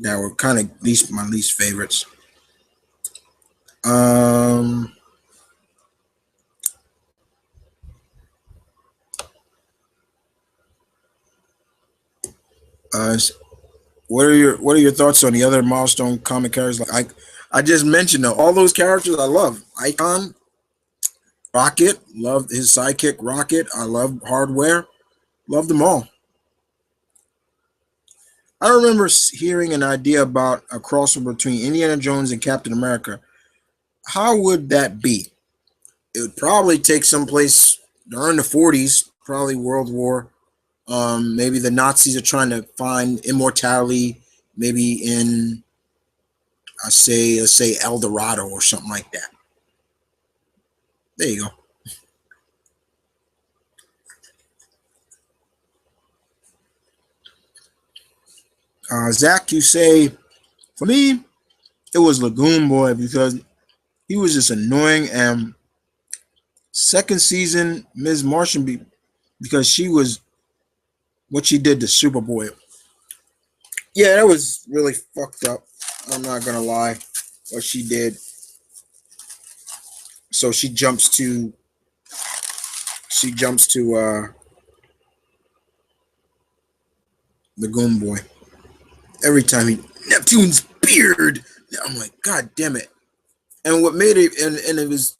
that were kind of my least favorites. Um, uh, what are your thoughts on the other milestone comic characters? Like I just mentioned though, all those characters I love. Icon, Rocket, love his sidekick Rocket. I love Hardware. Loved them all. I remember hearing an idea about a crossover between Indiana Jones and Captain America. How would that be? It would probably take someplace during the 40s, probably World War. Maybe the Nazis are trying to find immortality, maybe in, let's say El Dorado or something like that. There you go. Zach, you say, for me, it was Lagoon Boy because he was just annoying. And second season, Ms. Martian, because she was what she did to Superboy. Yeah, that was really fucked up. I'm not gonna lie, what she did. So she jumps to Lagoon Boy every time he Neptune's beard. I'm like, God damn it! And what made it, and it was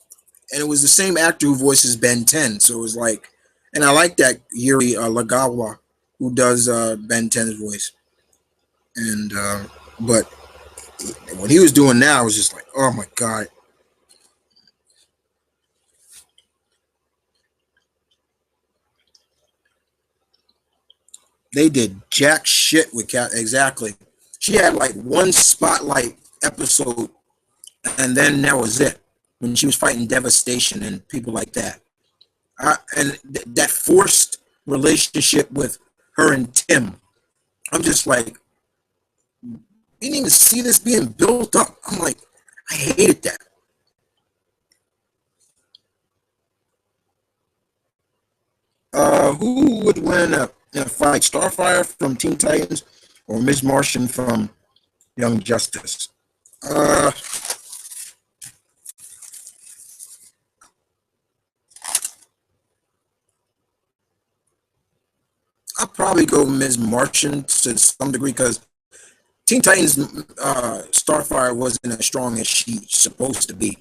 the same actor who voices Ben 10. So it was like, and I like that Yuri Lagawa who does Ben 10's voice. And but what he was doing now was just like, oh my god, they did jack shit with Cat. Exactly. She had like one spotlight episode, and then that was it. When she was fighting Devastation and people like that, and that forced relationship with her and Tim. I'm just like, you didn't even see this being built up. I'm like, I hated that. Who would win in a fight, Starfire from Teen Titans or Miss Martian from Young Justice? Uh, I'll probably go Ms. Martian to some degree because Teen Titans Starfire wasn't as strong as she's supposed to be.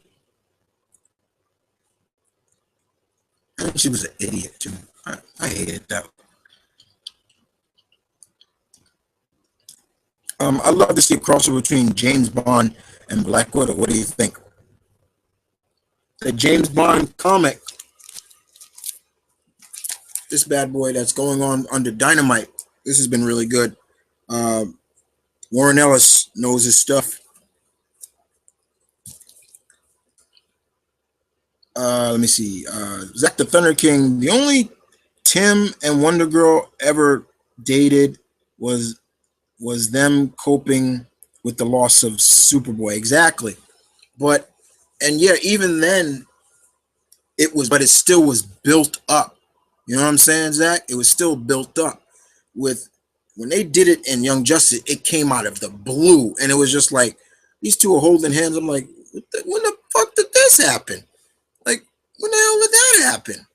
And she was an idiot too. I hated that. I'd love to see a crossover between James Bond and Black Widow. What do you think? The James Bond comic, this bad boy that's going on under Dynamite. This has been really good. Uh, Warren Ellis knows his stuff. Let me see. Zack the Thunder King. The only Tim and Wonder Girl ever dated was them coping with the loss of Superboy. Exactly. But and yeah, even then but it still was built up. You know what I'm saying, Zach? It was still built up. With when they did it in Young Justice, it came out of the blue, and it was just like these two are holding hands. I'm like, when the fuck did this happen? Like, when the hell did that happen?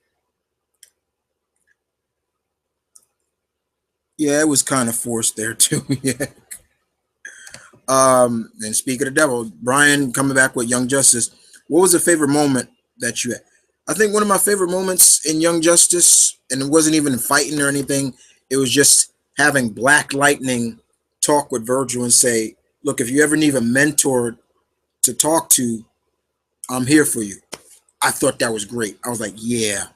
Yeah, it was kind of forced there too. Yeah. And speak of the devil, Brian coming back with Young Justice. What was a favorite moment that you had? I think one of my favorite moments in Young Justice, and it wasn't even fighting or anything. It was just having Black Lightning talk with Virgil and say, "Look, if you ever need a mentor to talk to, I'm here for you." I thought that was great. I was like, "Yeah."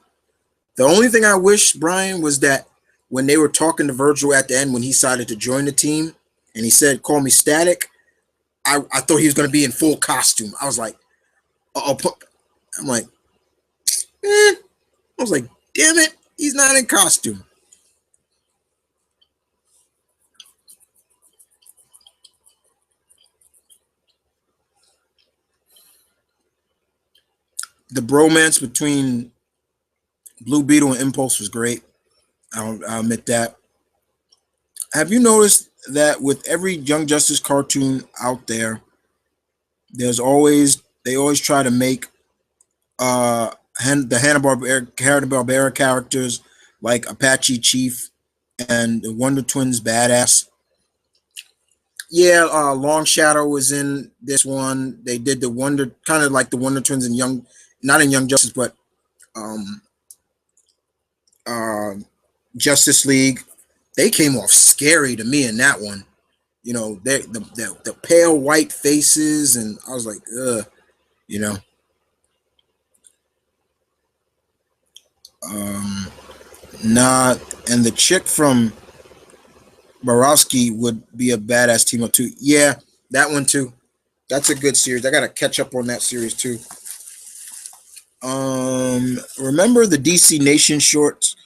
The only thing I wish, Brian, was that when they were talking to Virgil at the end, when he decided to join the team, and he said, "Call me Static," I thought he was going to be in full costume. I was like, "Oh," I'm like, I was like, damn it, he's not in costume. The bromance between Blue Beetle and Impulse was great. I'll admit that. Have you noticed that with every Young Justice cartoon out there, they always try to make the Hanna-Barbera characters like Apache Chief and the Wonder Twins badass. Yeah, Long Shadow was in this one. They did the Wonder, kind of like the Wonder Twins in Young, not in Young Justice, but um, uh, Justice League, they came off scary to me in that one. You know, the pale white faces, and I was like, ugh, you know. Um, nah, and the chick from Borowski would be a badass team up too. Yeah, that one too. That's a good series. I gotta catch up on that series too. Remember the DC Nation shorts,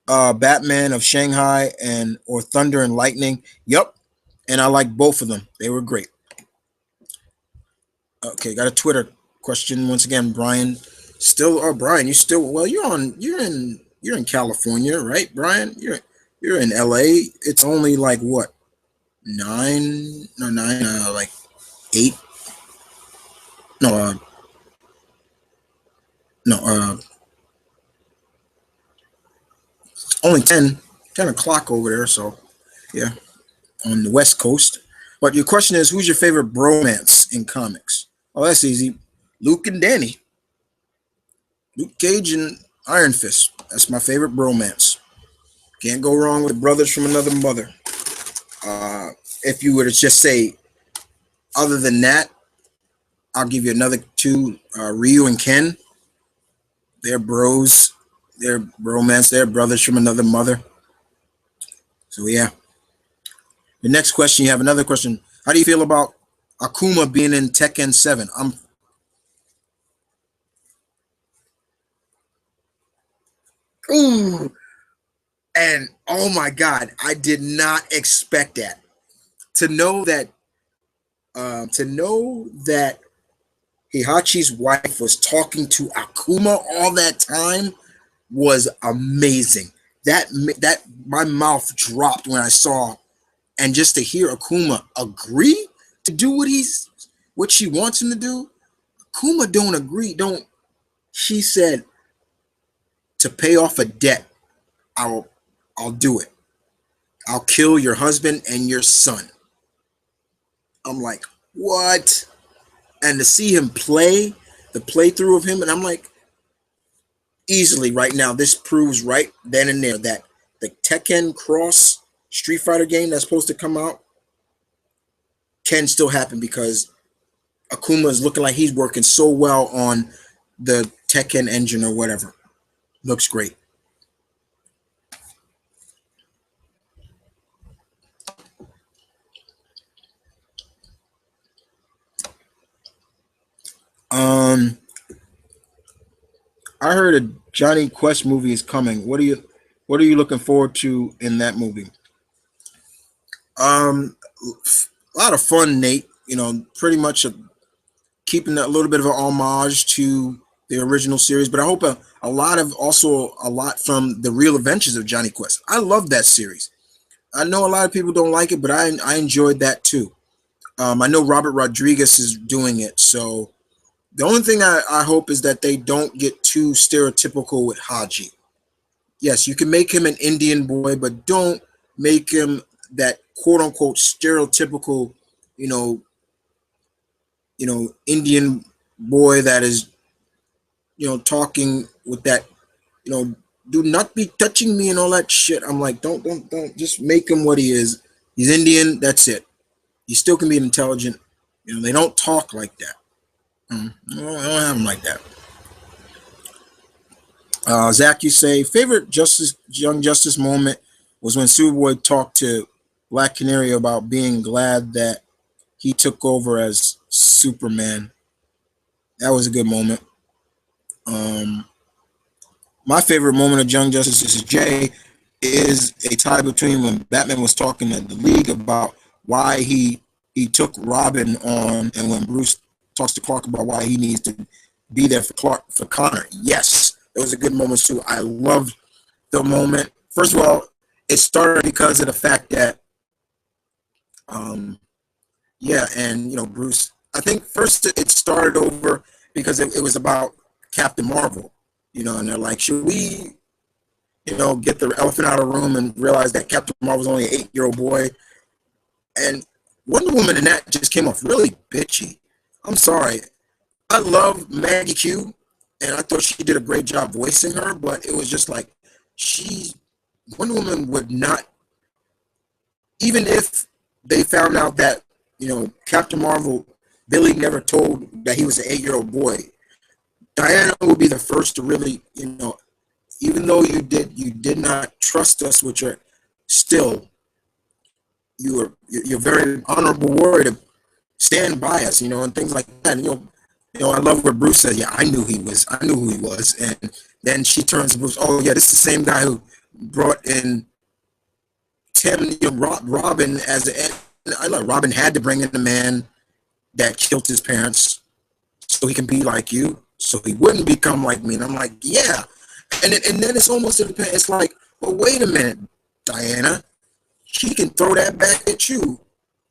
Batman of Shanghai and or Thunder and Lightning? Yep, and I like both of them. They were great. Okay, got a Twitter question once again, Brian. Still, oh Brian, you still well? You're in California, right, Brian? You're in LA. It's only like what nine, like eight, no, no, only 10 o'clock over there. So yeah, on the West Coast. But your question is, who's your favorite bromance in comics? Oh, that's easy. Luke and Danny. Luke Cage and Iron Fist. That's my favorite bromance. Can't go wrong with brothers from another mother. Uh, if you were to just say, other than that, I'll give you another two. Ryu and Ken. They're bros. They're bromance. They're brothers from another mother. So yeah. The next question, you have another question. How do you feel about Akuma being in Tekken 7? Ooh, and oh my God, I did not expect that. To know that, to know that Heihachi's wife was talking to Akuma all that time was amazing. That my mouth dropped when I saw, and just to hear Akuma agree to do what she wants him to do. Akuma don't agree. Don't She said to pay off a debt, I'll I'll do it. I'll kill your husband and your son. I'm like, what? And to see him play the playthrough of him, and I'm like, easily right now, this proves right then and there that the Tekken Cross Street Fighter game that's supposed to come out can still happen because Akuma is looking like he's working so well on the Tekken engine or whatever. Looks great. Um, I heard a Johnny Quest movie is coming. What are you looking forward to in that movie? Um, a lot of fun, Nate. You know, pretty much keeping a little bit of an homage to the original series, but I hope a lot from the Real Adventures of Johnny Quest. I love that series. I know a lot of people don't like it, but I enjoyed that too. I know Robert Rodriguez is doing it, so the only thing I hope is that they don't get too stereotypical with Haji. Yes, you can make him an Indian boy, but don't make him that quote unquote stereotypical, you know, Indian boy that is, talking with that, you know, do not be touching me and all that shit. I'm like, don't just make him what he is. He's Indian, that's it. He still can be intelligent. They don't talk like that. I don't have him like that. Zach, you say favorite Young Justice moment was when Superboy talked to Black Canary about being glad that he took over as Superman. That was a good moment. Um, my favorite moment of Young Justice is Jay is a tie between when Batman was talking to the League about why he took Robin on, and when Bruce talks to Clark about why he needs to be there for Connor. Yes, it was a good moment too. I loved the moment. First of all, it started because of the fact that, yeah, and Bruce. I think first it started over because it was about Captain Marvel, and they're like, should we, get the elephant out of the room and realize that Captain Marvel's only an 8-year-old boy, and Wonder Woman in that just came off really bitchy. I'm sorry. I love Maggie Q, and I thought she did a great job voicing her, but it was just like she Wonder Woman would not, even if they found out that, Captain Marvel, Billy never told that he was an 8-year-old boy. Diana would be the first to really, even though you did not trust us with your, still, you're very honorable warrior to stand by us, and things like that. And, I love where Bruce says, "Yeah, I knew who he was," and then she turns to Bruce, "Oh yeah, this is the same guy who brought in Tim, Robin as a." I love Robin had to bring in the man that killed his parents so he can be like you, so he wouldn't become like me. And I'm like, yeah, and then it's almost it's like, well, wait a minute, Diana, she can throw that back at you.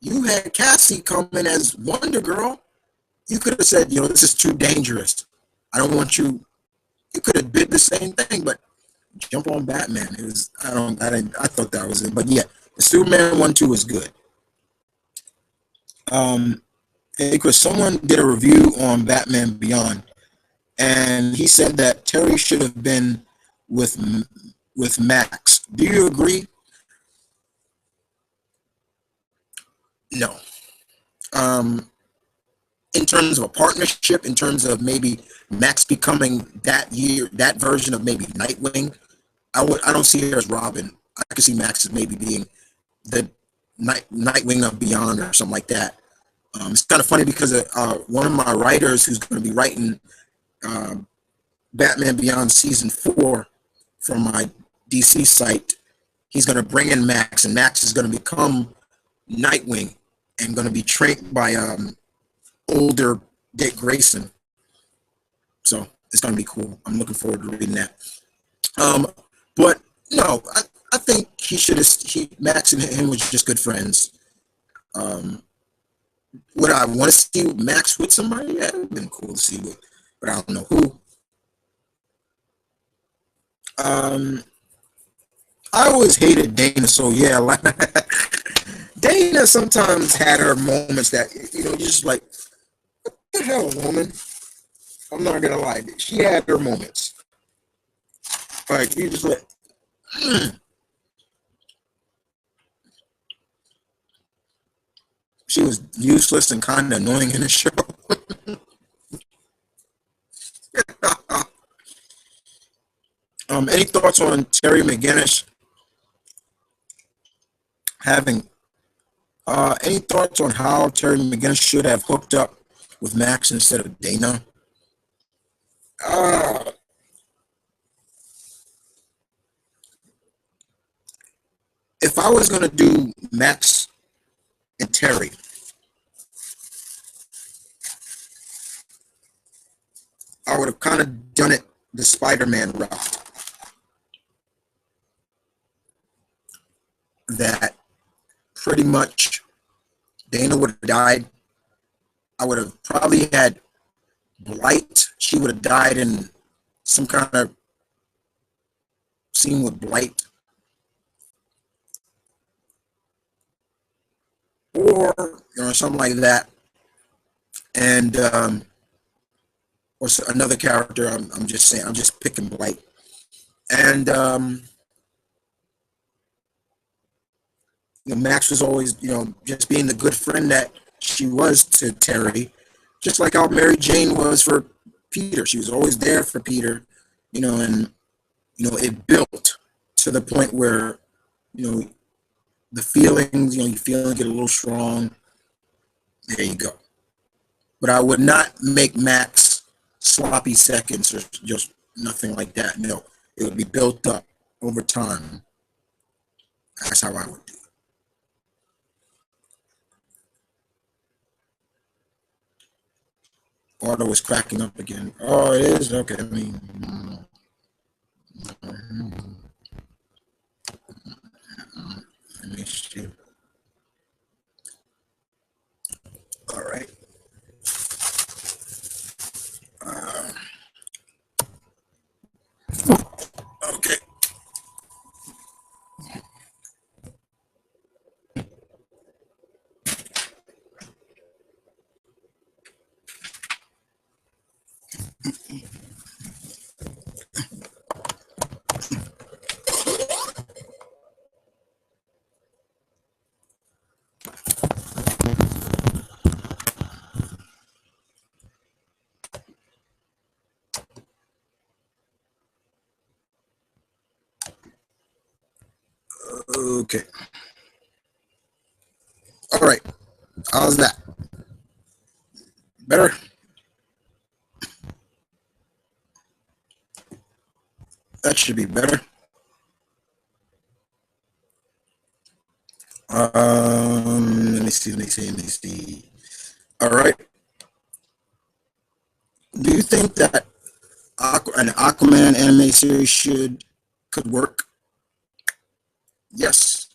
You had Cassie come in as Wonder Girl. You could have said, this is too dangerous. I don't want you. You could have did the same thing, but jump on Batman. It was I thought that was it. But yeah, the Superman 1-2 was good. Hey Chris, someone did a review on Batman Beyond, and he said that Terry should have been with Max. Do you agree? No. In terms of a partnership, in terms of maybe Max becoming that version of maybe Nightwing, I don't see her as Robin. I could see Max as maybe being the Nightwing of Beyond or something like that. It's kind of funny because one of my writers who's going to be writing Batman Beyond season 4 from my DC site, he's going to bring in Max, and Max is going to become Nightwing and going to be trained by older Dick Grayson. So it's going to be cool. I'm looking forward to reading that. But no, I think Max and him was just good friends. Would I want to see Max with somebody? Yeah, it would have been cool to see with, but I don't know who. I always hated Dana, so yeah, like Dana sometimes had her moments that, just like, what the hell, woman? I'm not gonna lie, she had her moments. Like, you just like, she was useless and kind of annoying in the show. Any thoughts on Terry McGinnis having? Any thoughts on how Terry McGinnis should have hooked up with Max instead of Dana? If I was gonna do Max and Terry, I would have kind of done it the Spider-Man route. That pretty much Dana would have died. I would have probably had Blight. She would have died in some kind of scene with Blight. Or, something like that. And, or another character, I'm just saying, I'm just picking Blight. And, Max was always, just being the good friend that she was to Terry, just like how Mary Jane was for Peter. She was always there for Peter, and, it built to the point where, the feelings, you feel get a little strong. There you go. But I would not make Max sloppy seconds or just nothing like that. No, it would be built up over time. That's how I would do it. Auto was cracking up again. Oh, it is? Okay. I mean, let me see. All right. Okay. Okay. All right. How's that? Better? That should be better. Let me see. Let me see. All right. Do you think that an Aquaman anime series could work? Yes.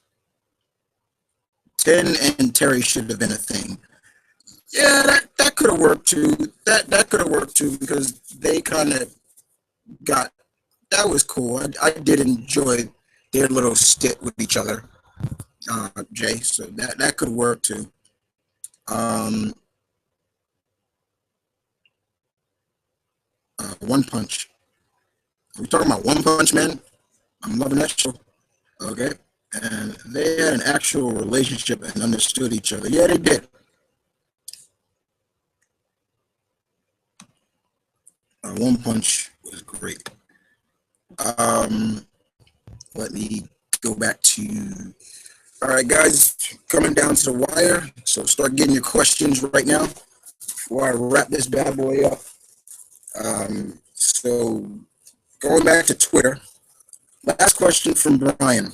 Ten and Terry should have been a thing. Yeah, that could have worked too. That could have worked too because they kind of got that was cool. I did enjoy their little skit with each other, Jay. So that could work too. Um, One Punch. Are we talking about One Punch Man? I'm loving that show. Okay, and they had an actual relationship and understood each other. Yeah, they did. One Punch was great. Um, Let me go back to. All right, guys, coming down to the wire. So start getting your questions right now before I wrap this bad boy up. So going back to Twitter. Last question from Brian,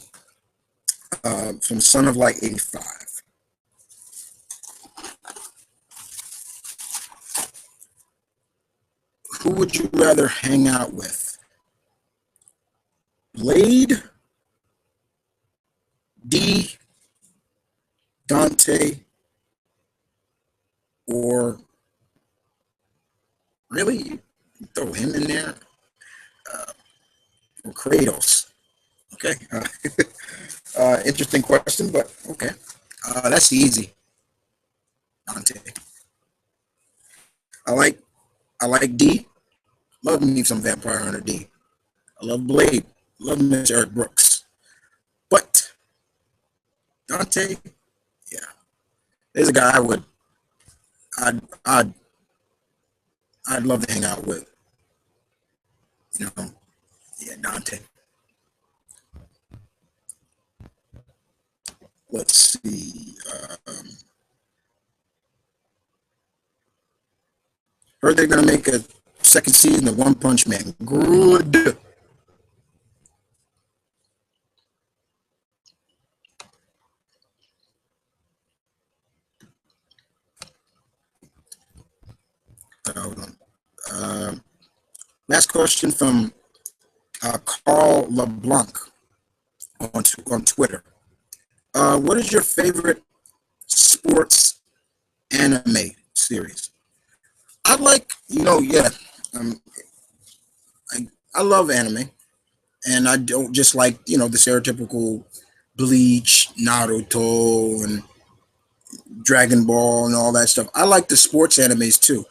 from Son of Light 85. Who would you rather hang out with? Blade, D, Dante, or really you throw him in there? Or Kratos? Okay. Interesting question, but okay. That's easy. Dante. I like I like D. Love me some Vampire Hunter D. I love Blade. Love Mr. Eric Brooks. But Dante, yeah, there's a guy I'd I'd I'd love to hang out with. You know, yeah, Dante. Let's see. Heard they're gonna make a second season of One Punch Man. Good. Hold on. Last question from Carl LeBlanc on Twitter. What is your favorite sports anime series? I like, yeah. Um, I love anime, and I don't just like, the stereotypical Bleach, Naruto, and Dragon Ball, and all that stuff. I like the sports animes too.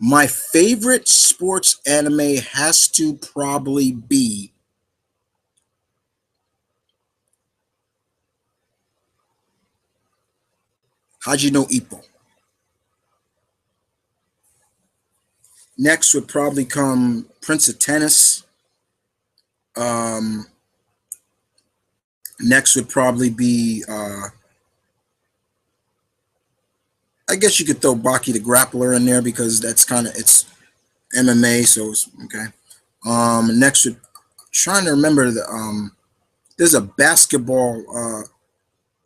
My favorite sports anime has to probably be Haji no Ippo. Next would probably come Prince of Tennis. Um, Next would probably be, I guess you could throw Baki the Grappler in there because that's it's MMA, so it's okay. Next would trying to remember there's a basketball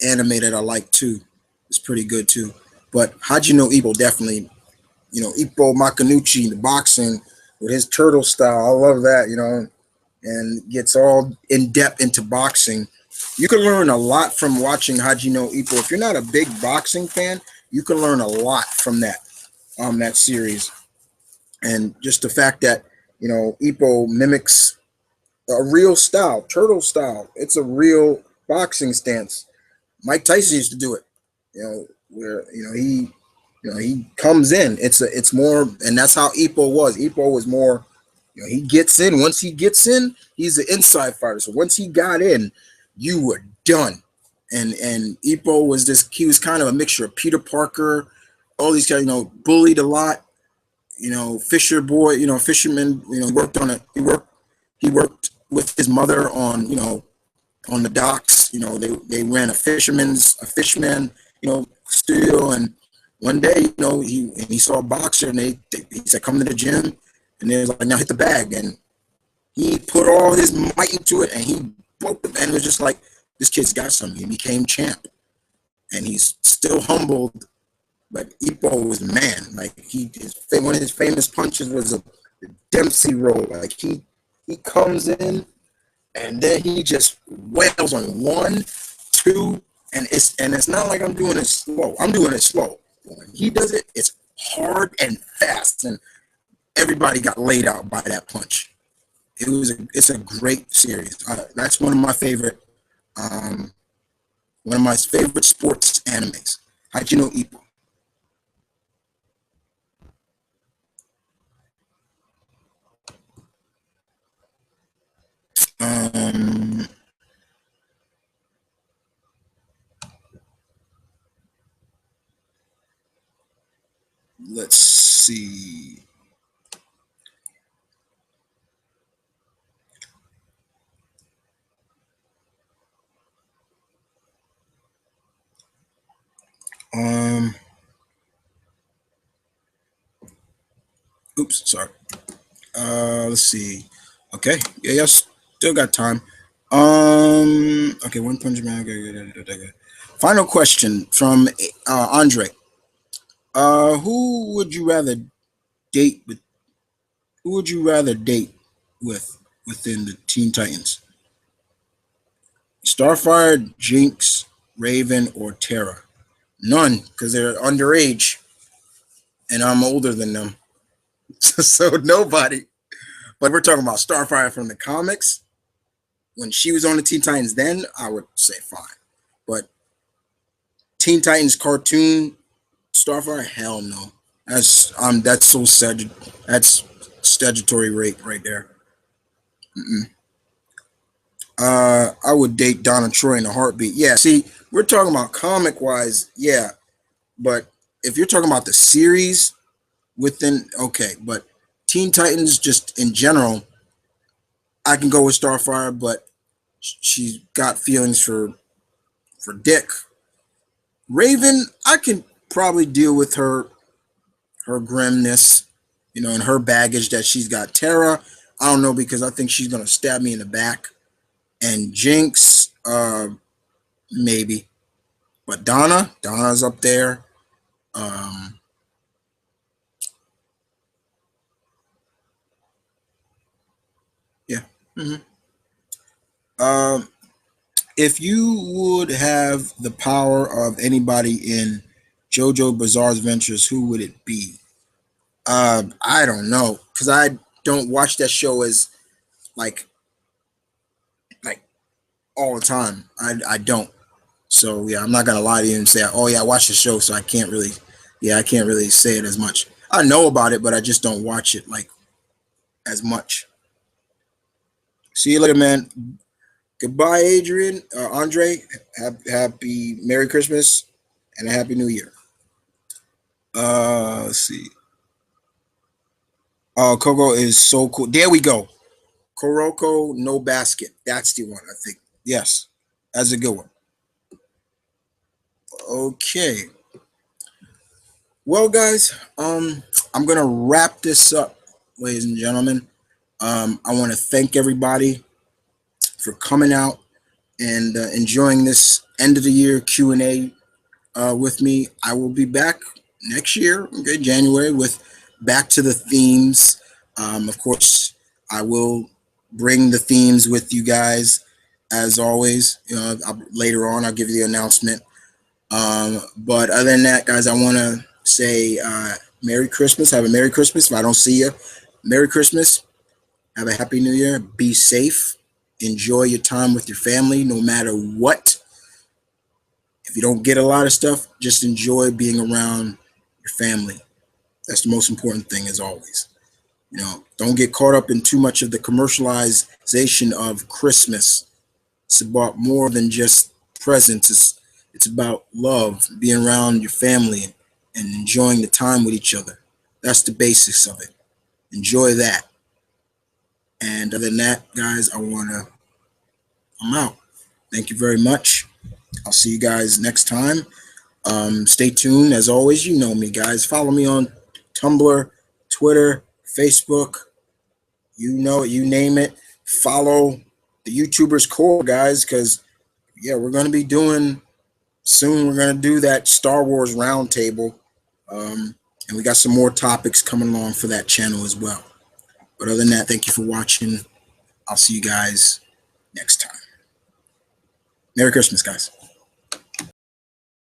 anime that I like too. It's pretty good too. But Haji no Ippo definitely, Ippo Makanuchi, the boxing with his turtle style. I love that, and gets all in depth into boxing. You can learn a lot from watching Haji no Ippo. If you're not a big boxing fan, you can learn a lot from that series. And just the fact that, Ippo mimics a real style, turtle style. It's a real boxing stance. Mike Tyson used to do it, where he comes in. It's more, and that's how Ippo was. Ippo was more, he gets in. Once he gets in, he's an inside fighter. So once he got in, you were done. And Ippo was he was kind of a mixture of Peter Parker, all these guys, bullied a lot, Fisher boy, fisherman, worked on it. He worked with his mother on, on the docks. You know, they ran a fisherman, you know, studio, and one day, you know, he saw a boxer, and he said, "Come to the gym," and they was like, "Now hit the bag," and he put all his might into it, and he broke the, and it was just like, this kid's got something. He became champ, and he's still humbled. But Ipo was the man. Like one of his famous punches was a Dempsey roll. Like he comes in, and then he just wails on one, two, and it's not like I'm doing it slow. I'm doing it slow. When he does it, it's hard and fast, and everybody got laid out by that punch. It's a great series. That's um, one of my favorite sports animes. How'd you know Ippo? Um, let's see. Um, oops, sorry. Let's see. Okay, yeah, y'all still got time. Okay, One Punch Man. Okay. Final question from Andre. Who would you rather date with? Who would you rather date with within the Teen Titans? Starfire, Jinx, Raven, or Terra? None, because they're underage, and I'm older than them. So nobody. But we're talking about Starfire from the comics. When she was on the Teen Titans, then I would say fine. But Teen Titans cartoon Starfire, hell no. That's so sad. That's statutory rape right there. Mm-mm. I would date Donna Troy in a heartbeat. Yeah, see, we're talking about comic wise, yeah, but if you're talking about the series within, okay, but Teen Titans just in general, I can go with Starfire, but she's got feelings for Dick. Raven, I can probably deal with her grimness, you know, and her baggage that she's got. Terra, I don't know because I think she's gonna stab me in the back. And Jinx, maybe. But Donna's up there. Um, yeah. hmm Um, if you would have the power of anybody in JoJo Bizarre's Adventures, who would it be? I don't know because I don't watch that show as like like all the time. I don't. So yeah, I'm not gonna lie to you and say, oh yeah, I watch the show, so I can't really, yeah, I can't really say it as much. I know about it, but I just don't watch it like as much. See you later, man. Goodbye, Adrian, Andre. Happy Merry Christmas and a Happy New Year. Let's see. Coco is so cool. There we go. Kuroko no basket. That's the one I think. Yes, that's a good one. Okay. Well, guys, I'm gonna wrap this up, ladies and gentlemen. I want to thank everybody for coming out and enjoying this end of the year Q&A with me. I will be back next year, okay, January, with back to the themes. Of course, I will bring the themes with you guys as always. Later on, I'll give you the announcement. But other than that, guys, I want to say Merry Christmas. Have a Merry Christmas. If I don't see you, Merry Christmas. Have a Happy New Year. Be safe. Enjoy your time with your family, no matter what. If you don't get a lot of stuff, just enjoy being around your family. That's the most important thing, as always. You know, don't get caught up in too much of the commercialization of Christmas. It's about more than just presents. It's about love, being around your family, and enjoying the time with each other. That's the basics of it. Enjoy that. And other than that, guys, I'm out. Thank you very much. I'll see you guys next time. Stay tuned. As always, you know me, guys. Follow me on Tumblr, Twitter, Facebook. You know it, you name it. Follow the YouTubers core, guys, because yeah, we're going to be doing soon. We're going to do that Star Wars roundtable, and we got some more topics coming along for that channel as well. But other than that, thank you for watching. I'll see you guys next time. Merry Christmas, guys.